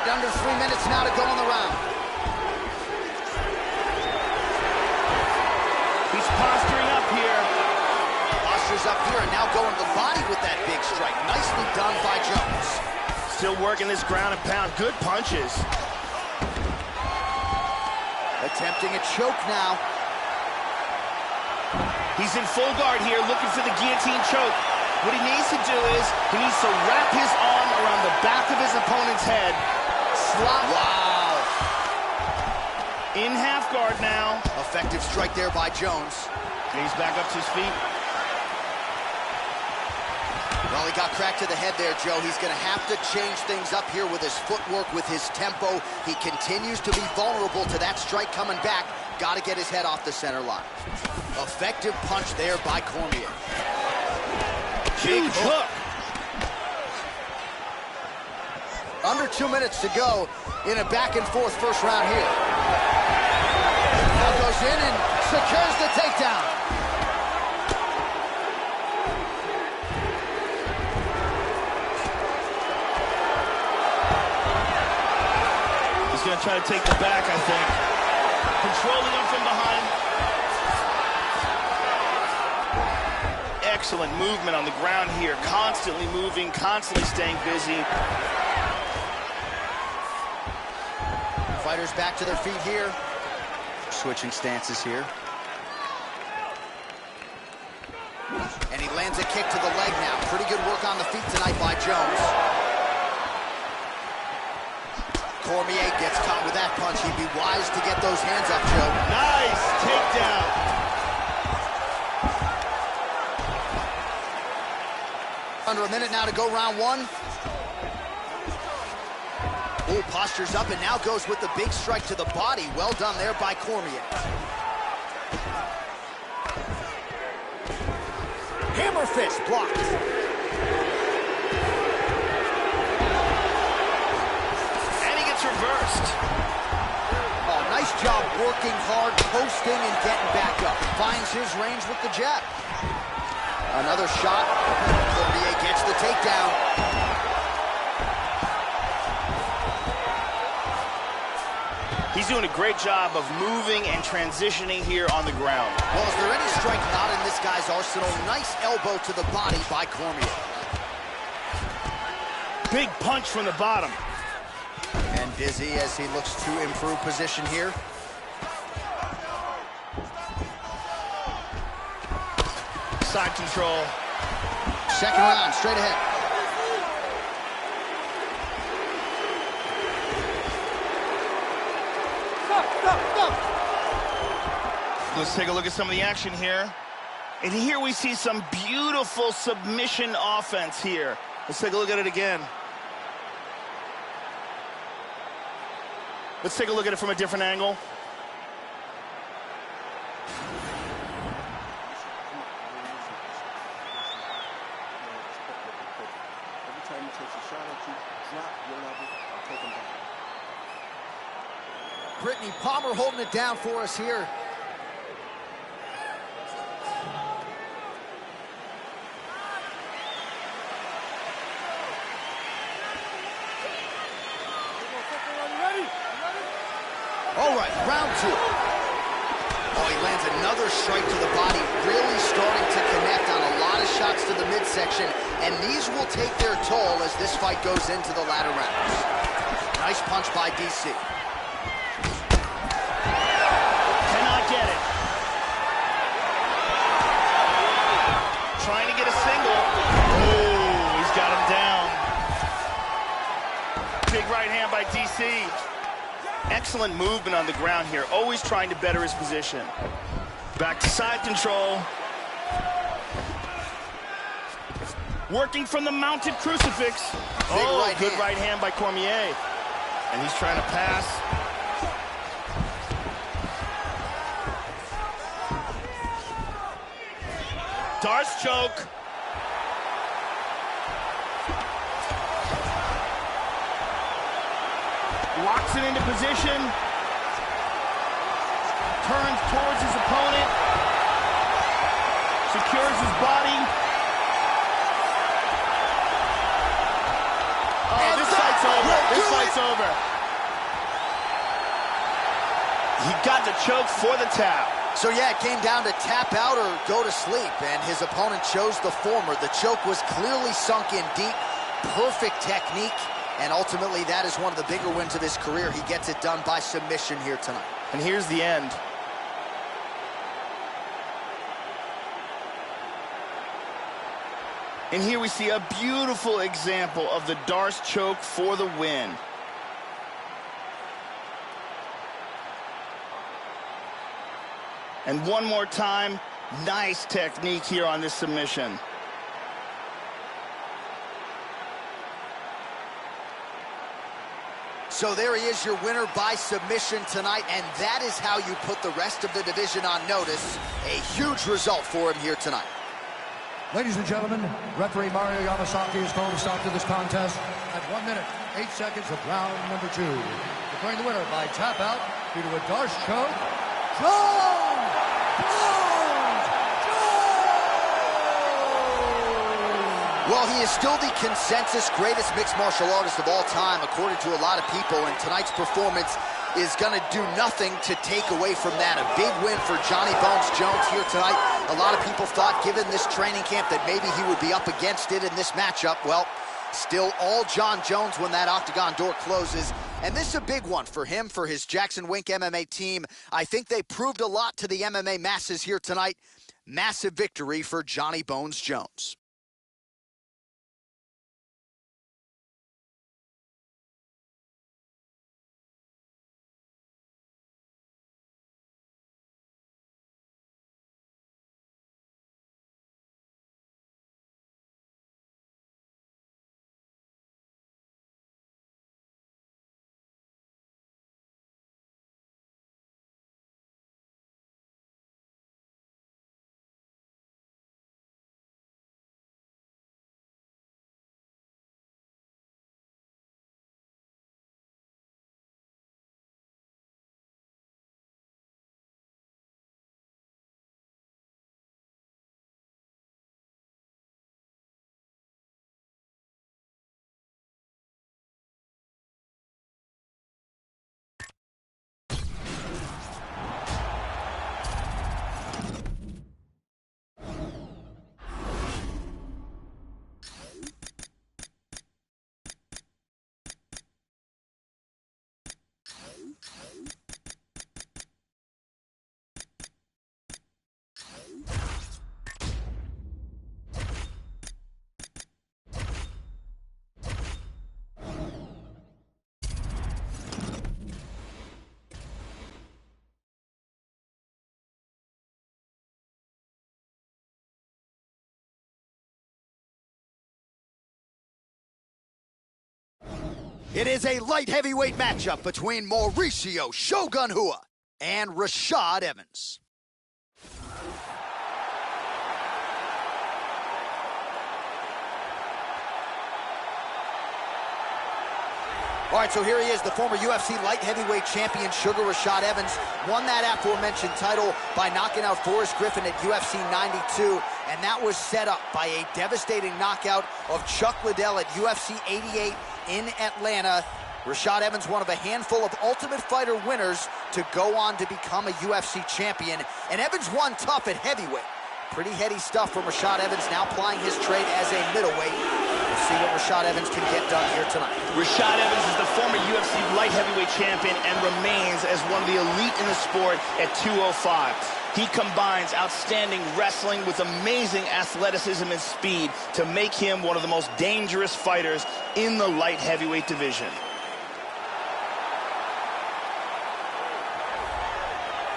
A: Under 3 minutes now to go in the round.
D: He's posturing up here.
A: Postures up here and now going to the body with that big strike. Nicely done by Jones.
D: Still working this ground and pound. Good punches.
A: Attempting a choke now.
D: He's in full guard here, looking for the guillotine choke. What he needs to do is, he needs to wrap his arm around the back of his opponent's head. Slot.
A: Wow.
D: In half guard now.
A: Effective strike there by Jones.
D: And he's back up to his feet.
A: Well, he got cracked to the head there, Joe. He's going to have to change things up here with his footwork, with his tempo. He continues to be vulnerable to that strike coming back. Got to get his head off the center line. Effective punch there by Cormier.
D: Huge hook.
A: Under 2 minutes to go in a back-and-forth first round here. Now goes in and secures the takedown.
D: He's going to try to take the back, I think. Controlling him from behind. Excellent movement on the ground here. Constantly moving, constantly staying busy.
A: Fighters back to their feet here. Switching stances here. And he lands a kick to the leg now. Pretty good work on the feet tonight by Jones. Cormier gets caught with that punch. He'd be wise to get those hands up, Joe.
D: Nice takedown.
A: Under a minute now to go round one. Oh, postures up and now goes with the big strike to the body. Well done there by Cormier. Hammer fist blocked.
D: And he gets reversed.
A: Oh, nice job working hard, posting and getting back up. Finds his range with the jab. Another shot. Cormier gets the takedown.
D: He's doing a great job of moving and transitioning here on the ground.
A: Well, is there any strike not in this guy's arsenal? Nice elbow to the body by Cormier.
D: Big punch from the bottom.
A: And busy as he looks to improve position here.
D: Side control.
A: Second round, straight ahead.
D: Let's take a look at some of the action here. And here we see some beautiful submission offense here. Let's take a look at it again. Let's take a look at it from a different angle.
H: Every time he takes a shot at you, drop your level
A: Brittany Palmer holding it down for us here. All right, round two. Oh, he lands another strike to the body, really starting to connect on a lot of shots to the midsection, and these will take their toll as this fight goes into the latter rounds. Nice punch by DC.
D: Cannot get it. Trying to get a single. Oh, he's got him down. Big right hand by DC. Excellent movement on the ground here, always trying to better his position. Back to side control. Working from the mounted crucifix. Good right hand by Cormier. And he's trying to pass. Darce choke. Locks it into position. Turns towards his opponent. Secures his body. Oh, this fight's over. This fight's over. He got the choke for the tap.
A: So yeah, it came down to tap out or go to sleep, and his opponent chose the former. The choke was clearly sunk in deep. Perfect technique. And ultimately, that is one of the bigger wins of his career. He gets it done by submission here tonight.
D: And here's the end. And here we see a beautiful example of the Darce choke for the win. And one more time, nice technique here on this submission.
A: So there he is, your winner by submission tonight, and that is how you put the rest of the division on notice. A huge result for him here tonight.
B: Ladies and gentlemen, referee Mario Yamasaki has called a stop to this contest at 1 minute, 8 seconds of round number 2. Declaring the winner by tap out due to a Darce choke, John
A: Well, he is still the consensus greatest mixed martial artist of all time, according to a lot of people, and tonight's performance is going to do nothing to take away from that. A big win for Johnny Bones Jones here tonight. A lot of people thought, given this training camp, that maybe he would be up against it in this matchup. Well, still all John Jones when that octagon door closes. And this is a big one for him, for his Jackson Wink MMA team. I think they proved a lot to the MMA masses here tonight. Massive victory for Johnny Bones Jones. It is a light heavyweight matchup between Mauricio Shogun Rua and Rashad Evans. All right, so here he is, the former UFC light heavyweight champion, Sugar Rashad Evans, won that aforementioned title by knocking out Forrest Griffin at UFC 92, and that was set up by a devastating knockout of Chuck Liddell at UFC 88 in Atlanta. Rashad Evans, one of a handful of Ultimate Fighter winners to go on to become a UFC champion, and Evans won tough at heavyweight. Pretty heady stuff from Rashad Evans, now plying his trade as a middleweight. We'll see what Rashad Evans can get done here tonight.
D: Rashad Evans is the former UFC light heavyweight champion and remains as one of the elite in the sport at 205. He combines outstanding wrestling with amazing athleticism and speed to make him one of the most dangerous fighters in the light heavyweight division.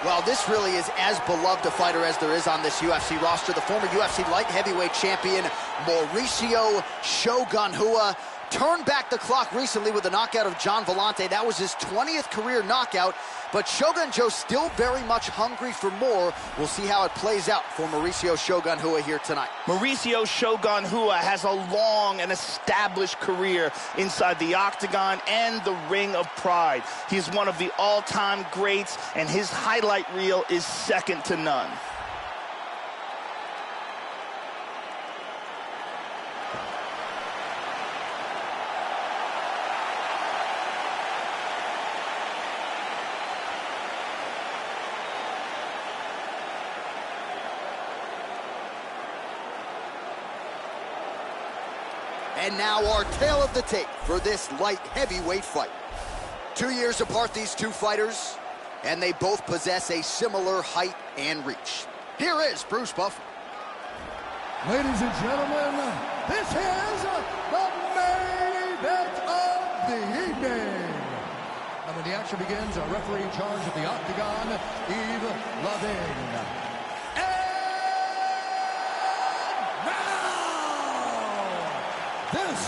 A: Well, this really is as beloved a fighter as there is on this UFC roster. The former UFC light heavyweight champion, Mauricio Shogun Rua, turned back the clock recently with the knockout of John Vellante. That was his 20th career knockout, but Shogun Joe still very much hungry for more. We'll see how it plays out for Mauricio Shogun Rua here tonight.
D: Mauricio Shogun Rua has a long and established career inside the octagon and the Ring of Pride. He's one of the all-time greats, and his highlight reel is second to none.
A: And now our tale of the tape for this light heavyweight fight. 2 years apart, these two fighters, and they both possess a similar height and reach. Here is Bruce Buffer.
B: Ladies and gentlemen, this is the main event of the evening. And when the action begins, our referee in charge of the octagon, Yves Lavigne. This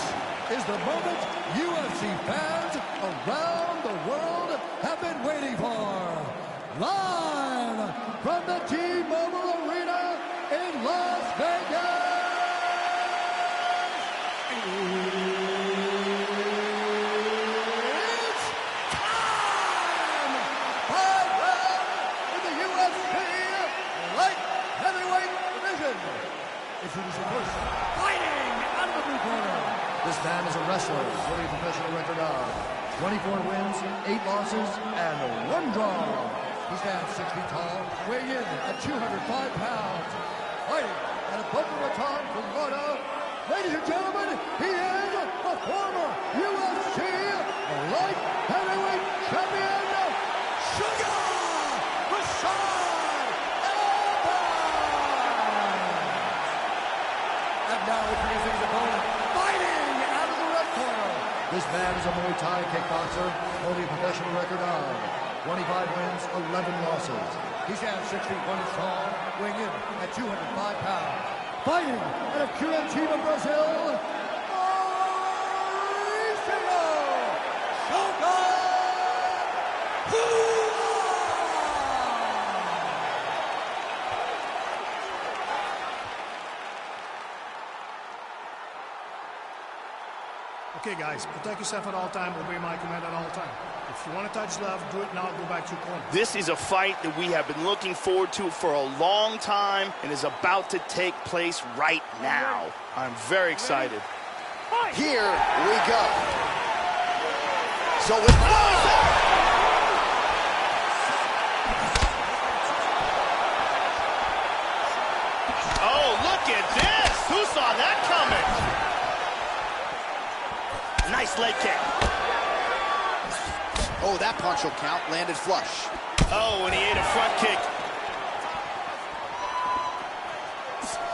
B: is the moment UFC fans around the world have been waiting for. Live from the T-Mobile Arena in Las Vegas. It's time! 5 rounds in the UFC light heavyweight division. Introducing first, fighting out of the blue corner. This man is a wrestler with a professional record of 24 wins, 8 losses, and 1 draw. He stands 6 feet tall, weighing in at 205 pounds. Fighting out of Boca Raton, Florida. Ladies and gentlemen, he is the former UFC light heavyweight champion, Sugar Rashad Evans. And now introducing his opponent, fighting out of the red corner. This man is a Muay Thai kickboxer, holding a professional record of 25 wins, 11 losses. He stands 6 feet 1 inch tall, weighing in at 205 pounds. Fighting out of Curitiba, Brazil, Mauricio Shogun Rua.
H: Okay, guys, protect yourself at all time, obey my command at all time. If you want to touch love, do it now, go back to your corner.
D: This is a fight that we have been looking forward to for a long time and is about to take place right now. I'm very excited.
A: Here we go. So with
D: Oh, look at this! Who saw that coming? Nice leg kick.
A: Oh, that punch will count. Landed flush.
D: Oh, and he ate a front kick.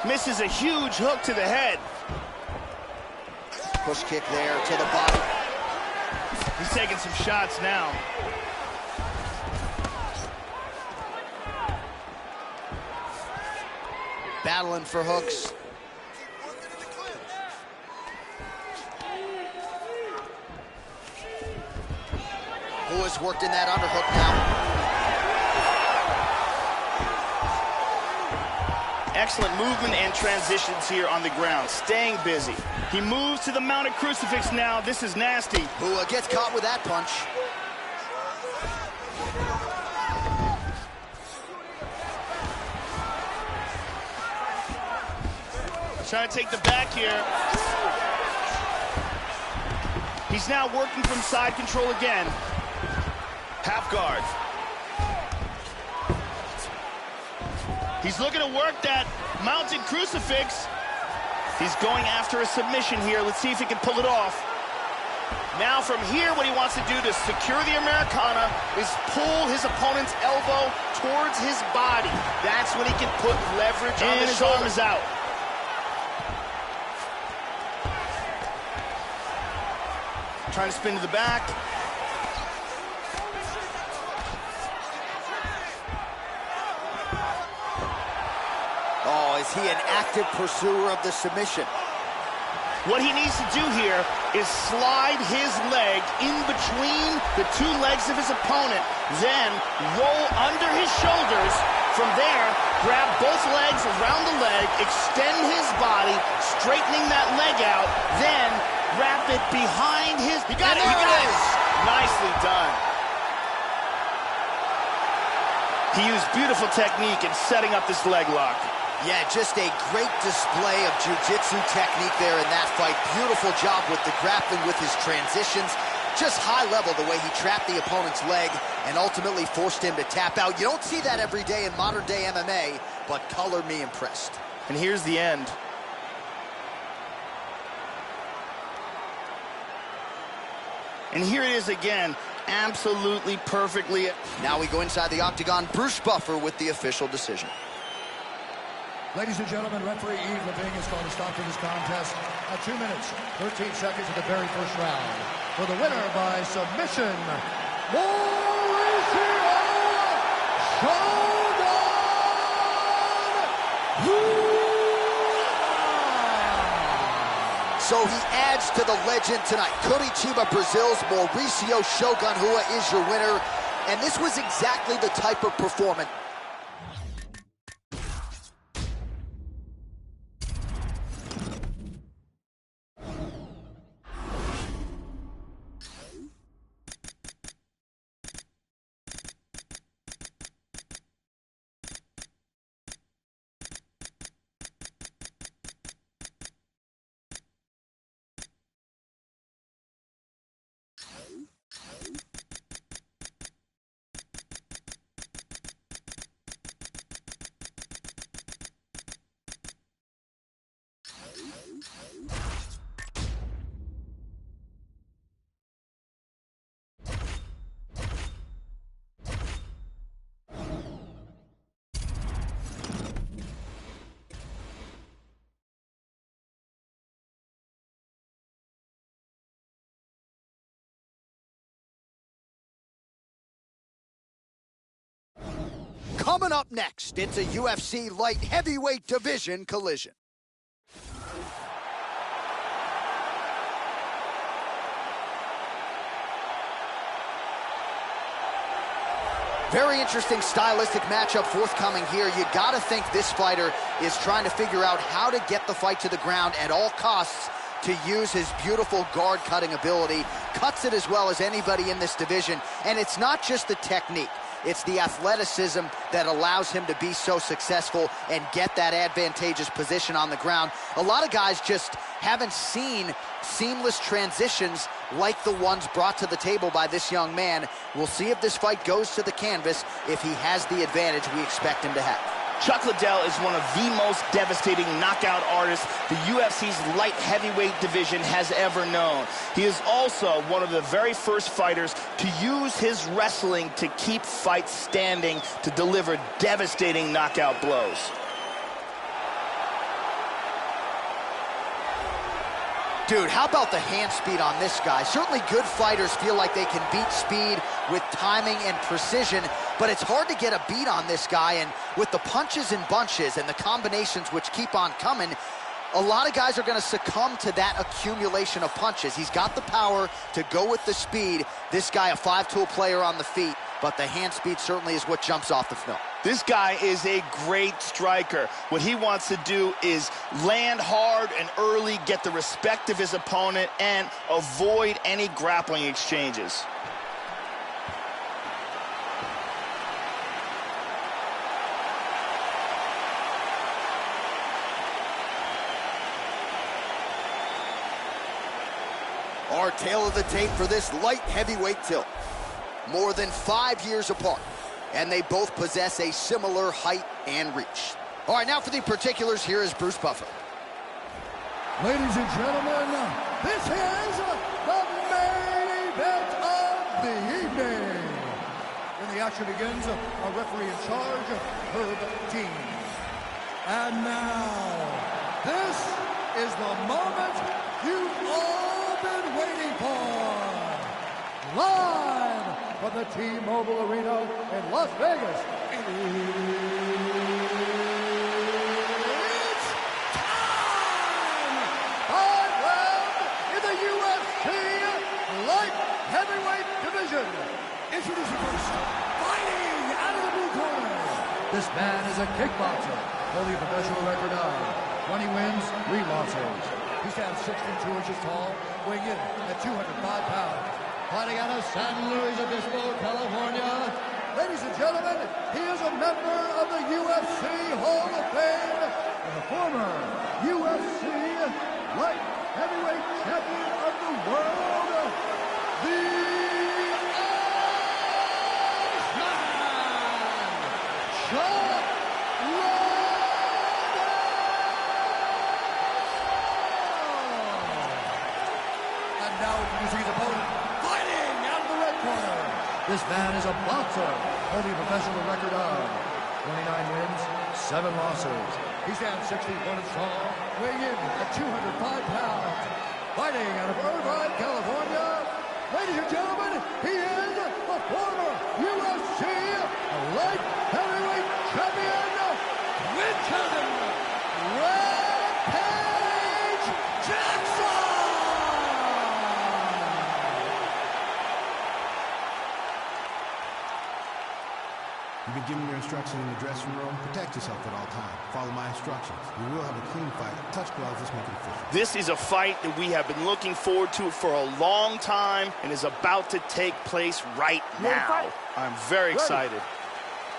D: Misses a huge hook to the head.
A: Push kick there to the body.
D: He's taking some shots now.
A: Battling for hooks. Who has worked in that underhook now?
D: Excellent movement and transitions here on the ground, staying busy. He moves to the mounted crucifix now. This is nasty.
A: Who gets caught with that punch?
D: Trying to take the back here. He's now working from side control again. Half guard. He's looking to work that mounted crucifix. He's going after a submission here. Let's see if he can pull it off. Now from here, what he wants to do to secure the Americana is pull his opponent's elbow towards his body. That's when he can put leverage on his arm is out. Trying to spin to the back.
A: Oh, is he an active pursuer of the submission?
D: What he needs to do here is slide his leg in between the two legs of his opponent, then roll under his shoulders. From there, grab both legs around the leg, extend his body, straightening that leg out, then wrap it behind his... He got it! He got it! Nicely done. He used beautiful technique in setting up this leg lock.
A: Yeah, just a great display of jiu-jitsu technique there in that fight. Beautiful job with the grappling, with his transitions. Just high level the way he trapped the opponent's leg and ultimately forced him to tap out. You don't see that every day in modern day MMA, but color me impressed.
D: And here's the end. And here it is again, absolutely perfectly.
A: Now we go inside the octagon. Bruce Buffer with the official decision.
B: Ladies and gentlemen, referee Yves Leving has called a stop to this contest at 2 minutes, 13 seconds of the very first round. For the winner by submission, Mauricio
A: So he adds to the legend tonight. Curitiba, Brazil's Mauricio Shogun Rua is your winner. And this was exactly the type of performance. Coming up next, it's a UFC light heavyweight division collision. Very interesting stylistic matchup forthcoming here. You gotta think this fighter is trying to figure out how to get the fight to the ground at all costs to use his beautiful guard cutting ability. Cuts it as well as anybody in this division. And it's not just the technique. It's the athleticism that allows him to be so successful and get that advantageous position on the ground. A lot of guys just haven't seen seamless transitions like the ones brought to the table by this young man. We'll see if this fight goes to the canvas, if he has the advantage we expect him to have.
D: Chuck Liddell is one of the most devastating knockout artists the UFC's light heavyweight division has ever known. He is also one of the very first fighters to use his wrestling to keep fights standing, to deliver devastating knockout blows.
A: Dude, how about the hand speed on this guy? Certainly good fighters feel like they can beat speed with timing and precision, but it's hard to get a beat on this guy, and with the punches and bunches and the combinations which keep on coming, A lot of guys are going to succumb to that accumulation of punches. He's got the power to go with the speed. This guy, a 5-tool player on the feet, but the hand speed certainly is what jumps off the film.
D: This guy is a great striker. What he wants to do is land hard and early, get the respect of his opponent, and avoid any grappling exchanges.
A: Our tail of the tape for this light heavyweight tilt. More than 5 years apart, and they both possess a similar height and reach. All right, now for the particulars, here is Bruce Buffer.
B: Ladies and gentlemen, this is the main event of the evening. When the action begins, our referee in charge, Herb Dean. And now, this is the moment you've all been waiting for. Live from the T-Mobile Arena in Las Vegas. It's time! 5 rounds in the UFC light heavyweight division. Introducing first, fighting out of the blue corner. This man is a kickboxer, holding a professional record of 20 wins, 3 losses. He stands 62 inches tall, weighing in at 205 pounds. Fighting out of San Luis Obispo, California. Ladies and gentlemen, he is a member of the UFC Hall of Fame and a former UFC light heavyweight champion of the world, the Iceman, and now introducing his opponent, fighting out of the red corner. This man is a boxer, holding a professional record of 29 wins, 7 losses. He stands 61 inches tall, weighing in at 205 pounds. Fighting out of Irvine, California. Ladies and gentlemen, he is the former UFC light heavyweight champion, Quinton Rampage Jackson!
G: You've been given your instructions in the dressing room. Protect yourself at all times. Follow my instructions. We will have a clean fight. Touch gloves. Let's make it official.
D: This is a fight that we have been looking forward to for a long time and is about to take place right now. I'm very excited.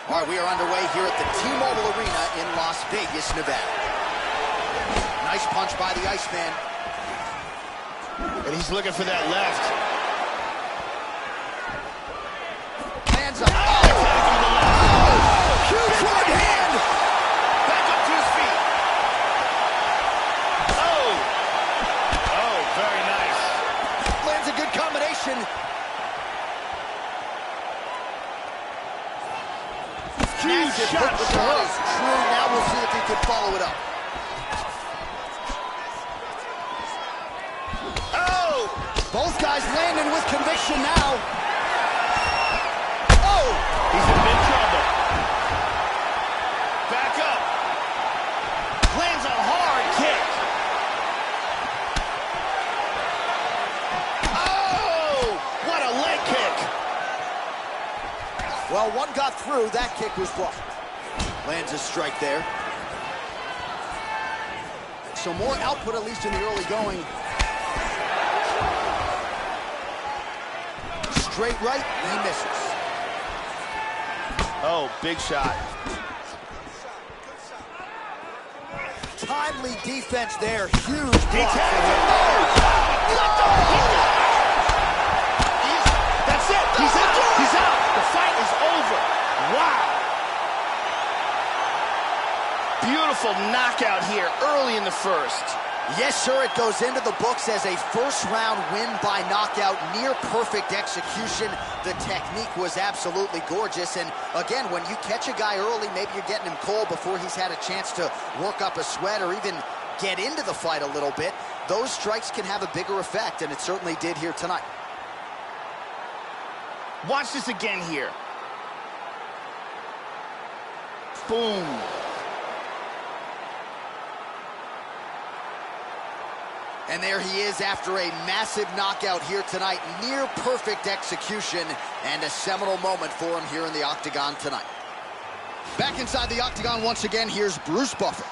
A: All right, we are underway here at the T-Mobile Arena in Las Vegas, Nevada. Nice punch by the Iceman.
D: And he's looking for that left.
A: Hands up. Oh, huge right hand.
D: Back up to his feet. Oh, very nice.
A: Lands a good combination. Huge shot with the hook. True. Now we'll see if he can follow it up.
D: Oh!
A: Both guys landing with conviction now. Oh!
D: He's in big trouble. Back up. Lands a hard kick. Oh! What a leg kick.
A: Well, one got through. That kick was blocked. Lands a strike there. So more output, at least in the early going. Straight right, he misses.
D: Oh, big shot.
A: Timely defense there. Huge block.
D: That's it. He's out. He's out. The fight is over. Wow. Beautiful knockout here early in the first.
A: Yes, sir, it goes into the books as a first-round win by knockout, near-perfect execution. The technique was absolutely gorgeous, and again, when you catch a guy early, maybe you're getting him cold before he's had a chance to work up a sweat or even get into the fight a little bit, those strikes can have a bigger effect, and it certainly did here tonight.
D: Watch this again here. Boom.
A: And there he is after a massive knockout here tonight. Near perfect execution and a seminal moment for him here in the octagon tonight. Back inside the octagon once again, here's Bruce Buffer.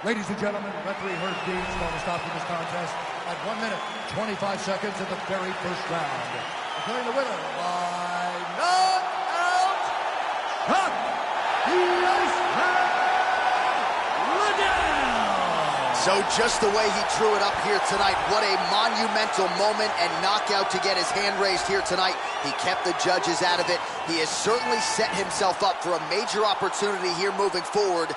B: Ladies and gentlemen, referee Herb Dean's going to stop this contest at 1 minute, 25 seconds in the very first round. Declaring the winner by knockout,
A: So just the way he drew it up here tonight, what a monumental moment and knockout to get his hand raised here tonight. He kept the judges out of it. He has certainly set himself up for a major opportunity here moving forward.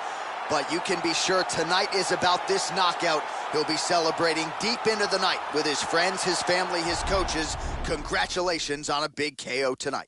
A: But you can be sure tonight is about this knockout. He'll be celebrating deep into the night with his friends, his family, his coaches. Congratulations on a big KO tonight.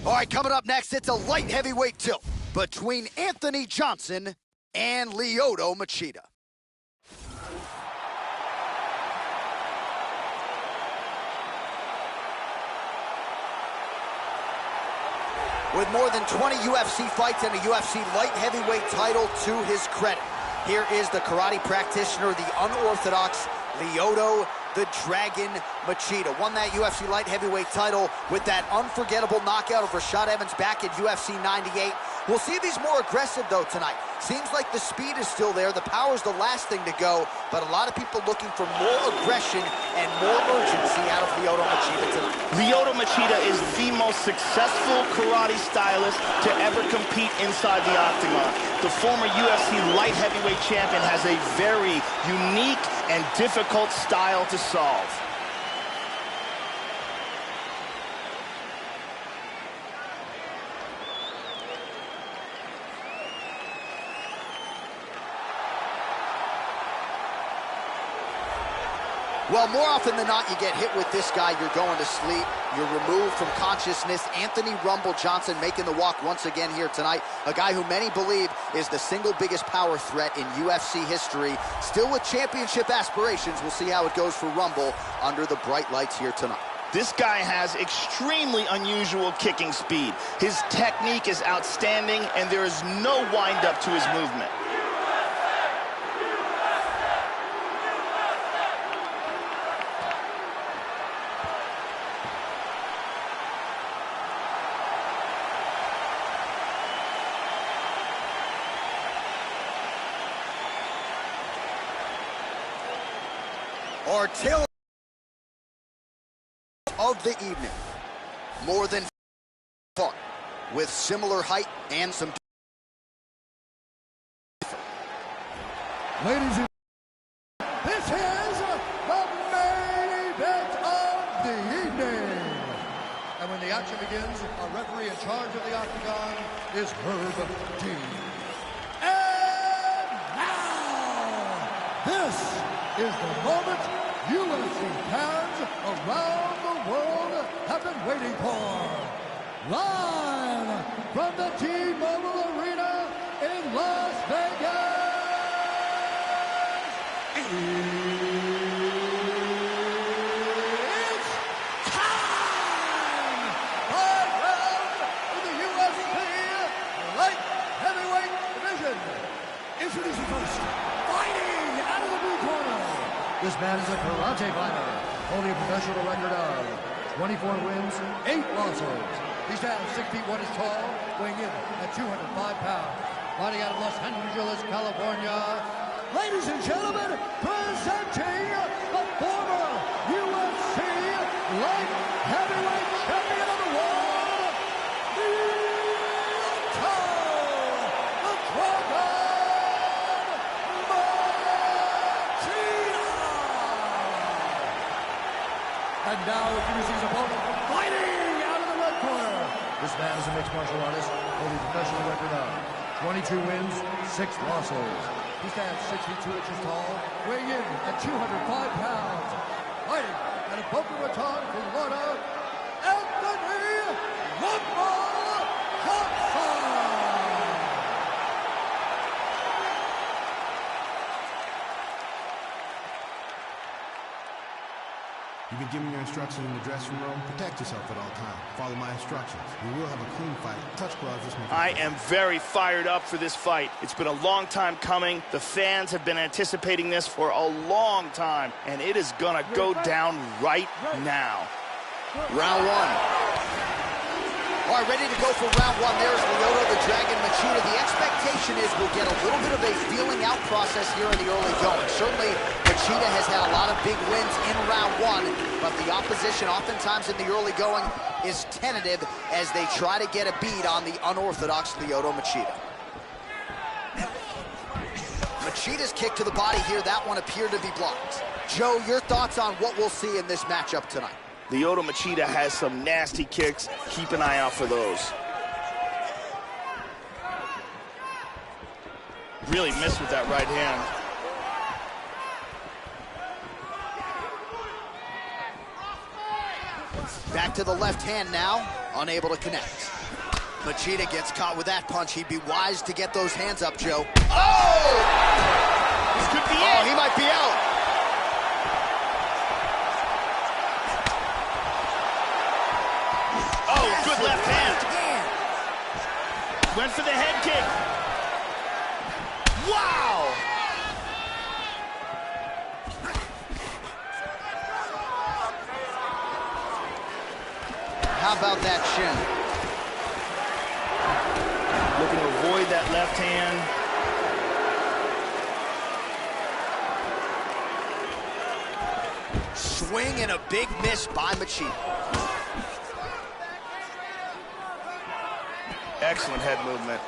A: All right, coming up next, it's a light heavyweight tilt between Anthony Johnson and Lyoto Machida. With more than 20 UFC fights and a UFC light heavyweight title to his credit, here is the karate practitioner, the unorthodox Lyoto the Dragon Machida. Won that UFC light heavyweight title with that unforgettable knockout of Rashad Evans back in UFC 98. We'll see if he's more aggressive, though, tonight. Seems like the speed is still there. The power's the last thing to go, but a lot of people looking for more aggression and more urgency out of Lyoto Machida tonight.
D: Lyoto Machida is the most successful karate stylist to ever compete inside the octagon. The former UFC light heavyweight champion has a very unique and difficult style to solve.
A: Well, more often than not, you get hit with this guy, you're going to sleep, you're removed from consciousness. Anthony Rumble Johnson making the walk once again here tonight. A guy who many believe is the single biggest power threat in UFC history. Still with championship aspirations. We'll see how it goes for Rumble under the bright lights here tonight.
D: This guy has extremely unusual kicking speed. His technique is outstanding, and there is no wind-up to his movement.
A: Our tale of the evening. More than fun, with similar height and some.
B: Ladies and this is the main event of the evening. And when the action begins, our referee in charge of the octagon is Herb Dean. And now, this is the moment UFC fans around the world have been waiting for. Live from the T-Mobile Arena in Las Vegas. It's time! 5 rounds in the UFC light heavyweight division. Introducing first, fighting out of the blue corner. This man is a karate fighter, holding a professional record of 24 wins, 8 losses. He stands 6 feet 1 inches tall, weighing in at 205 pounds. Fighting out of Los Angeles, California. Ladies and gentlemen, presenting the former UFC light heavyweight champion of the world, Lyoto the Dragon Machida. And now introducing his opponent, fighting out of the red corner. This man is a mixed martial artist, holding a professional record of 22 wins, 6 losses. He stands 6 feet 2 inches tall, weighing in at 205 pounds. Fighting out of Boca Raton, Florida, Anthony Rumble Johnson.
G: You've been given your instructions in the dressing room. Protect yourself at all times. Follow my instructions. We will have a clean fight. Touch gloves.
D: I am very fired up for this fight. It's been a long time coming. The fans have been anticipating this for a long time, and it is gonna go down right now.
A: Round one. All right, ready to go for round one. There's Lyoto the Dragon Machida. The expectation is we'll get a little bit of a feeling out process here in the early going. Certainly, Machida has had a lot of big wins in round one, but the opposition oftentimes in the early going is tentative as they try to get a bead on the unorthodox Lyoto Machida. Machida's kick to the body here. That one appeared to be blocked. Joe, your thoughts on what we'll see in this matchup tonight?
D: Lyoto Machida has some nasty kicks. Keep an eye out for those. Really missed with that right hand.
A: Back to the left hand now, unable to connect. Machida gets caught with that punch. He'd be wise to get those hands up, Joe.
D: Oh! This could be it.
A: He might be out.
D: Oh, good left hand. Went for the head kick. Wow!
A: How about that shin?
D: Looking to avoid that left hand.
A: Swing and a big miss by Machida.
D: Excellent head movement.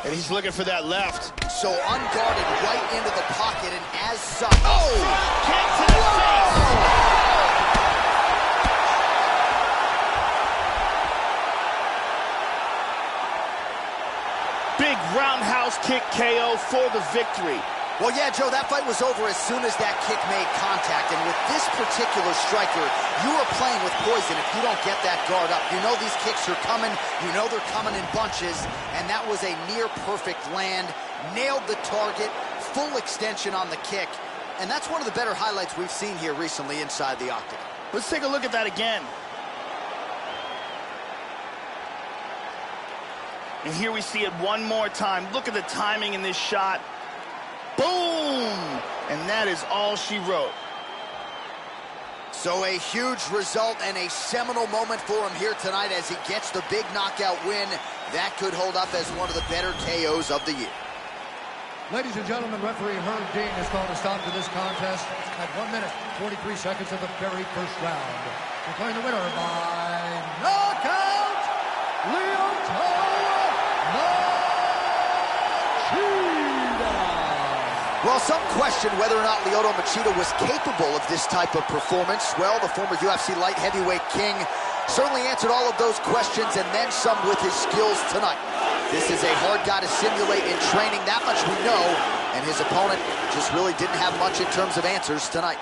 D: And he's looking for that left.
A: So unguarded right into the pocket, and as such...
D: Oh! Kick to the face! Big roundhouse kick KO for the victory.
A: Well, yeah, Joe, that fight was over as soon as that kick made contact. And with this particular striker, you are playing with poison if you don't get that guard up. You know these kicks are coming. You know they're coming in bunches. And that was a near-perfect land. Nailed the target. Full extension on the kick. And that's one of the better highlights we've seen here recently inside the octagon.
D: Let's take a look at that again. And here we see it one more time. Look at the timing in this shot. Boom! And that is all she wrote.
A: So a huge result and a seminal moment for him here tonight as he gets the big knockout win. That could hold up as one of the better KOs of the year.
B: Ladies and gentlemen, referee Herb Dean has called a stop to this contest at 1 minute, 43 seconds of the very first round. Declaring the winner by knockout, Machida.
A: Well, some question whether or not Lyoto Machida was capable of this type of performance. Well, the former UFC light heavyweight king certainly answered all of those questions and then some with his skills tonight. This is a hard guy to simulate in training, that much we know, and his opponent just really didn't have much in terms of answers tonight.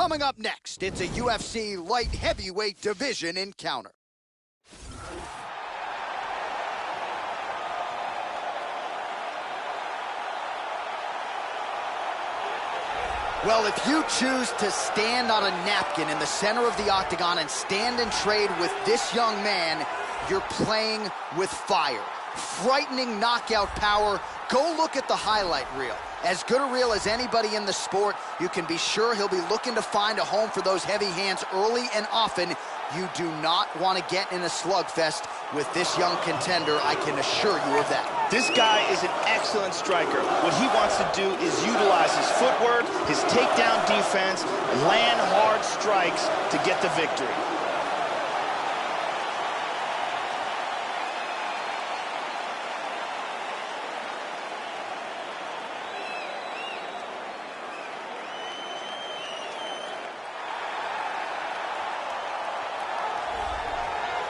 A: Coming up next, it's a UFC light heavyweight division encounter. Well, if you choose to stand on a napkin in the center of the octagon and stand and trade with this young man, you're playing with fire. Frightening knockout power. Go look at the highlight reel. As good a reel as anybody in the sport, you can be sure he'll be looking to find a home for those heavy hands early and often. You do not want to get in a slugfest with this young contender, I can assure you of that.
D: This guy is an excellent striker. What he wants to do is utilize his footwork, his takedown defense, land hard strikes to get the victory.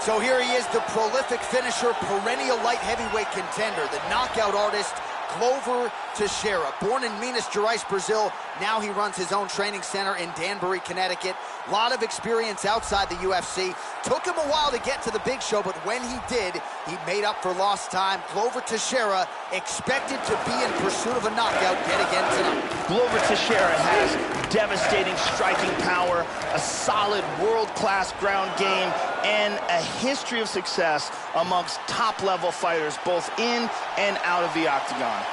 A: So here he is, the prolific finisher, perennial light heavyweight contender, the knockout artist, Glover Teixeira. Born in Minas Gerais, Brazil, now he runs his own training center in Danbury, Connecticut. A lot of experience outside the UFC. Took him a while to get to the big show, but when he did, he made up for lost time. Glover Teixeira expected to be in pursuit of a knockout yet again tonight.
D: Glover Teixeira has devastating striking power, a solid world-class ground game, and a history of success amongst top-level fighters, both in and out of the octagon.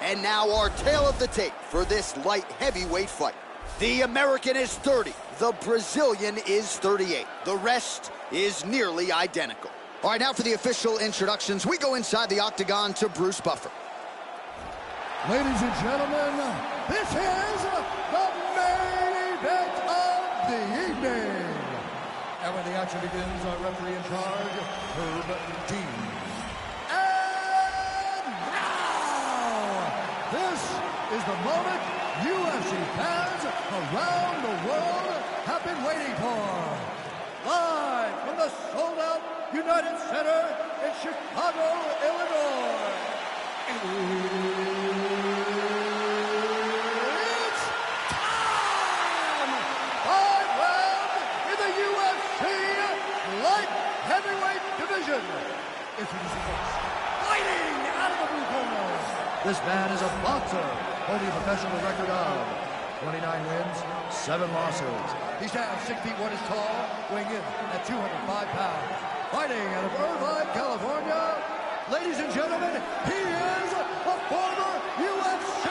A: And now our tale of the tape for this light heavyweight fight. The American is 30, the Brazilian is 38. The rest is nearly identical. All right, now for the official introductions, we go inside the octagon to Bruce Buffer.
B: Ladies and gentlemen, this is the main event of the evening. And when the action begins, our referee in charge, Herb Dean. And now, this is the moment UFC fans around the world have been waiting for. Live from the sold-out United Center in Chicago, Illinois. It's time! 5 rounds in the UFC light heavyweight division. Introducing first, fighting out of the blue corner. This man is a boxer, holding a professional record of 29 wins, 7 losses. He stands 6 feet 1 inch tall, weighing in at 205 pounds. Fighting out of Irvine, California. Ladies and gentlemen, he is a former UFC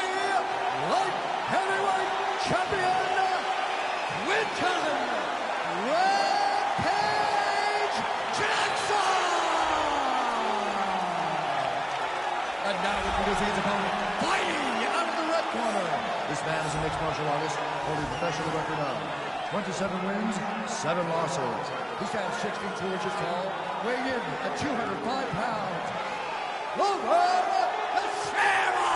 B: light heavyweight champion, Quinton Rampage Jackson! And now introducing his opponent, fighting out of the red corner. This man is a mixed martial artist, holding a professional record of 27 wins, 7 losses. He stands 6 feet 2 inches tall, weighing in at 205 pounds. Glover Teixeira!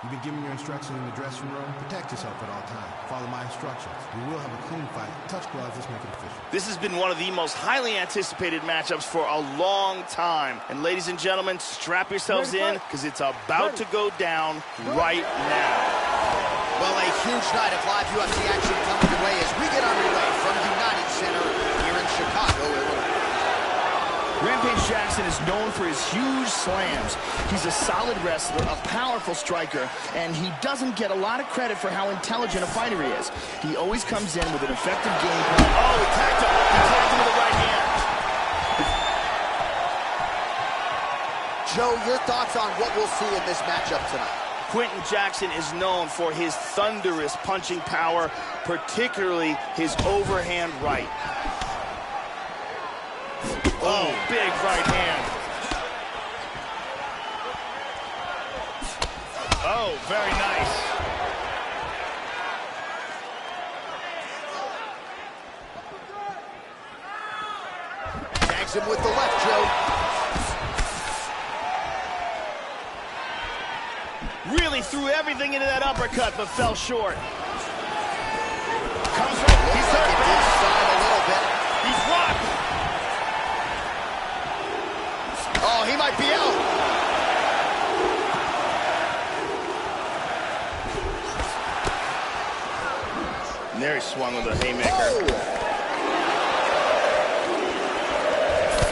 G: You've been given your instructions in the dressing room. Protect yourself at all times. Follow my instructions. We will have a clean fight. Touch gloves. Let's make it official.
D: This has been one of the most highly anticipated matchups for a long time. And ladies and gentlemen, strap yourselves in because it's about to go down right now.
A: Well, a huge night of live UFC action coming your way as we get underway from United Center here in Chicago, Illinois.
D: Rampage Jackson is known for his huge slams. He's a solid wrestler, a powerful striker, and he doesn't get a lot of credit for how intelligent a fighter he is. He always comes in with an effective game plan. Oh, he tagged him. He tagged him with the right hand.
A: Joe, your thoughts on what we'll see in this matchup tonight?
D: Quinton Jackson is known for his thunderous punching power, particularly his overhand right. Oh, big right hand. Oh, very nice.
A: Tags him with the left, Joe.
D: Really threw everything into that uppercut, but fell short. Comes right, he's hurt bad.
A: A little bit.
D: He's rocked.
A: Oh, he might be out.
D: And there he swung with a haymaker.
A: Oh.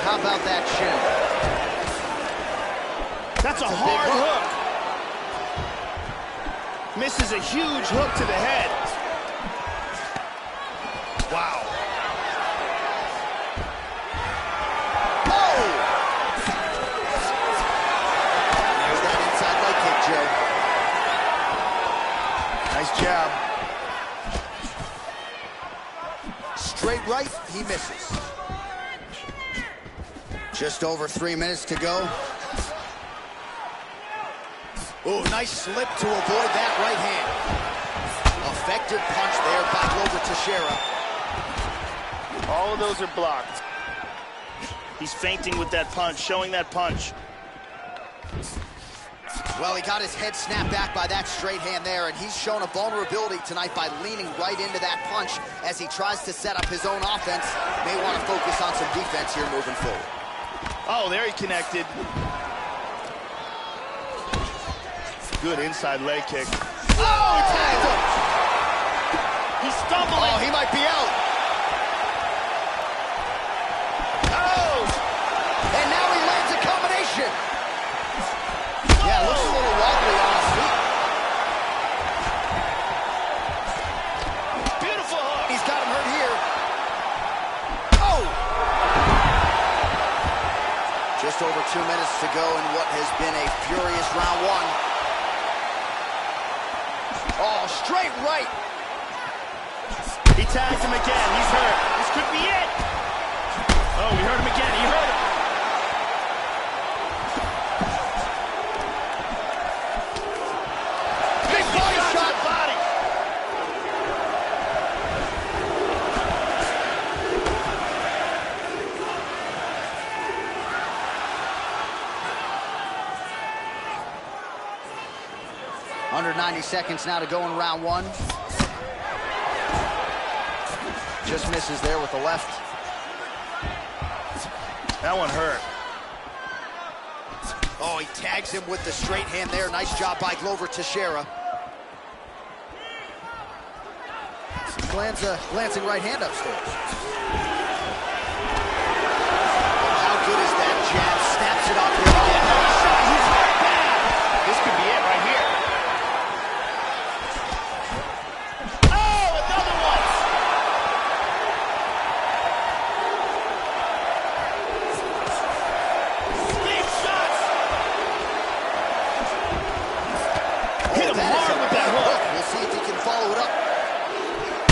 A: How about that shin?
D: That's a hard hook. Misses a huge hook to the head. Wow.
A: Oh! There's that inside leg kick, Joe.
D: Nice jab.
A: Straight right, he misses. Just over 3 minutes to go. Oh, nice slip to avoid that right hand. Effective punch there by Glover Teixeira.
D: All of those are blocked. He's feinting with that punch, showing that punch.
A: Well, he got his head snapped back by that straight hand there, and he's shown a vulnerability tonight by leaning right into that punch as he tries to set up his own offense. May want to focus on some defense here moving forward.
D: Oh, there he connected. Good inside leg kick.
A: Oh, he tagged him!
D: He's stumbling.
A: Oh, he might be out.
D: Oh!
A: And now he lands a combination. Yeah, looks a little wobbly on his feet.
D: Beautiful hook.
A: He's got him hurt here. Oh! Just over 2 minutes to go in what has been a furious round one. Oh, straight right.
D: He tags him again. He's hurt. This could be it. Oh, we heard him again. He hurt him.
A: Big body shot.
D: Body.
A: Under 90 seconds now to go in round one. Just misses there with the left.
D: That one hurt.
A: Oh, he tags him with the straight hand there. Nice job by Glover Teixeira. Lands a glancing right hand upstairs. How good is that jab? Snaps it up here again.
D: He's hurt bad. This could be it right here. Oh, another one. Deep shots. Hit him hard with that hook.
A: We'll see if he can follow it up.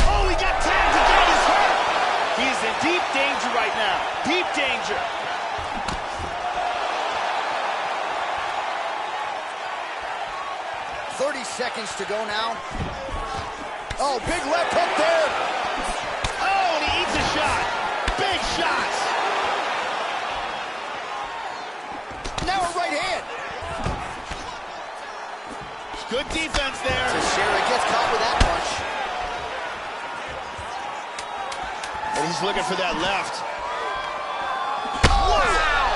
D: Oh, he got tagged again. He's hurt. He is in deep danger right now. Deep danger.
A: Seconds to go now. Oh, big left hook there.
D: Oh, and he eats a shot. Big shots.
A: Now a right hand.
D: Good defense there.
A: Teixeira gets caught with that punch.
D: And he's looking for that left.
A: Oh. Wow!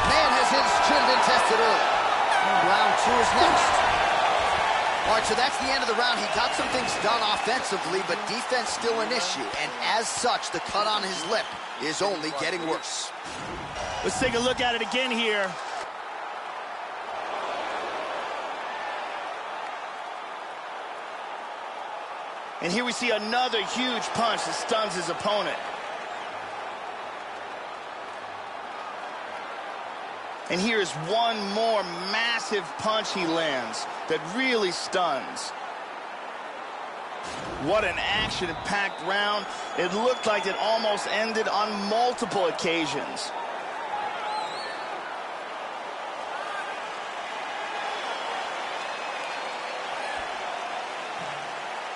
A: Man has his chin been tested early. Round two is next. All right, so that's the end of the round. He got some things done offensively, but defense still an issue. And as such, the cut on his lip is only getting worse.
D: Let's take a look at it again here. And here we see another huge punch that stuns his opponent. And here's one more massive punch he lands that really stuns. What an action-packed round. It looked like it almost ended on multiple occasions.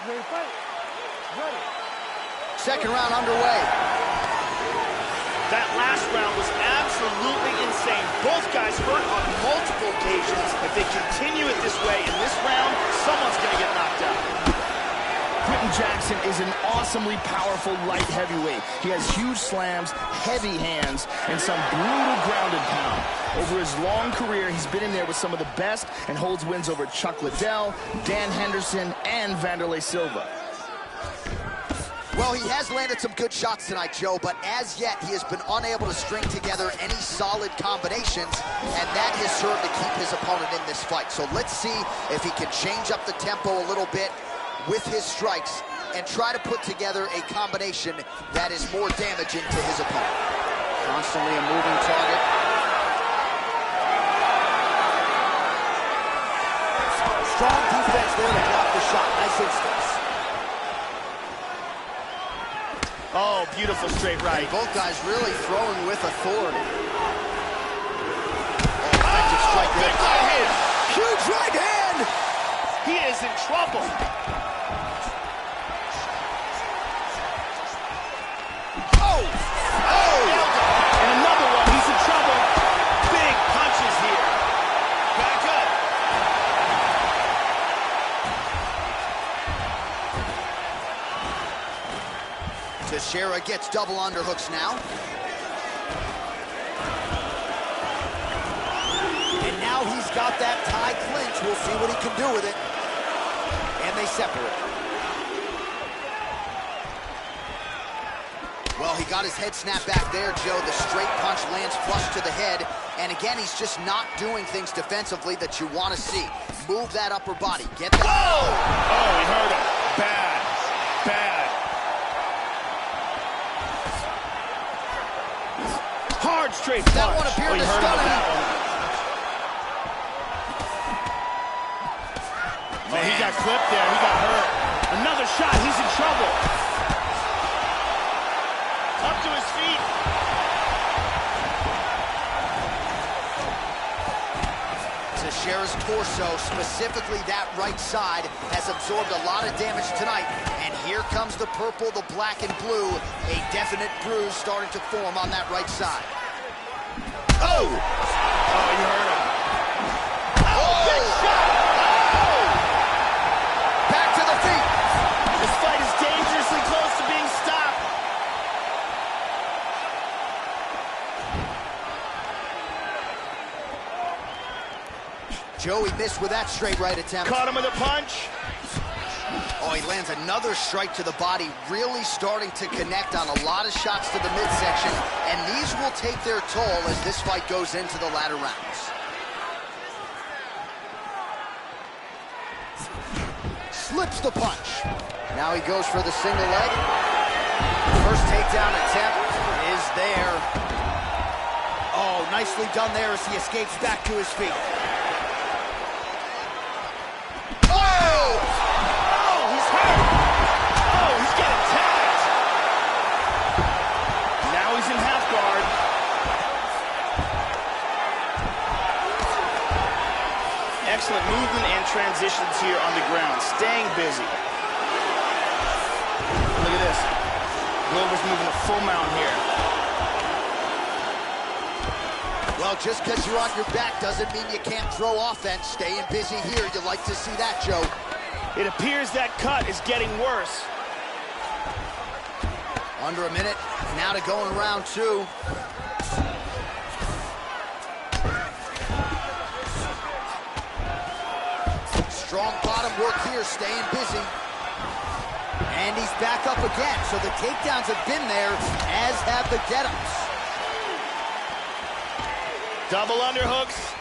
H: Ready to fight? Ready.
A: Second round underway.
D: That last round was absolutely insane. Both guys hurt on multiple occasions. If they continue it this way in this round, someone's going to get knocked out. Quentin Jackson is an awesomely powerful light heavyweight. He has huge slams, heavy hands, and some brutal ground and pound. Over his long career, he's been in there with some of the best and holds wins over Chuck Liddell, Dan Henderson, and Wanderlei Silva.
A: Well, he has landed some good shots tonight, Joe, but as yet, he has been unable to string together any solid combinations, and that has served to keep his opponent in this fight. So let's see if he can change up the tempo a little bit with his strikes and try to put together a combination that is more damaging to his opponent. Constantly a moving target. Strong defense there to block the shot. Nice instincts.
D: Oh, beautiful straight right.
A: And both guys really throwing with authority. Oh, effective strike there.
D: Right hand.
A: Huge right hand!
D: He is in trouble.
A: Oh! Oh!
D: And another one. He's in trouble. Big punches here. Back up.
A: Teixeira gets double underhooks now. And now he's got that tie clinch. We'll see what he can do with it. And they separate. Well, he got his head snapped back there, Joe. The straight punch lands flush to the head. And again, he's just not doing things defensively that you want to see. Move that upper body. Get that.
D: Oh! Oh, he hurt him. Bad. Bad. Hard straight punch.
A: That one appeared to stun him.
D: Oh, he got clipped there. He got hurt. Another shot. He's in trouble. Up to his feet.
A: Teixeira's torso, specifically that right side, has absorbed a lot of damage tonight. And here comes the purple, the black, and blue. A definite bruise starting to form on that right side. Oh!
D: Oh, you hurt him.
A: Oh!
D: Big shot! Oh!
A: Back to the feet.
D: This fight is dangerously close to being stopped.
A: Joey missed with that straight right attempt.
D: Caught him with a punch.
A: Oh, he lands another strike to the body, really starting to connect on a lot of shots to the midsection, and these will take their toll as this fight goes into the latter rounds. Slips the punch. Now he goes for the single leg. First takedown attempt is there. Oh, nicely done there as he escapes back to his feet.
D: Excellent movement and transitions here on the ground, staying busy. Look at this. Glover's moving a full mount here.
A: Well, just because you're on your back doesn't mean you can't throw offense. Staying busy here, you like to see that, Joe.
D: It appears that cut is getting worse.
A: Under a minute now to go in round two. Strong bottom work here, staying busy. And he's back up again. So the takedowns have been there, as have the get-ups.
D: Double underhooks.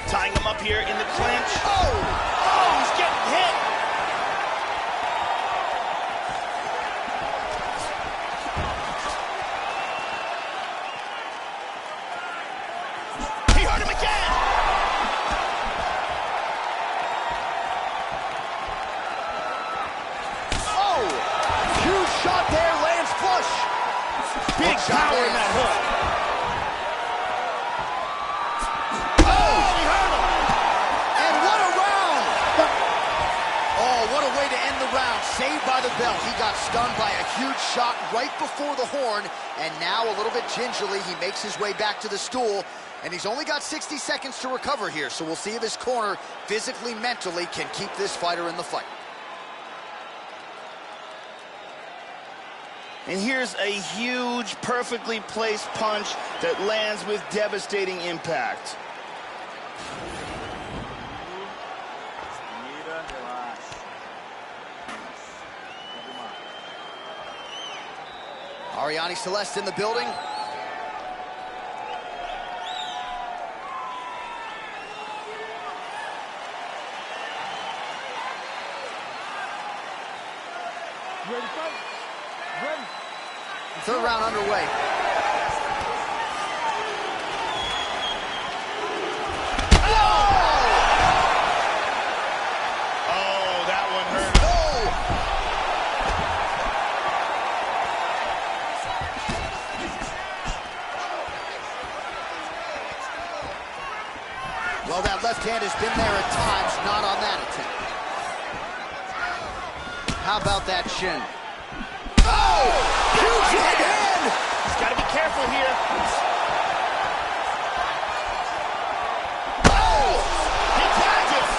D: Tying him up here in the clinch.
A: Oh!
D: Oh, he's getting hit. He hurt him again.
A: Oh! Huge shot there, lands flush.
D: Big power in that hook.
A: Oh! He hurt him. And what a round! Saved by the bell. He got stunned by a huge shot right before the horn, and now a little bit gingerly, he makes his way back to the stool, and he's only got 60 seconds to recover here, so we'll see if his corner, physically, mentally, can keep this fighter in the fight.
D: And here's a huge, perfectly placed punch that lands with devastating impact.
A: Ariane Celeste in the building.
C: Ready to fight? Ready.
A: Third round underway.
D: Oh, that one hurt.
A: Well, that left hand has been there at times, not on that attempt. How about that shin? Oh! Huge right hand!
D: He's got to be careful here.
A: Oh!
D: He tags.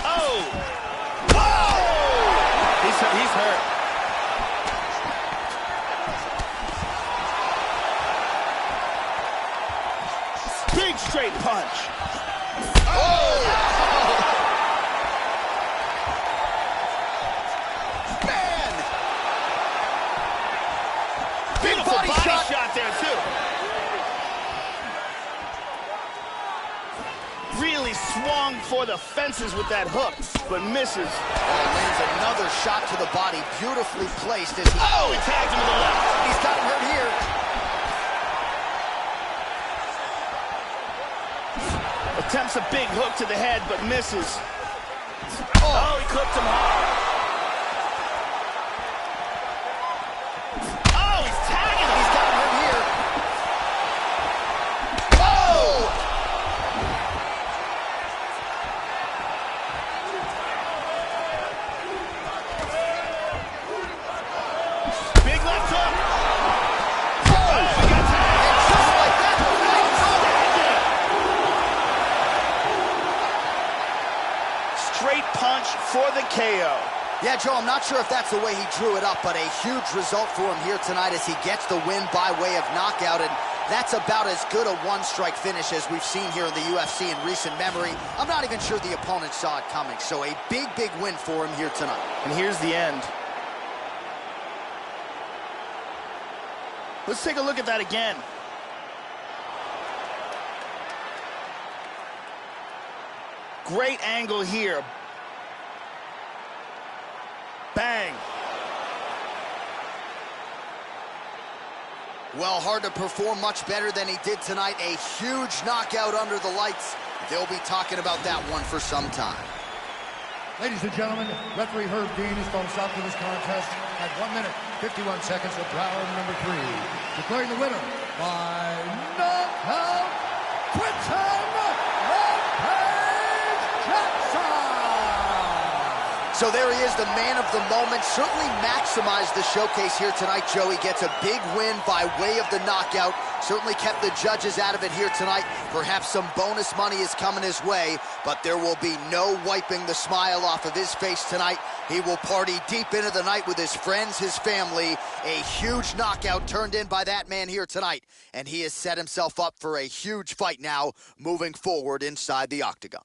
D: Oh! Whoa! He's hurt. Big straight punch.
A: Oh! Man!
D: Beautiful body shot there, too. Really swung for the fences with that hook, but misses.
A: Lands another shot to the body, beautifully placed as he...
D: Oh, he tagged him with the left.
A: He's got him hurt here.
D: Attempts a big hook to the head, but misses. Oh, he clipped him hard. Oh, he's tagging him.
A: He's got him hurt here. Oh!
D: Big left hook. Oh, he got tagged.
A: And just like that, the fight's over.
D: Straight punch for the KO.
A: Yeah, Joe, I'm not sure if that's the way he drew it up, but a huge result for him here tonight as he gets the win by way of knockout, and that's about as good a one-strike finish as we've seen here in the UFC in recent memory. I'm not even sure the opponent saw it coming, so a big, big win for him here tonight.
D: And here's the end. Let's take a look at that again. Great angle here. Bang.
A: Well, hard to perform much better than he did tonight. A huge knockout under the lights. They'll be talking about that one for some time.
B: Ladies and gentlemen, referee Herb Dean has called a stop to this contest at 1 minute, 51 seconds of round number 3. Declaring the winner by knockout, Quinton Jackson!
A: So there he is, the man of the moment. Certainly maximized the showcase here tonight, Joe. He gets a big win by way of the knockout. Certainly kept the judges out of it here tonight. Perhaps some bonus money is coming his way, but there will be no wiping the smile off of his face tonight. He will party deep into the night with his friends, his family. A huge knockout turned in by that man here tonight, and he has set himself up for a huge fight now moving forward inside the octagon.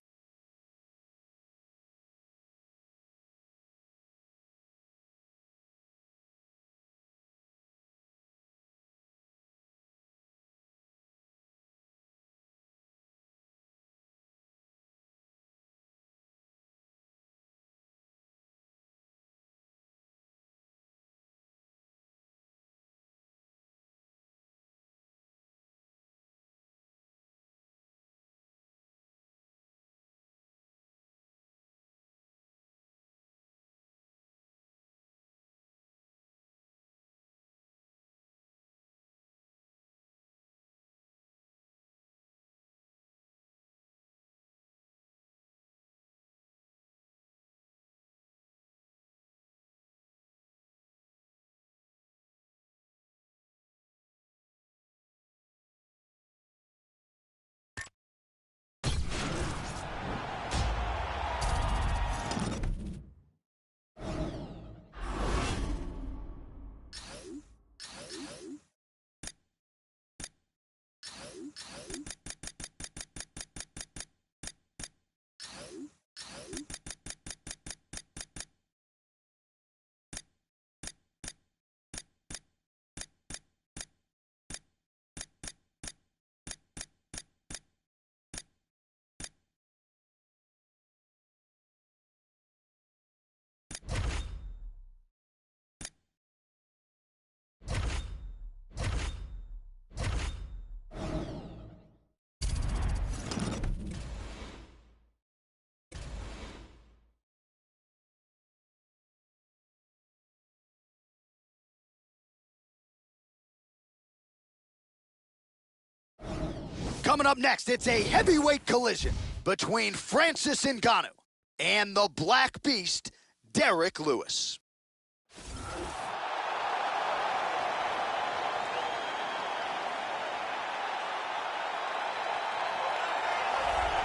A: Coming up next, it's a heavyweight collision between Francis Ngannou and the Black Beast, Derek Lewis.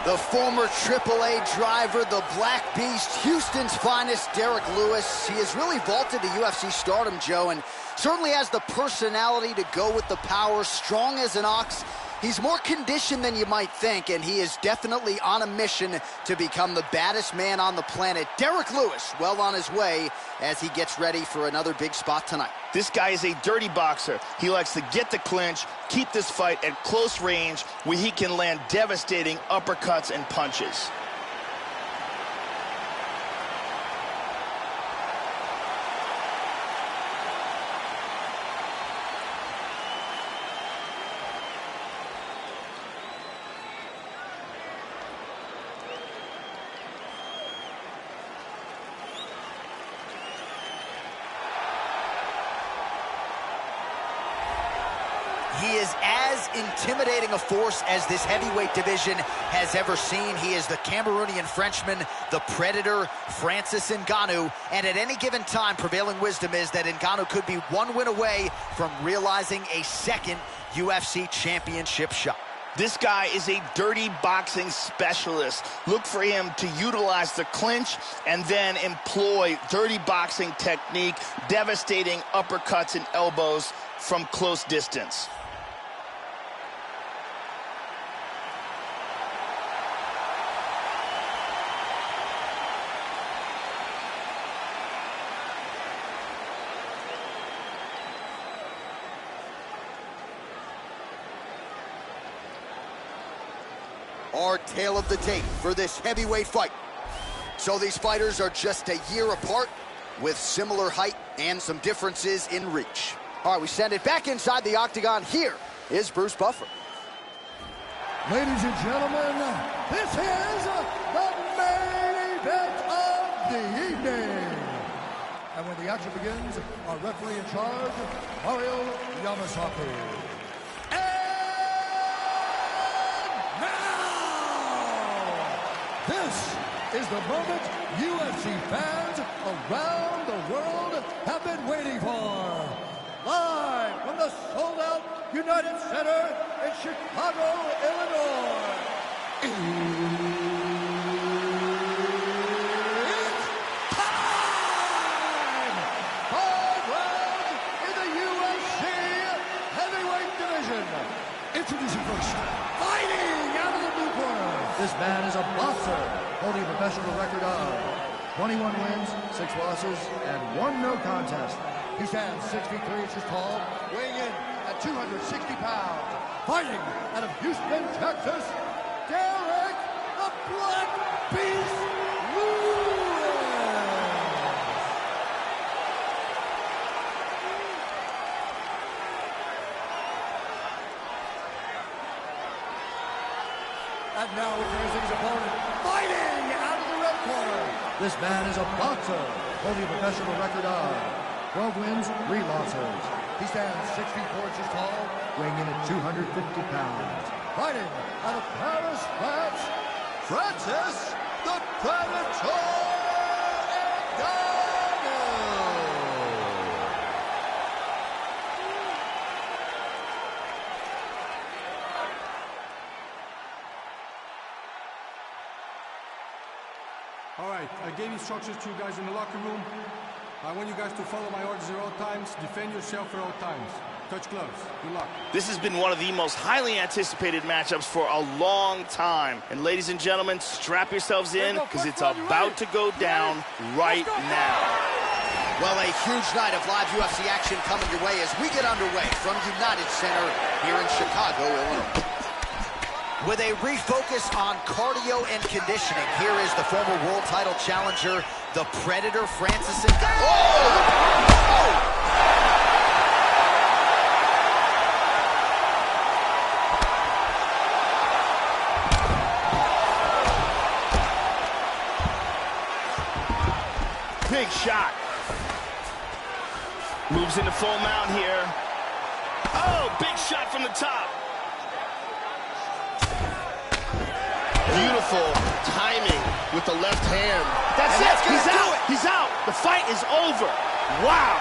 A: The former AAA driver, the Black Beast, Houston's finest, Derek Lewis. He has really vaulted to UFC stardom, Joe, and certainly has the personality to go with the power, strong as an ox. He's more conditioned than you might think, and he is definitely on a mission to become the baddest man on the planet. Derek Lewis, well on his way as he gets ready for another big spot tonight.
D: This guy is a dirty boxer. He likes to get the clinch, keep this fight at close range where he can land devastating uppercuts and punches.
A: He is as intimidating a force as this heavyweight division has ever seen. He is the Cameroonian Frenchman, the Predator, Francis Ngannou. And at any given time, prevailing wisdom is that Ngannou could be one win away from realizing a second UFC championship shot.
D: This guy is a dirty boxing specialist. Look for him to utilize the clinch and then employ dirty boxing technique, devastating uppercuts and elbows from close distance.
A: Our tale of the tape for this heavyweight fight. So these fighters are just a year apart with similar height and some differences in reach. All right, we send it back inside the octagon. Here is Bruce Buffer.
B: Ladies and gentlemen, this is the main event of the evening. And when the action begins, our referee in charge, Mario Yamasaki. This is the moment UFC fans around the world have been waiting for. Live from the sold-out United Center in Chicago, Illinois. It's time! 5 rounds in the UFC heavyweight division. Introducing first, fighting out of the blue corner. This man is a boxer, holding a professional record of 21 wins, 6 losses, and 1 no contest. He stands 6 feet 3 inches tall, weighing in at 260 pounds. Fighting out of Houston, Texas, Derek the Black Beast Lewis. And now introducing his opponent, fighting out of the red corner. This man is a boxer, holding a professional record of 12 wins, 3 losses. He stands 6 feet 4 inches tall, weighing in at 250 pounds. Fighting out of Paris, France, Francis the Predator Ngannou.
C: All right, I gave instructions to you guys in the locker room. I want you guys to follow my orders at all times, defend yourself at all times. Touch gloves. Good luck.
D: This has been one of the most highly anticipated matchups for a long time. And ladies and gentlemen, strap yourselves in because it's about to go down right now.
A: Well, a huge night of live UFC action coming your way as we get underway from United Center here in Chicago, Illinois. With a refocus on cardio and conditioning, here is the former world title challenger, the Predator, Francis Ngannou. Oh!
D: Big shot. Moves into full mount here. Oh, big shot from the top. Beautiful timing with the left hand. That's
A: And
D: it.
A: that's gonna
D: He's
A: do
D: out.
A: it.
D: He's out. The fight is over. Wow.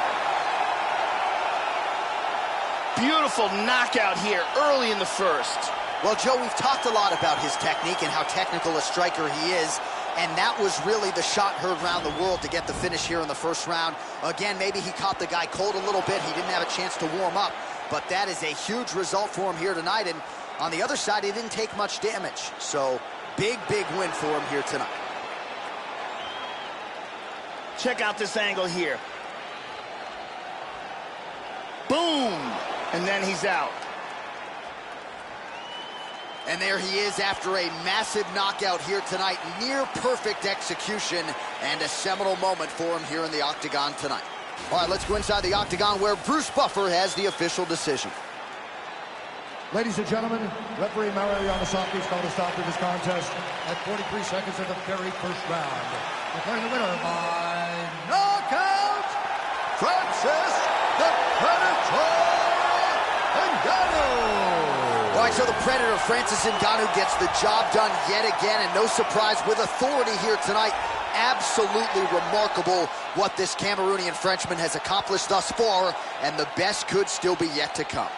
D: Beautiful knockout here early in the first.
A: Well, Joe, we've talked a lot about his technique and how technical a striker he is, and that was really the shot heard around the world to get the finish here in the first round. Again, maybe he caught the guy cold a little bit. He didn't have a chance to warm up, but that is a huge result for him here tonight, and on the other side, he didn't take much damage. So, big win for him here tonight.
D: Check out this angle here. Boom! And then he's out.
A: And there he is after a massive knockout here tonight. Near perfect execution and a seminal moment for him here in the octagon tonight. All right, let's go inside the octagon where Bruce Buffer has the official decision.
B: Ladies and gentlemen, referee Mario Yamasaki is going to stop this contest at 43 seconds of the very first round. Declaring the winner by knockout, Francis the Predator Ngannou.
A: All right, so the Predator, Francis Ngannou, gets the job done yet again, and no surprise, with authority here tonight. Absolutely remarkable what this Cameroonian Frenchman has accomplished thus far, and the best could still be yet to come.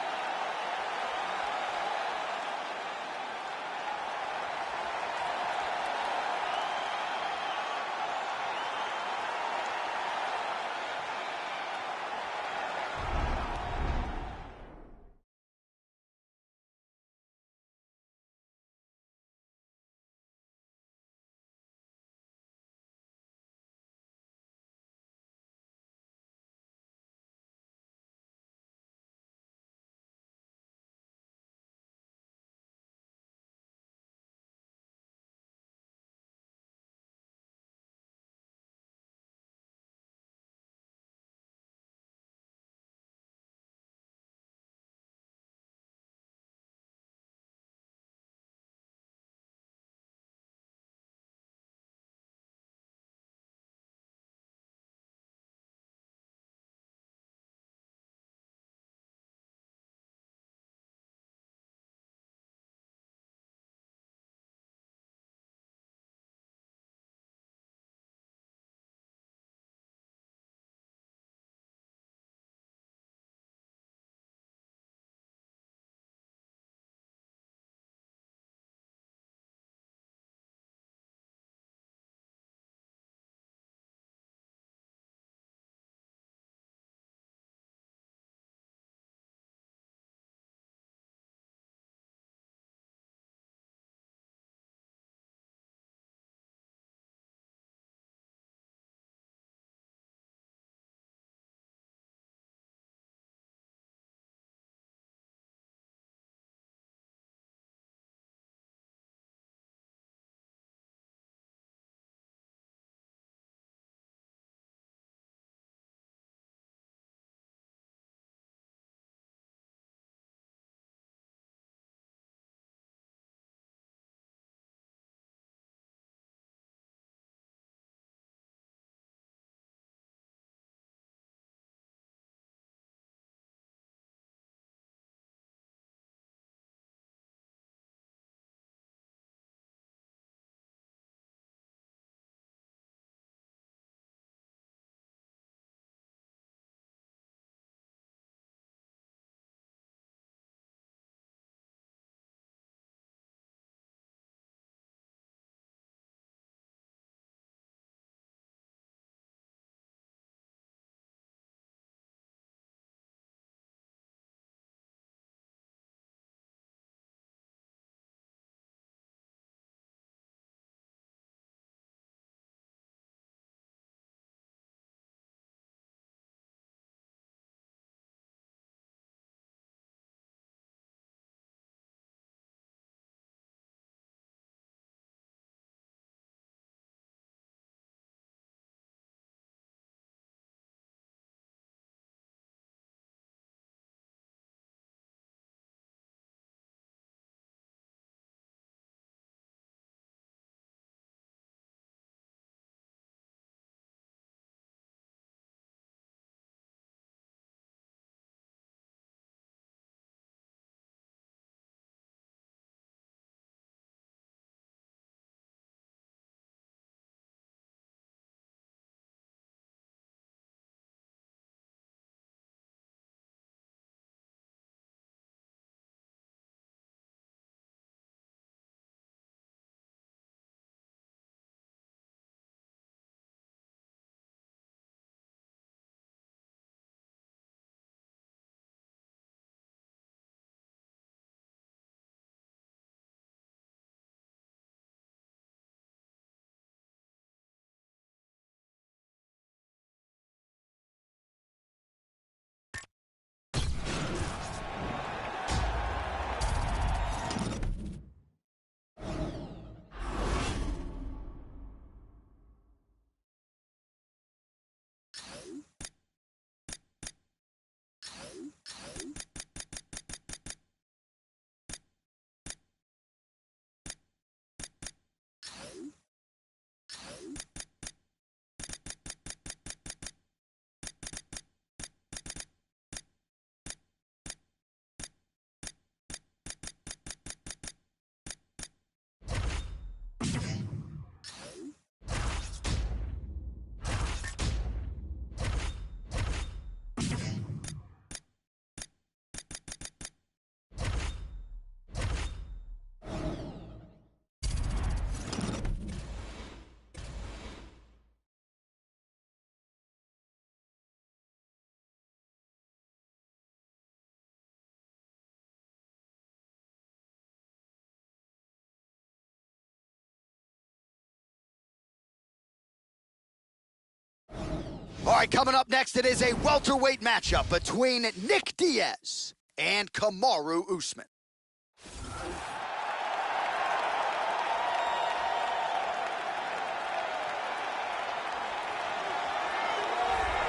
A: All right, coming up next, it is a welterweight matchup between Nick Diaz and Kamaru Usman.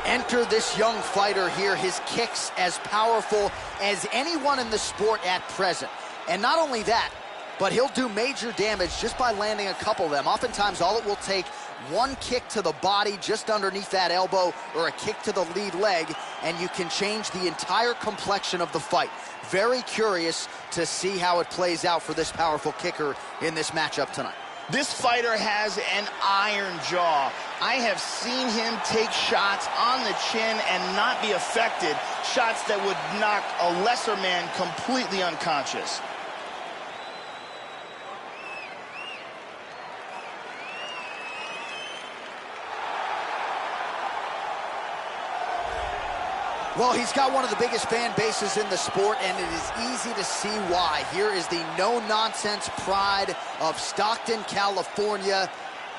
A: Enter this young fighter here. His kicks as powerful as anyone in the sport at present. And not only that, but he'll do major damage just by landing a couple of them. Oftentimes, all it will take one kick to the body just underneath that elbow or a kick to the lead leg, and you can change the entire complexion of the fight. Very curious to see how it plays out for this powerful kicker in this matchup tonight.
D: This fighter has an iron jaw. I have seen him take shots on the chin and not be affected. Shots that would knock a lesser man completely unconscious.
A: Well, he's got one of the biggest fan bases in the sport, and it is easy to see why. Here is the no-nonsense pride of Stockton, California.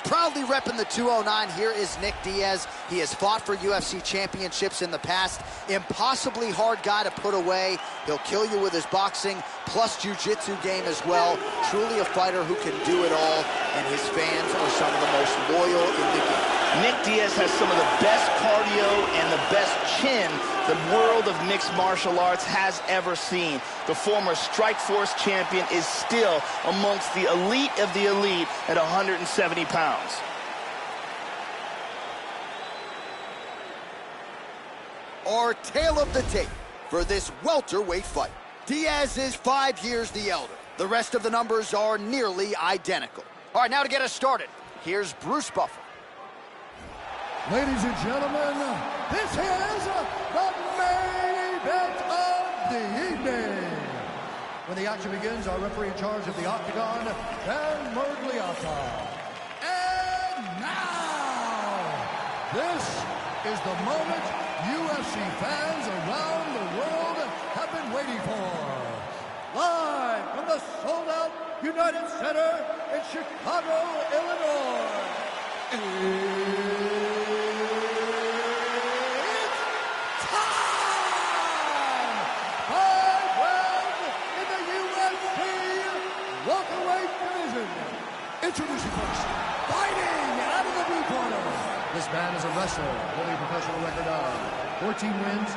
A: Proudly repping the 209, here is Nick Diaz. He has fought for UFC championships in the past. Impossibly hard guy to put away. He'll kill you with his boxing, plus jiu-jitsu game as well. Truly a fighter who can do it all, and his fans are some of the most loyal in the game.
D: Nick Diaz has some of the best cardio and the best chin the world of mixed martial arts has ever seen. The former Strikeforce champion is still amongst the elite of the elite at 170 pounds.
A: Our tale of the tape for this welterweight fight. Diaz is 5 years the elder. The rest of the numbers are nearly identical. All right, now to get us started, here's Bruce Buffer.
B: Ladies and gentlemen, this is the main event of the evening. When the action begins, our referee in charge of the Octagon, Dan Mergliata. And now, this is the moment UFC fans around the world have been waiting for. Live from the sold-out United Center in Chicago, Illinois. Introducing first, fighting out of the blue corner. This man is a wrestler, holding a professional record of 14 wins,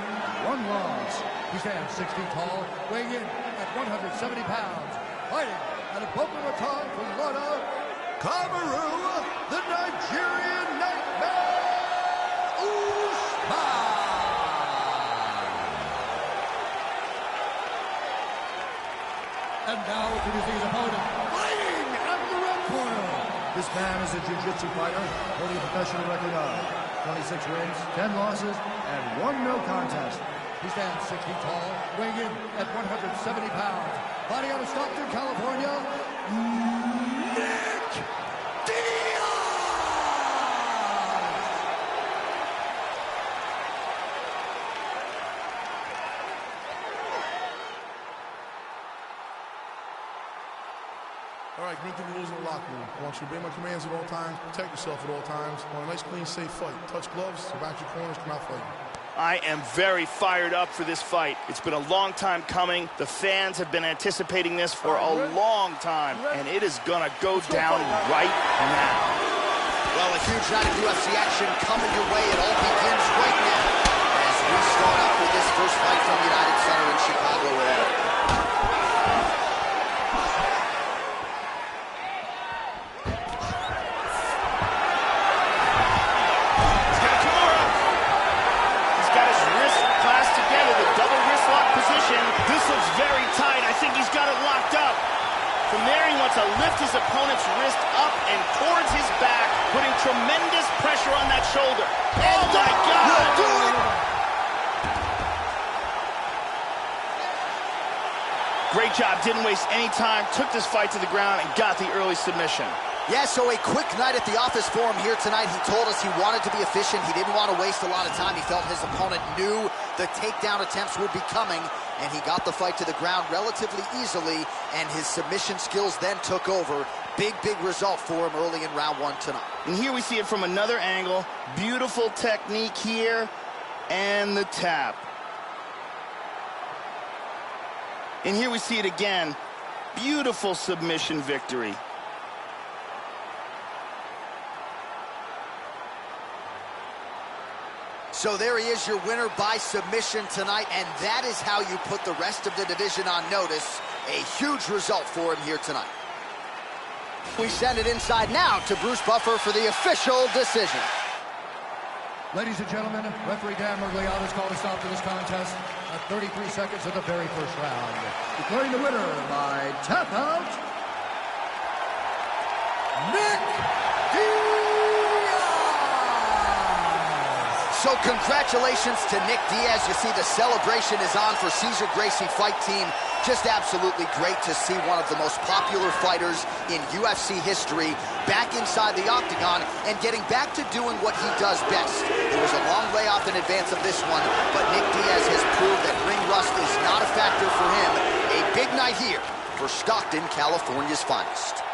B: 1 loss. He stands 6 feet tall, weighing in at 170 pounds. Fighting out of Boca Raton, Florida, Kamaru, the Nigerian Nightmare, Usman. And now introducing his opponent, fighting out of the red corner. This man is a jiu-jitsu fighter, holding a professional record of 26 wins, 10 losses, and 1 no contest. He stands 6 feet tall, weighing in at 170 pounds. Fighting out of Stockton, California, Nick Diaz!
E: All right, coming through the rules in the locker room. I want you to obey my commands at all times, protect yourself at all times. I want a nice, clean, safe fight. Touch gloves, back your corners, come out fighting.
D: I am very fired up for this fight. It's been a long time coming. The fans have been anticipating this for a long time, and it is gonna go down right now.
A: Well, a huge night of UFC action coming your way. It all begins right now as we start up with this first fight from United Center in Chicago, Illinois.
D: From there, he wants to lift his opponent's wrist up and towards his back, putting tremendous pressure on that shoulder. Oh my God!
A: Do it!
D: Great job, didn't waste any time, took this fight to the ground and got the early submission.
A: Yeah, so a quick night at the office for him here tonight. He told us he wanted to be efficient. He didn't want to waste a lot of time. He felt his opponent knew the takedown attempts would be coming, and he got the fight to the ground relatively easily, and his submission skills then took over. Big result for him early in round 1 tonight.
D: And here we see it from another angle. Beautiful technique here, and the tap. And here we see it again. Beautiful submission victory.
A: So there he is, your winner by submission tonight, and that is how you put the rest of the division on notice. A huge result for him here tonight. We send it inside now to Bruce Buffer for the official decision.
B: Ladies and gentlemen, referee Dan Mergliata has called a stop to this contest at 33 seconds of the very first round. Declaring the winner by tap out, Nick Diaz!
A: So congratulations to Nick Diaz. You see the celebration is on for Cesar Gracie fight team. Just absolutely great to see one of the most popular fighters in UFC history back inside the octagon and getting back to doing what he does best. It was a long layoff in advance of this one, but Nick Diaz has proved that ring rust is not a factor for him. A big night here for Stockton, California's finest.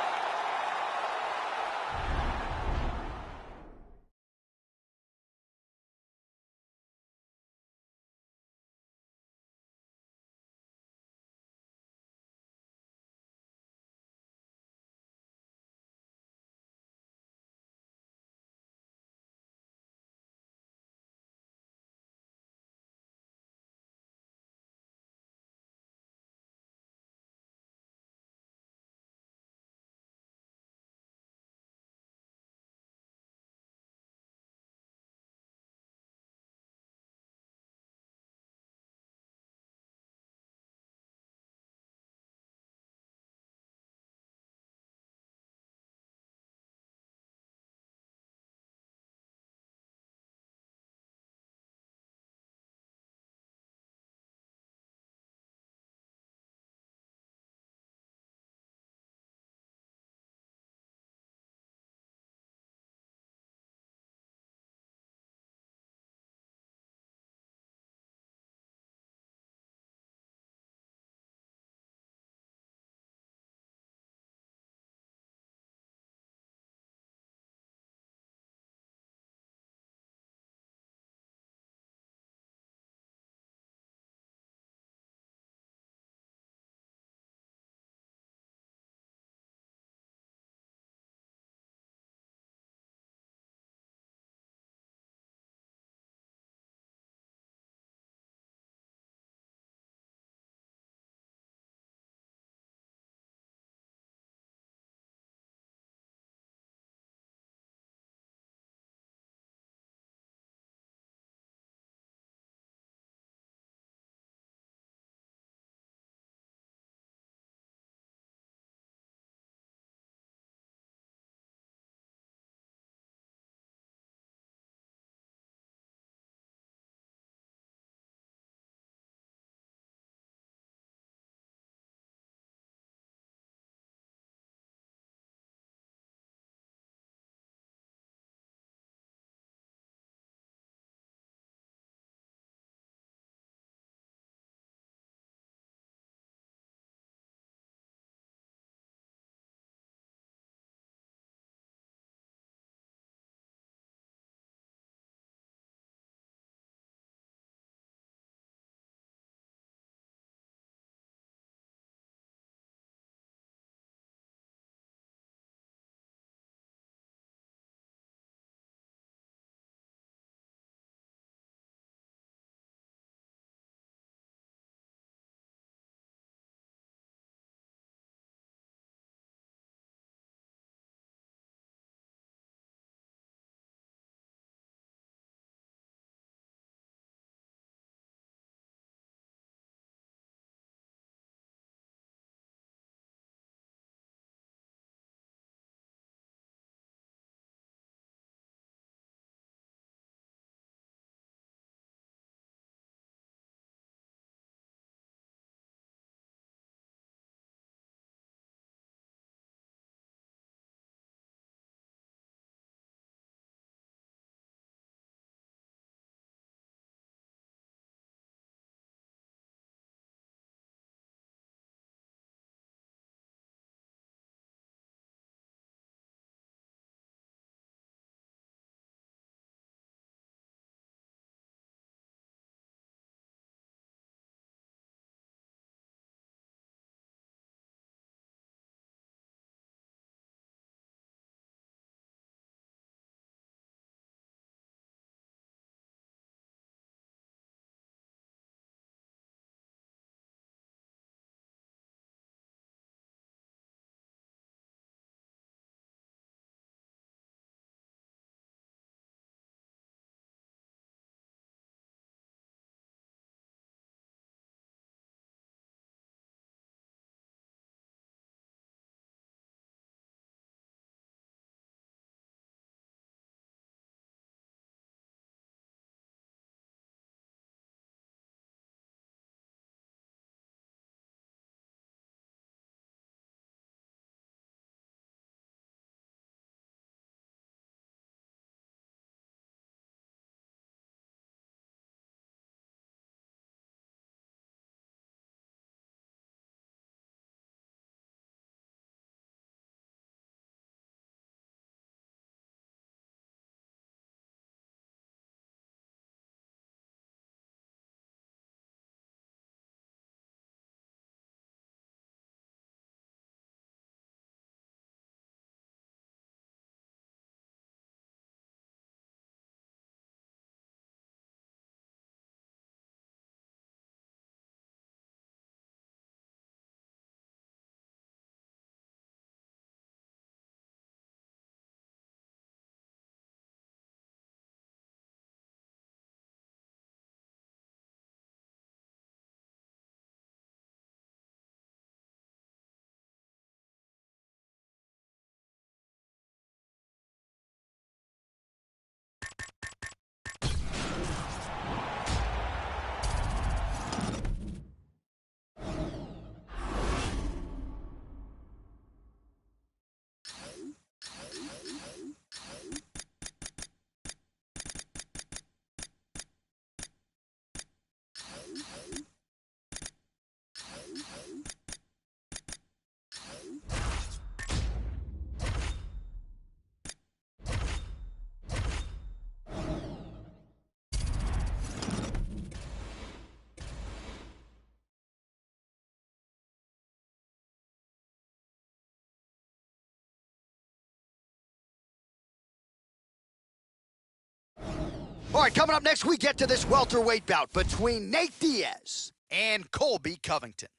A: All right, coming up next, we get to this welterweight bout between Nate Diaz and Colby Covington.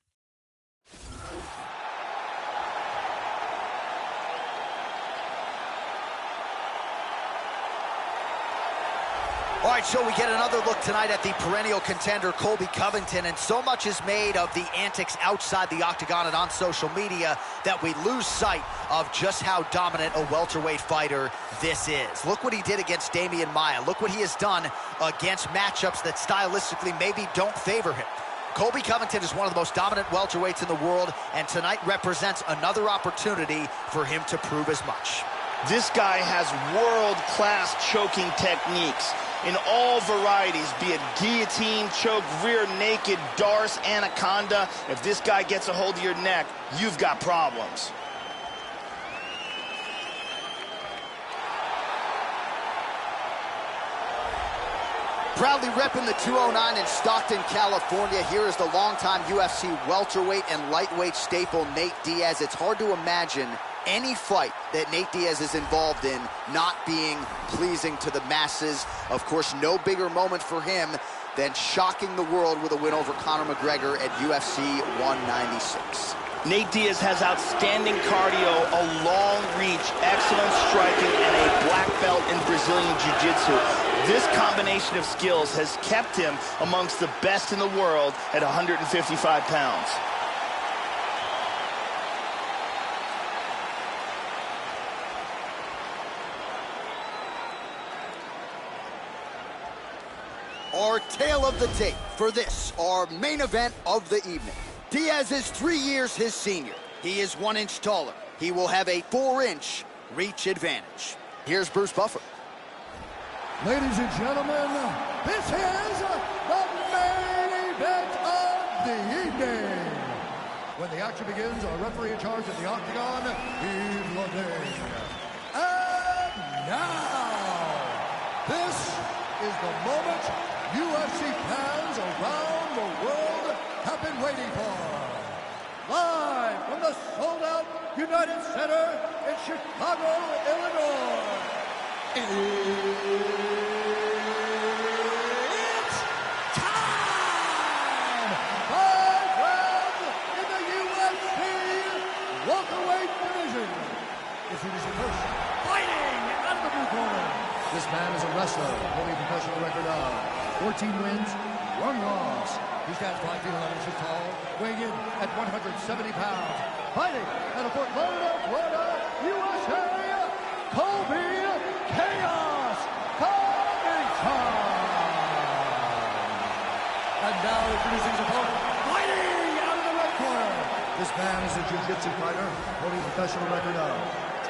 A: All right, so we get another look tonight at the perennial contender, Colby Covington, and so much is made of the antics outside the octagon and on social media that we lose sight of just how dominant a welterweight fighter this is. Look what he did against Damian Maia. Look what he has done against matchups that stylistically maybe don't favor him. Colby Covington is one of the most dominant welterweights in the world, and tonight represents another opportunity for him to prove as much.
D: This guy has world-class choking techniques in all varieties, be it guillotine, choke, rear naked, Darce, anaconda. If this guy gets a hold of your neck, you've got problems.
A: Proudly repping the 209 in Stockton, California. Here is the longtime UFC welterweight and lightweight staple, Nate Diaz. It's hard to imagine any fight that Nate Diaz is involved in not being pleasing to the masses. Of course, no bigger moment for him than shocking the world with a win over Conor McGregor at UFC 196.
D: Nate Diaz has outstanding cardio, a long reach, excellent striking, and a black belt in Brazilian Jiu-Jitsu. This combination of skills has kept him amongst the best in the world at 155 pounds.
A: Our tale of the tape for this, our main event of the evening. Diaz is 3 years his senior. He is 1 inch taller. He will have a 4-inch reach advantage. Here's Bruce Buffer.
B: Ladies and gentlemen, this is the main event of the evening. When the action begins, our referee in charge of the octagon, Yves Lavigne. And now, this is the moment UFC fans around the world have been waiting for. Live from the sold-out United Center in Chicago, Illinois. It's time! 5 rounds in the UFC welterweight division. Introducing first, fighting out of the blue corner. This man is a wrestler, holding a professional record of 14 wins, 1 loss. He stands 5 feet 11 inches tall, weighing in at 170 pounds. Fighting out of Fort Lauderdale, Florida, USA, Colby Chaos Covington. And now introducing his opponent, fighting out of the red corner. This man is a jiu-jitsu fighter, holding a professional record of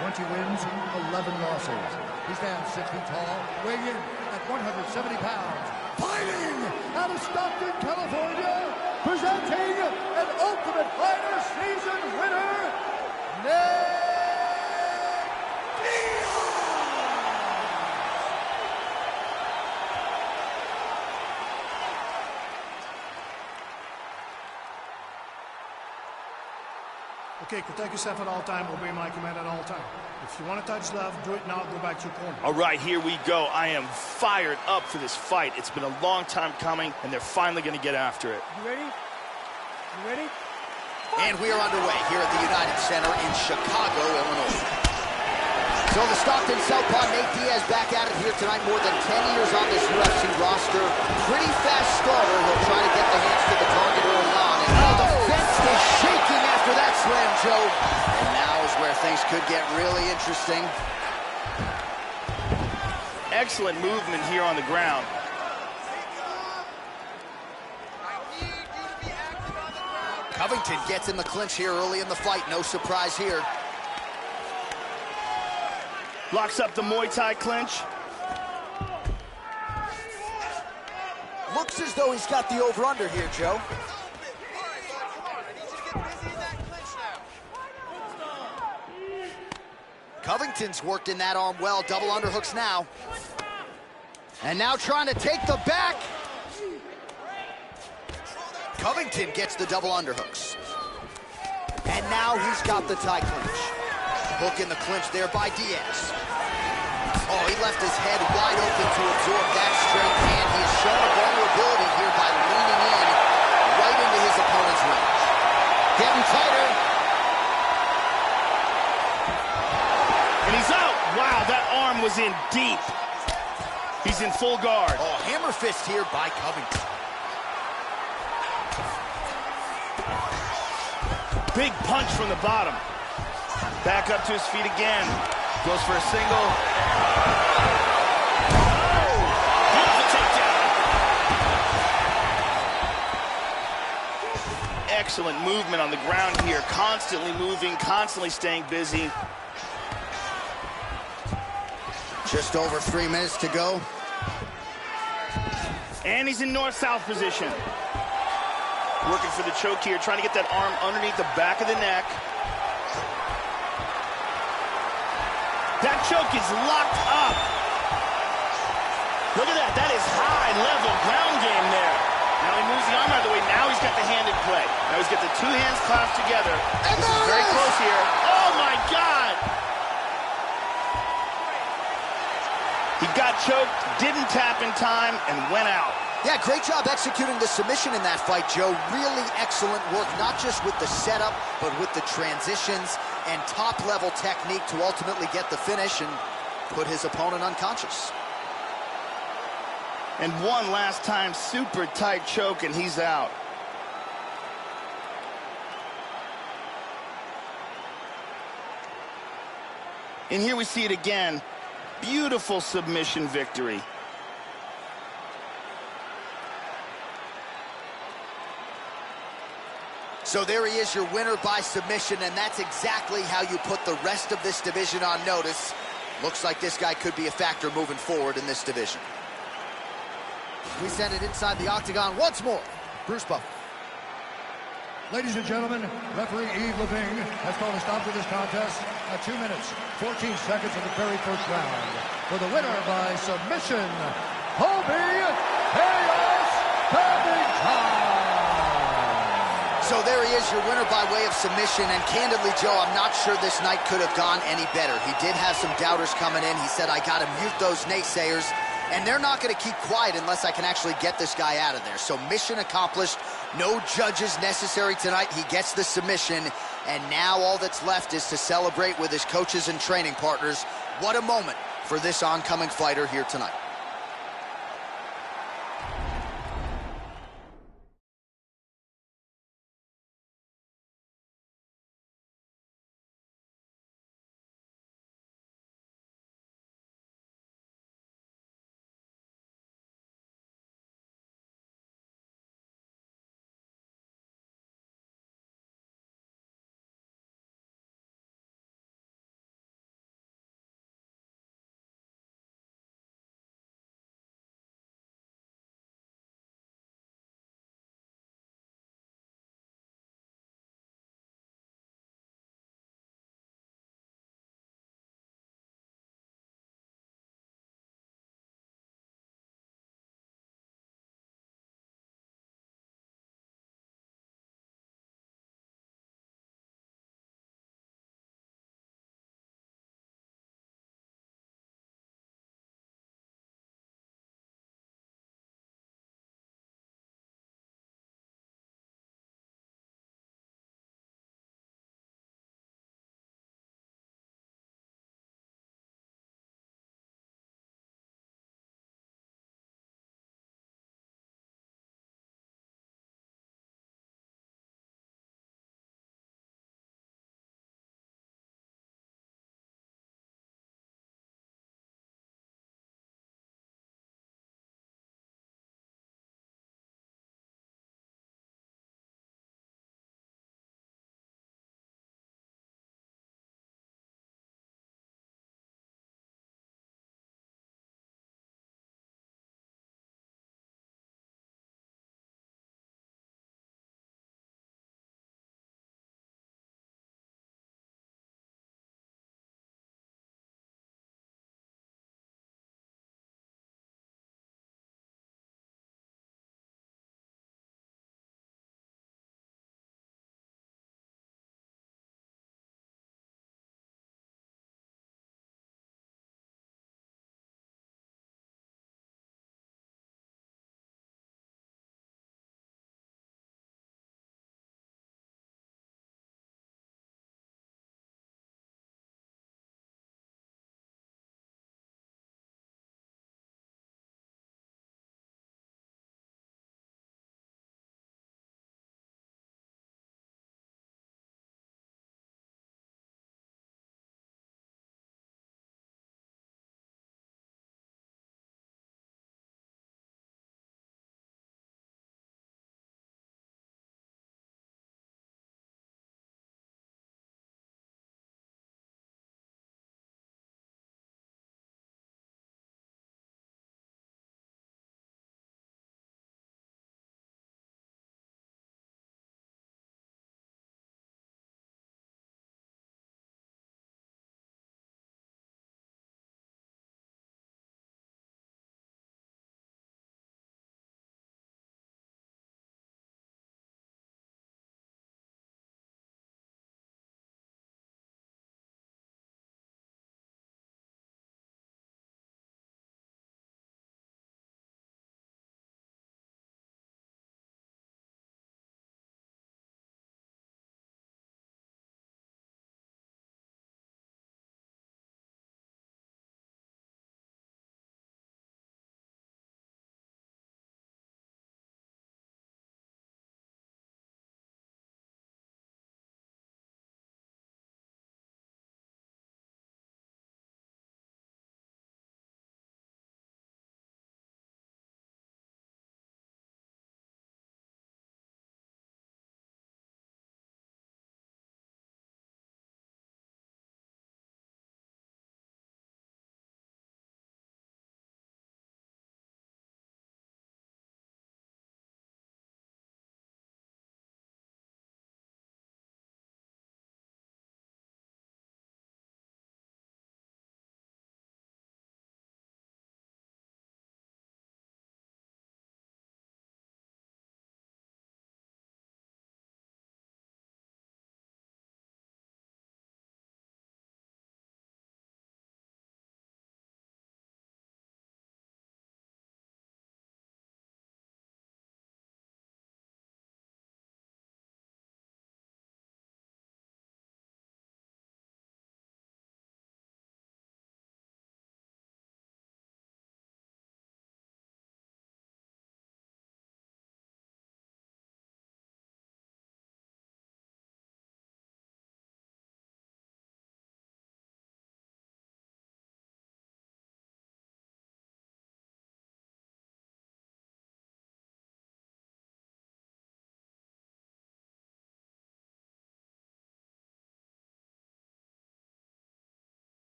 B: 20 wins, 11 losses. He stands 6 feet tall, weighing in at 170 pounds. Fighting out of Stockton, California, presenting an Ultimate Fighter season winner, Nate Diaz.
H: Okay, protect yourself at all time, obey my command at all time. If you want to touch love, do it now, go back to your corner.
D: All right, here we go. I am fired up for this fight. It's been a long time coming, and they're finally going to get after it.
H: You ready? You ready?
A: And we are underway here at the United Center in Chicago, Illinois. So the Stockton Southpaw Nate Diaz back at it here tonight. More than 10 years on this UFC roster. Pretty fast starter. He'll try to get the hands to the target early on. And now the fence is shaking after that slam, Joe. And now is where things could get really interesting.
D: Excellent movement here on the ground.
A: Covington gets in the clinch here early in the fight. No surprise here.
D: Locks up the Muay Thai clinch.
A: Looks as though he's got the over-under here, Joe. Covington's worked in that arm well. Double underhooks now. And now trying to take the back. Covington gets the double underhooks. And now he's got the tie clinch. Hook in the clinch there by Diaz. Oh, he left his head wide open to absorb that straight hand. He has shown a vulnerability here by leaning in right into his opponent's range. Getting tighter.
D: And he's out. Wow, that arm was in deep. He's in full guard.
A: Oh, hammer fist here by Covington.
D: Big punch from the bottom. Back up to his feet again. Goes for a single. Oh! Beautiful takedown. Excellent movement on the ground here. Constantly moving, constantly staying busy.
A: Just over 3 minutes to go.
D: And he's in north-south position. Working for the choke here, trying to get that arm underneath the back of the neck. That choke is locked up. Look at that. That is high-level ground game there. Now he moves the arm out of the way. Now he's got the hand in play. Now he's got the two hands clasped together.
A: And
D: this is very close here. Oh, my God. He got choked, didn't tap in time, and went out.
A: Yeah, great job executing the submission in that fight, Joe. Really excellent work, not just with the setup, but with the transitions and top-level technique to ultimately get the finish and put his opponent unconscious.
D: And one last time, super tight choke, and he's out. And here we see it again. Beautiful submission victory.
A: So there he is, your winner by submission, and that's exactly how you put the rest of this division on notice. Looks like this guy could be a factor moving forward in this division. We send it inside the octagon once more. Bruce Buffer.
B: Ladies and gentlemen, referee Yves Leving has called a stop to this contest at 2 minutes, 14 seconds of the very first round. For the winner by submission, Colby Chaos Covington.
A: So there he is, your winner by way of submission, and candidly, Joe, I'm not sure this night could have gone any better. He did have some doubters coming in. He said, I got to mute those naysayers, and they're not going to keep quiet unless I can actually get this guy out of there. So mission accomplished. No judges necessary tonight. He gets the submission, and now all that's left is to celebrate with his coaches and training partners. What a moment for this oncoming fighter here tonight.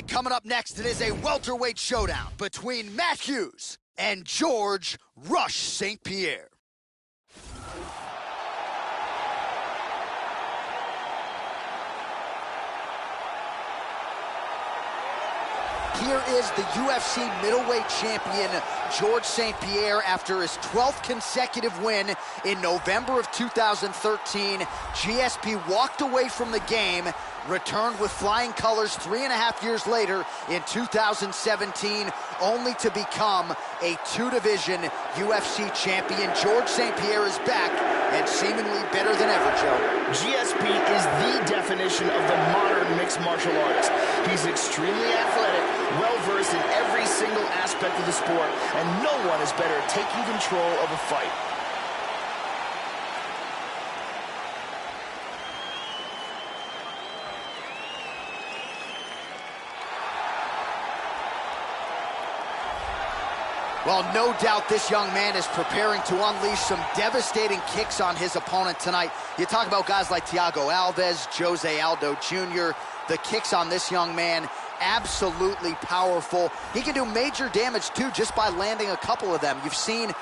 A: right, coming up next, it is a welterweight showdown between Matt Hughes and George Rush St. Pierre. Here is the UFC middleweight champion, George St. Pierre, after his 12th consecutive win in November of 2013. GSP walked away from the game, returned with flying colors 3.5 years later in 2017, only to become a two-division UFC champion. George St. Pierre is back and seemingly better than ever, Joe.
D: GSP is the definition of the modern mixed martial artist. He's extremely athletic, well-versed in every single aspect of the sport, and no one is better at taking control of a fight.
A: Well, no doubt this young man is preparing to unleash some devastating kicks on his opponent tonight. You talk about guys like Thiago Alves, Jose Aldo Jr., the kicks on this young man, absolutely powerful. He can do major damage, too, just by landing a couple of them. You've seen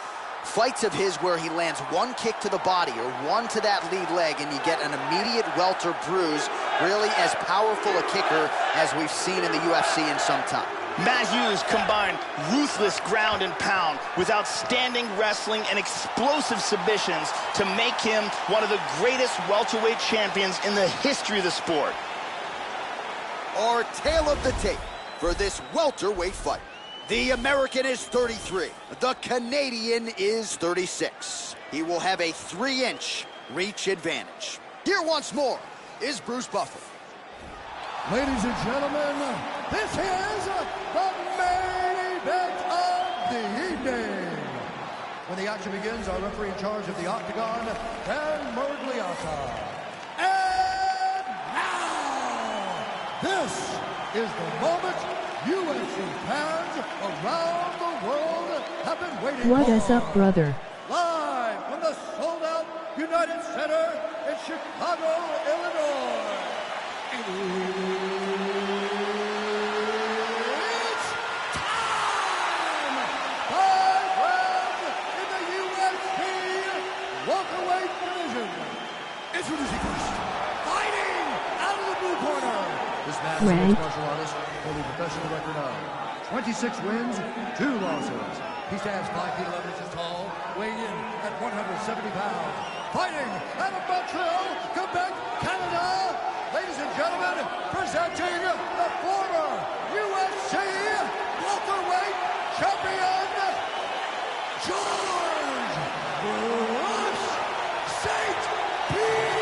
A: fights of his where he lands one kick to the body or one to that lead leg, and you get an immediate welter bruise. Really as powerful a kicker as we've seen in the UFC in some time.
D: Matt Hughes combined ruthless ground and pound with outstanding wrestling and explosive submissions to make him one of the greatest welterweight champions in the history of the sport.
A: Our tale of the tape for this welterweight fight. The American is 33. The Canadian is 36. He will have a 3-inch reach advantage. Here once more is Bruce Buffer.
B: Ladies and gentlemen, this is the main event of the evening. When the action begins, our referee in charge of the Octagon, Dan Murgliata. And now, this is the moment UFC fans around the world have been waiting for.
I: What is up, brother?
B: Live from the sold-out United Center in Chicago, Illinois. It's time! 5 rounds in the UFC welterweight division. Introducing first, fighting out of the blue corner. This man is a mixed martial artist holding a professional record of 26 wins, 2 losses. He stands 5 feet 11 inches tall, weighing in at 170 pounds. Fighting out of Montreal, Quebec, Canada. Ladies and gentlemen, presenting the former UFC welterweight champion, George Rush St. Pierre.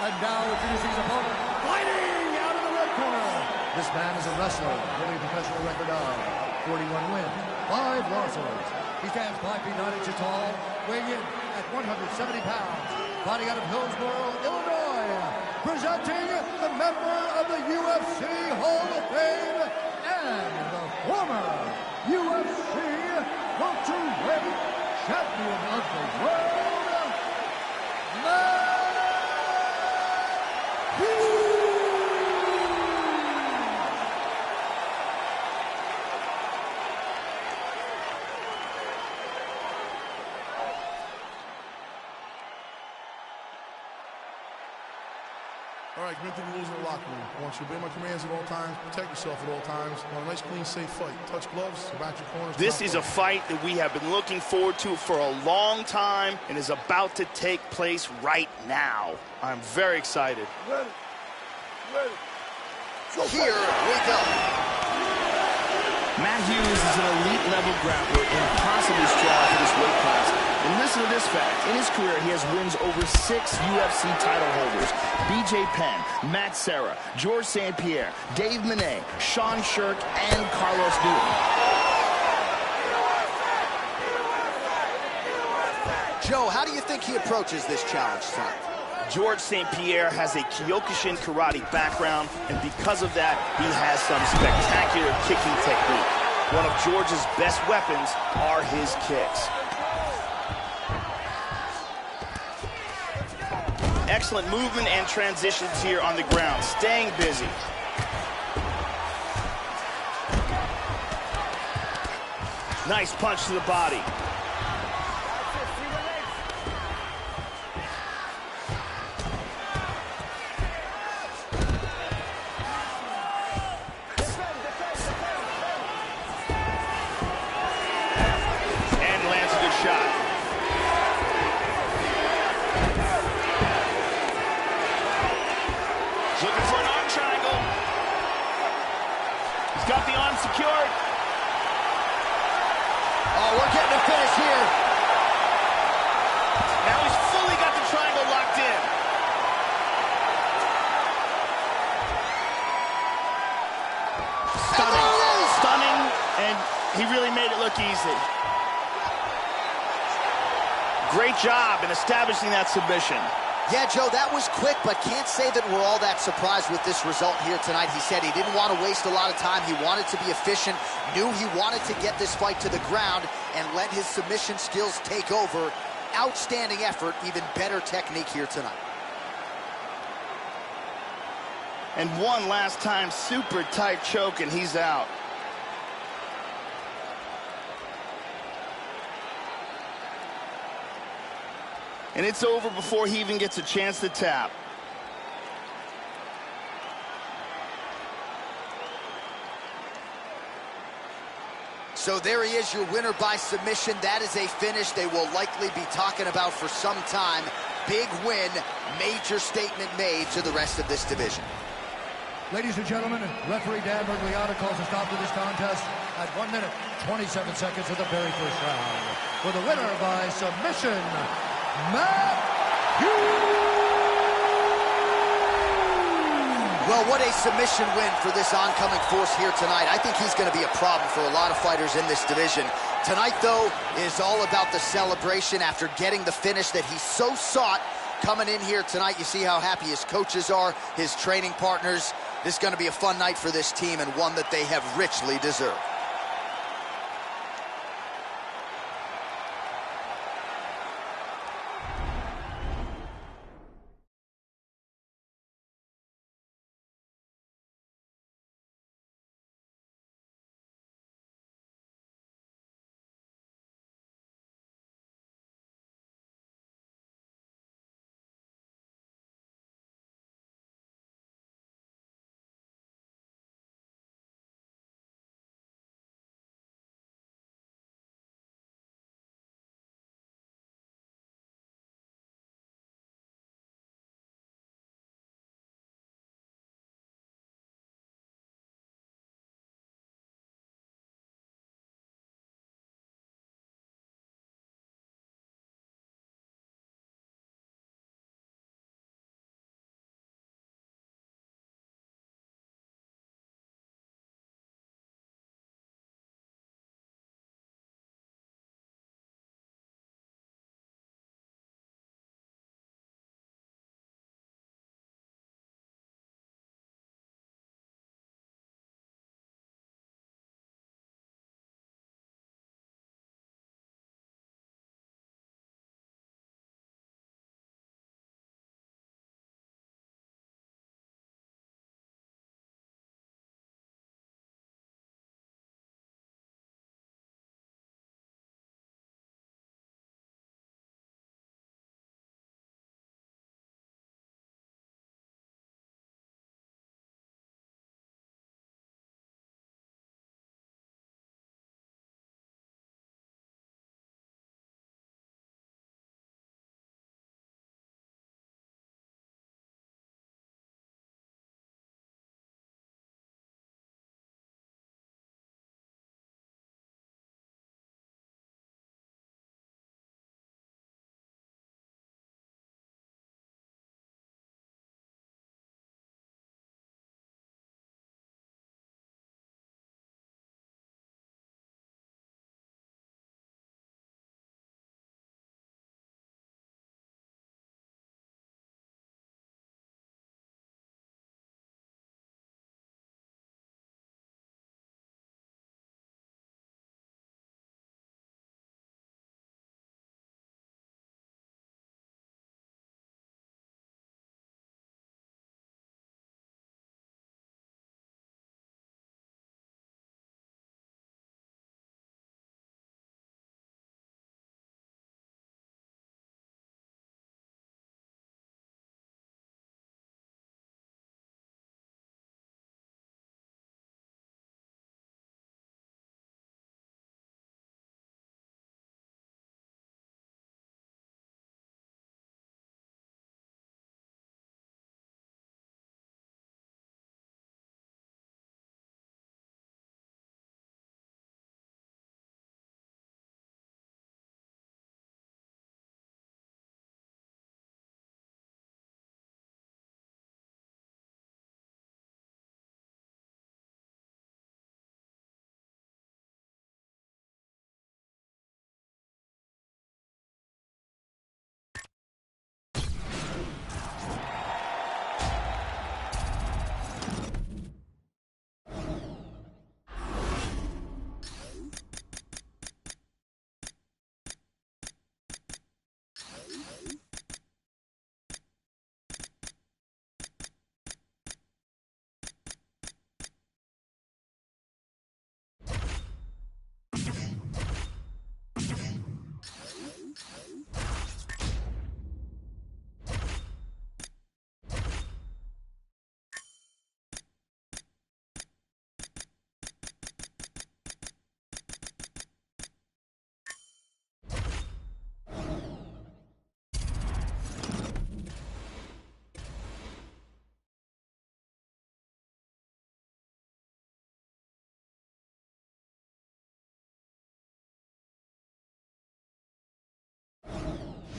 B: And now introducing his opponent, fighting out of the red corner. This man is a wrestler, holding a professional record of 41 wins, 5 losses. He stands 5 feet 9 inches tall, weighing in at 170 pounds. Fighting out of Hillsboro, Illinois. Presenting the member of the UFC Hall of Fame and the former UFC welterweight champion of the world, Matt Hughes.
E: All right, commit to the rules in the locker room. I want you to obey my commands at all times, protect yourself at all times. I want a nice, clean, safe fight. Touch gloves, back your corners.
D: This is a fight that we have been looking forward to for a long time and is about to take place right now. I'm very excited.
A: Ready. Here we go.
D: Matt Hughes is an elite-level grappler and possibly strong for this weight class. And listen to this fact. In his career, he has wins over 6 UFC title holders. BJ Penn, Matt Serra, George St. Pierre, Dave Mene, Sean Shirk, and Carlos Newton.
A: Joe, how do you think he approaches this challenge tonight?
D: George St. Pierre has a Kyokushin karate background, and because of that, he has some spectacular kicking technique. One of George's best weapons are his kicks. Excellent movement and transitions here on the ground, staying busy. Nice punch to the body. And lands a good shot. He's looking for an arm triangle. He's got the arm secured.
A: Oh, we're getting a finish here.
D: Now he's fully got the triangle locked in. Stunning. Stunning, and he really made it look easy. Great job in establishing that submission.
A: Yeah, Joe, that was quick, but can't say that we're all that surprised with this result here tonight. He said he didn't want to waste a lot of time. He wanted to be efficient, knew he wanted to get this fight to the ground, and let his submission skills take over. Outstanding effort, even better technique here tonight.
D: And one last time, super tight choke, and he's out. And it's over before he even gets a chance to tap.
A: So there he is, your winner by submission. That is a finish they will likely be talking about for some time. Big win, major statement made to the rest of this division.
B: Ladies and gentlemen, referee Dan Bergliata calls a stop to this contest at 1 minute, 27 seconds of the very first round. For the winner by submission, Matt Hughes!
A: Well, what a submission win for this oncoming force here tonight. I think he's going to be a problem for a lot of fighters in this division. Tonight, though, is all about the celebration after getting the finish that he so sought coming in here tonight. You see how happy his coaches are, his training partners. This is going to be a fun night for this team and one that they have richly deserved.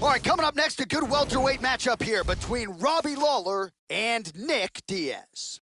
A: All right, coming up next, a good welterweight matchup here between Robbie Lawler and Nick Diaz.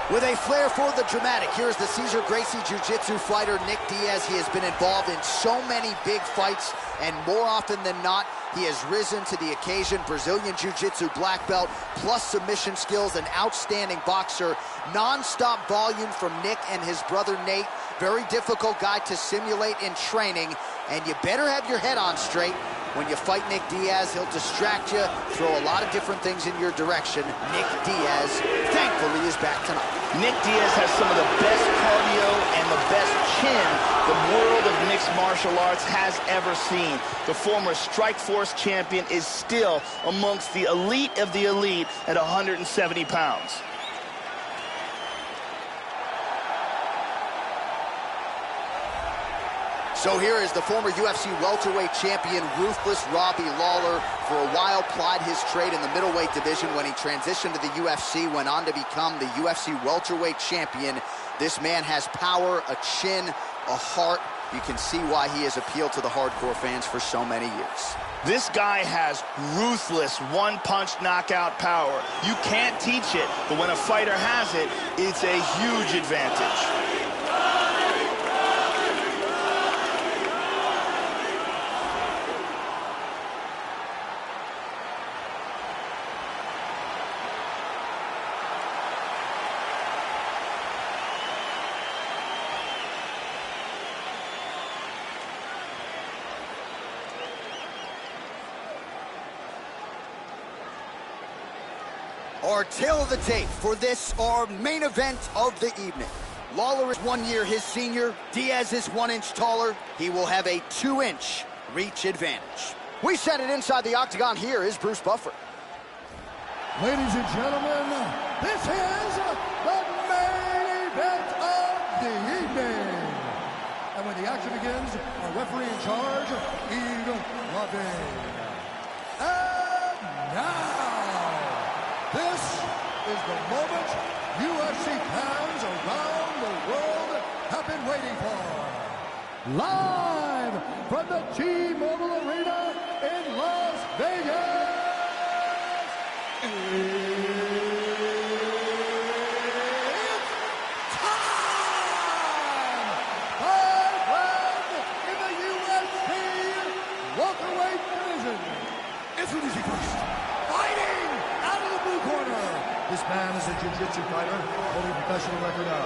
A: With a flair for the dramatic, here's the Cesar Gracie Jiu-Jitsu fighter Nick Diaz. He has been involved in so many big fights, and more often than not, he has risen to the occasion. Brazilian Jiu-Jitsu black belt, plus submission skills, an outstanding boxer. Non-stop volume from Nick and his brother Nate. Very difficult guy to simulate in training, and you better have your head on straight. When you fight Nick Diaz, he'll distract you, throw a lot of different things in your direction. Nick Diaz, thankfully, is back tonight.
D: Nick Diaz has some of the best cardio and the best chin the world of mixed martial arts has ever seen. The former Strikeforce champion is still amongst the elite of the elite at 170 pounds.
A: So here is the former UFC welterweight champion, ruthless Robbie Lawler. For a while, plied his trade in the middleweight division. When he transitioned to the UFC, went on to become the UFC welterweight champion. This man has power, a chin, a heart. You can see why he has appealed to the hardcore fans for so many years.
D: This guy has ruthless one-punch knockout power. You can't teach it, but when a fighter has it, it's a huge advantage.
A: Our tail of the tape for this, our main event of the evening. Lawler is 1 year his senior. Diaz is 1 inch taller. He will have a 2-inch reach advantage. We set it inside the octagon. Here is Bruce Buffer.
B: Ladies and gentlemen, this is the main event of the evening. And when the action begins, our referee in charge, Eve Loving. And now, this is the moment UFC fans around the world have been waiting for. Live from the T-Mobile Arena in Las Vegas. It's time! 5 rounds in the UFC welterweight division. Introducing first, fighting out of the blue corner. This man is a jiu-jitsu fighter holding a professional record of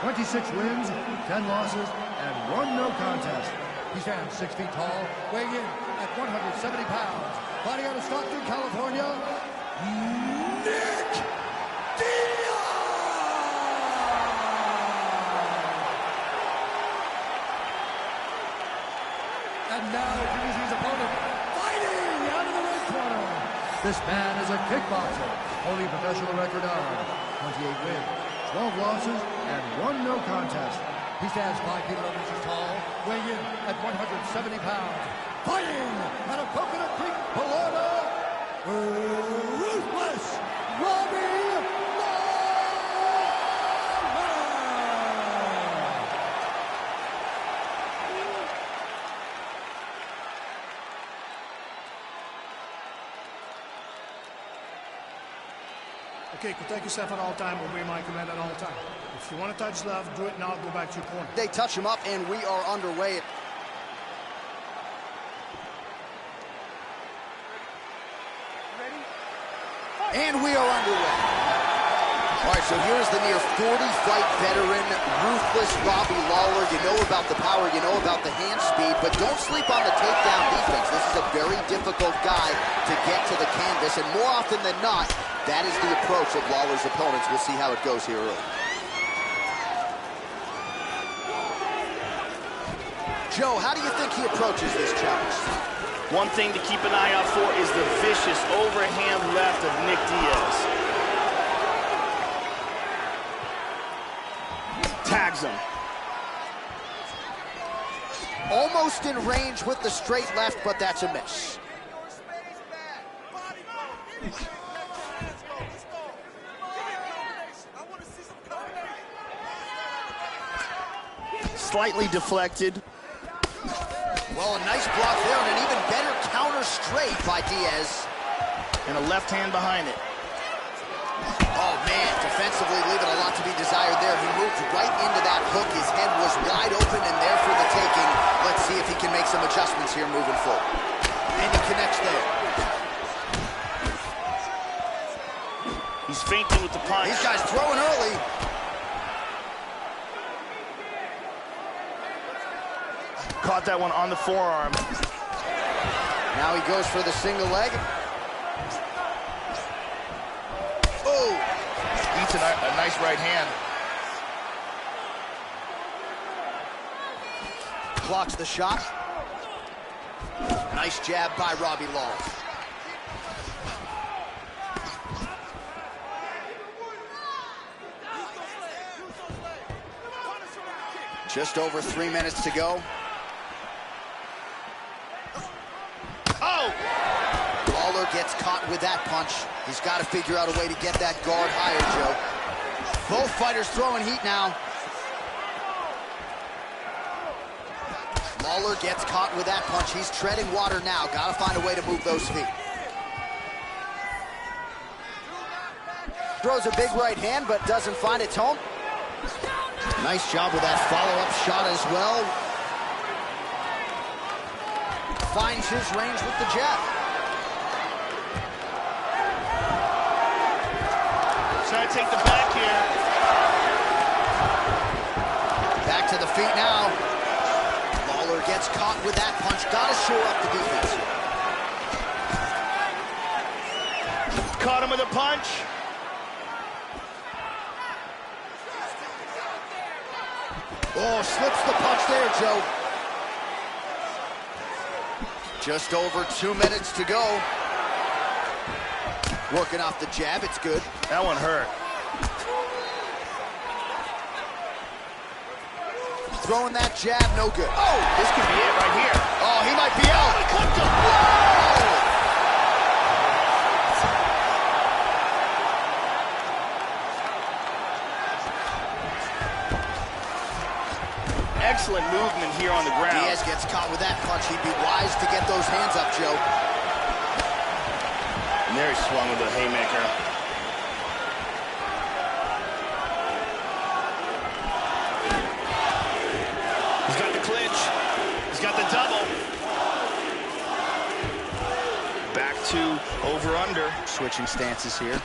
B: 26 wins, 10 losses, and 1 no contest. He stands 6 feet tall, weighing in at 170 pounds. Fighting out of Stockton, California, Nick Diaz! And now introducing his opponent, fighting out of the red corner. This man is a kickboxer, holding a professional record of 28 wins, 12 losses, and 1 no contest. He stands 5 feet 11 inches tall, weighing in at 170 pounds. Fighting out of Coconut Creek, Florida, ruthless Robbie Lawler!
H: Okay, protect yourself at all time, obey my command at all time. If you want to touch love, do it now, go back to your corner.
A: They touch him up, and we are underway. And we are underway. All right, so here's the near 40-fight veteran, ruthless Robbie Lawler. You know about the power, you know about the hand speed, but don't sleep on the takedown defense. This is a very difficult guy to get to the canvas, and more often than not, that is the approach of Lawler's opponents. We'll see how it goes here early. Joe, how do you think he approaches this challenge?
D: One thing to keep an eye out for is the vicious overhand left of Nick Diaz. Tags him.
A: Almost in range with the straight left, but that's a miss.
D: slightly deflected.
A: Well, a nice block there and an even better counter straight by Diaz.
D: And a left hand behind it.
A: Oh, man, defensively leaving a lot to be desired there. He moved right into that hook. His head was wide open and there for the taking. Let's see if he can make some adjustments here moving forward. And he connects there.
D: He's feinting with the punch.
A: These guys throwing early.
D: Caught that one on the forearm.
A: Now he goes for the single leg. Oh!
D: Eats a nice right hand.
A: Blocks the shot. Nice jab by Robbie Lawler. Just over 3 minutes to go.
D: Oh!
A: Lawler gets caught with that punch. He's got to figure out a way to get that guard higher, Joe. Both fighters throwing heat now. Lawler gets caught with that punch. He's treading water now. Got to find a way to move those feet. Throws a big right hand, but doesn't find its home. Nice job with that follow-up shot as well. Finds his range with the jab.
D: Trying to take the back here.
A: Back to the feet now. Lawler gets caught with that punch. Got to shore up the defense.
D: Caught him with a punch.
A: Oh, slips the punch there, Joe. Just over 2 minutes to go. Working off the jab, it's good.
D: That one hurt.
A: Throwing that jab, no good. Oh!
D: This could be it right here.
A: Oh, he might be out.
D: He clipped him.
A: Whoa!
D: Excellent movement here on the ground.
A: Diaz gets caught with that punch. He'd be wise to get those hands up, Joe.
D: And there he swung with a haymaker. He's got the clinch. He's got the double. Back to over-under.
A: Switching stances here.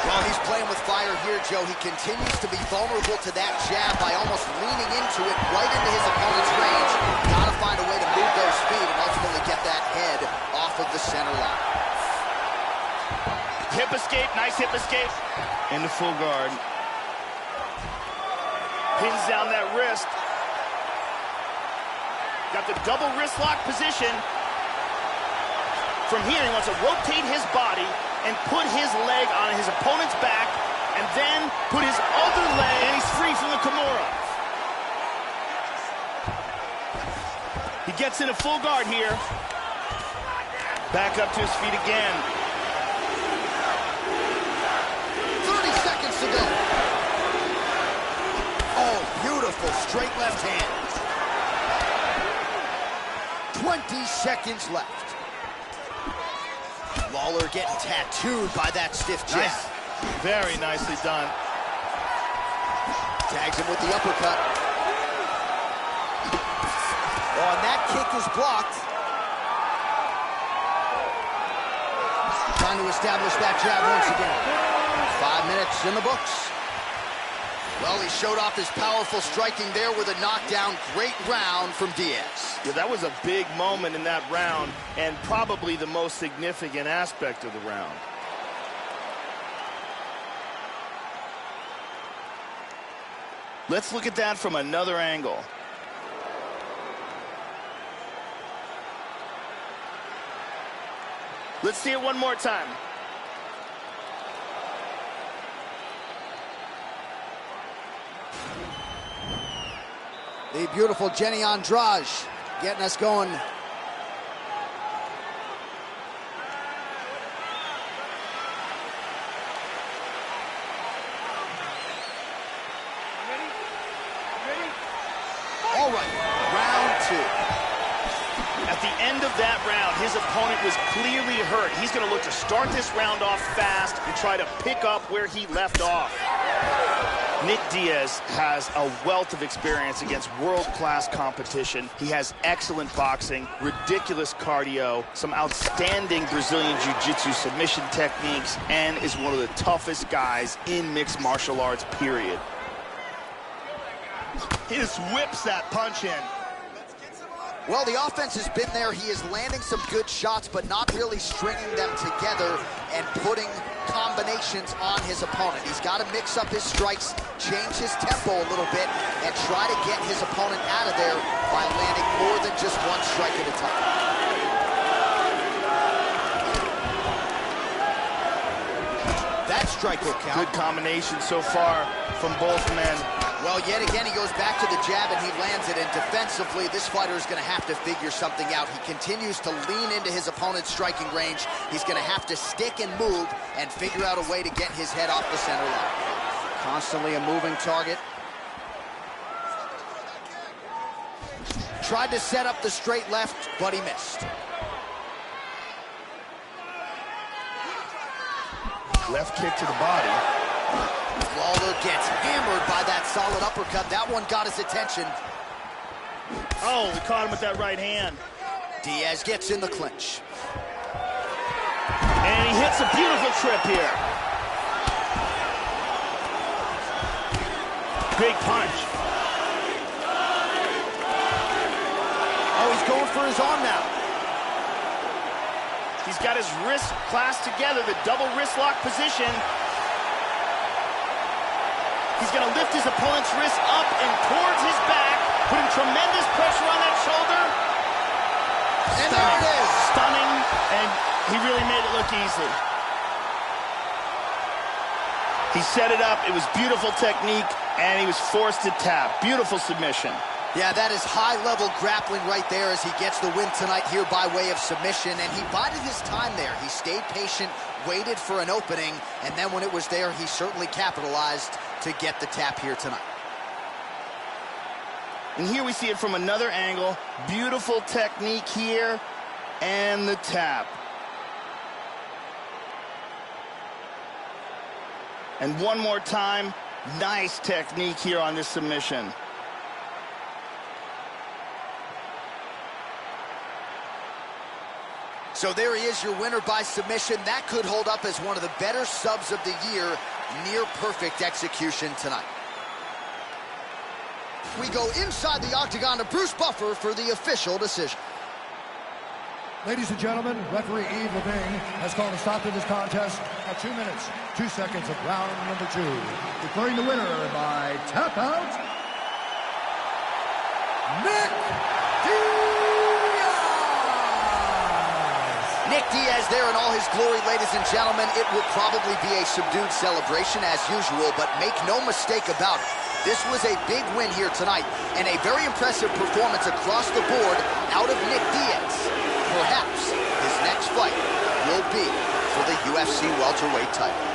A: Well, he's playing with fire here, Joe. He continues to be vulnerable to that jab by almost leaning into it right into his opponent's range. Got to find a way to move those feet and ultimately get that head off of the center line.
D: Hip escape, nice hip escape. Into full guard. Pins down that wrist. Got the double wrist lock position. From here, he wants to rotate his body and put his leg on his opponent's back, and then put his other leg, and he's free from the Kimura. He gets in a full guard here. Back up to his feet again.
A: 30 seconds to go. Oh, beautiful straight left hand. 20 seconds left. Lawler getting tattooed by that stiff jab.
D: Nice. Very nicely done.
A: Tags him with the uppercut. Oh, and that kick is blocked. Trying to establish that jab once again. 5 minutes in the books. Well, he showed off his powerful striking there with a knockdown. Great round from Diaz.
D: Yeah, that was a big moment in that round, and probably the most significant aspect of the round. Let's look at that from another angle. Let's see it one more time.
A: The beautiful Jenny Andrade getting us going. All right, round 2.
D: At the end of that round, his opponent was clearly hurt. He's going to look to start this round off fast and try to pick up where he left off. Nick Diaz has a wealth of experience against world-class competition. He has excellent boxing, ridiculous cardio, some outstanding Brazilian Jiu-Jitsu submission techniques, and is one of the toughest guys in mixed martial arts, period. He just whips that punch in.
A: Well, the offense has been there. He is landing some good shots, but not really stringing them together and putting combinations on his opponent. He's got to mix up his strikes, change his tempo a little bit, and try to get his opponent out of there by landing more than just one strike at a time. That strike will count.
D: Good combination so far from both men.
A: Well, yet again, he goes back to the jab and he lands it. And defensively, this fighter is going to have to figure something out. He continues to lean into his opponent's striking range. He's going to have to stick and move and figure out a way to get his head off the center line. Constantly a moving target. Tried to set up the straight left, but he missed.
D: Left kick to the body.
A: Lawler gets hammered by that solid uppercut. That one got his attention.
D: Oh, we caught him with that right hand.
A: Diaz gets in the clinch.
D: And he hits a beautiful trip here. Big punch.
A: Oh, he's going for his arm now.
D: He's got his wrist clasped together, the double wrist lock position. He's going to lift his opponent's wrist up and towards his back, putting tremendous pressure on that shoulder.
A: And there it is.
D: Stunning, and he really made it look easy. He set it up. It was beautiful technique, and he was forced to tap. Beautiful submission.
A: Yeah, that is high-level grappling right there as he gets the win tonight here by way of submission. And he bided his time there. He stayed patient, waited for an opening, and then when it was there, he certainly capitalized to get the tap here tonight.
D: And here we see it from another angle. Beautiful technique here, and the tap. And one more time, nice technique here on this submission.
A: So there he is, your winner by submission. That could hold up as one of the better subs of the year. Near perfect execution tonight. We go inside the octagon to Bruce Buffer for the official decision.
B: Ladies and gentlemen, referee Yves Levine has called a stop to this contest at 2 minutes, 2 seconds of round number 2. Declaring the winner by tap out, Nick Diaz!
A: Nick Diaz there in all his glory, ladies and gentlemen. It will probably be a subdued celebration as usual, but make no mistake about it. This was a big win here tonight and a very impressive performance across the board out of Nick Diaz. Perhaps his next fight will be for the UFC welterweight title.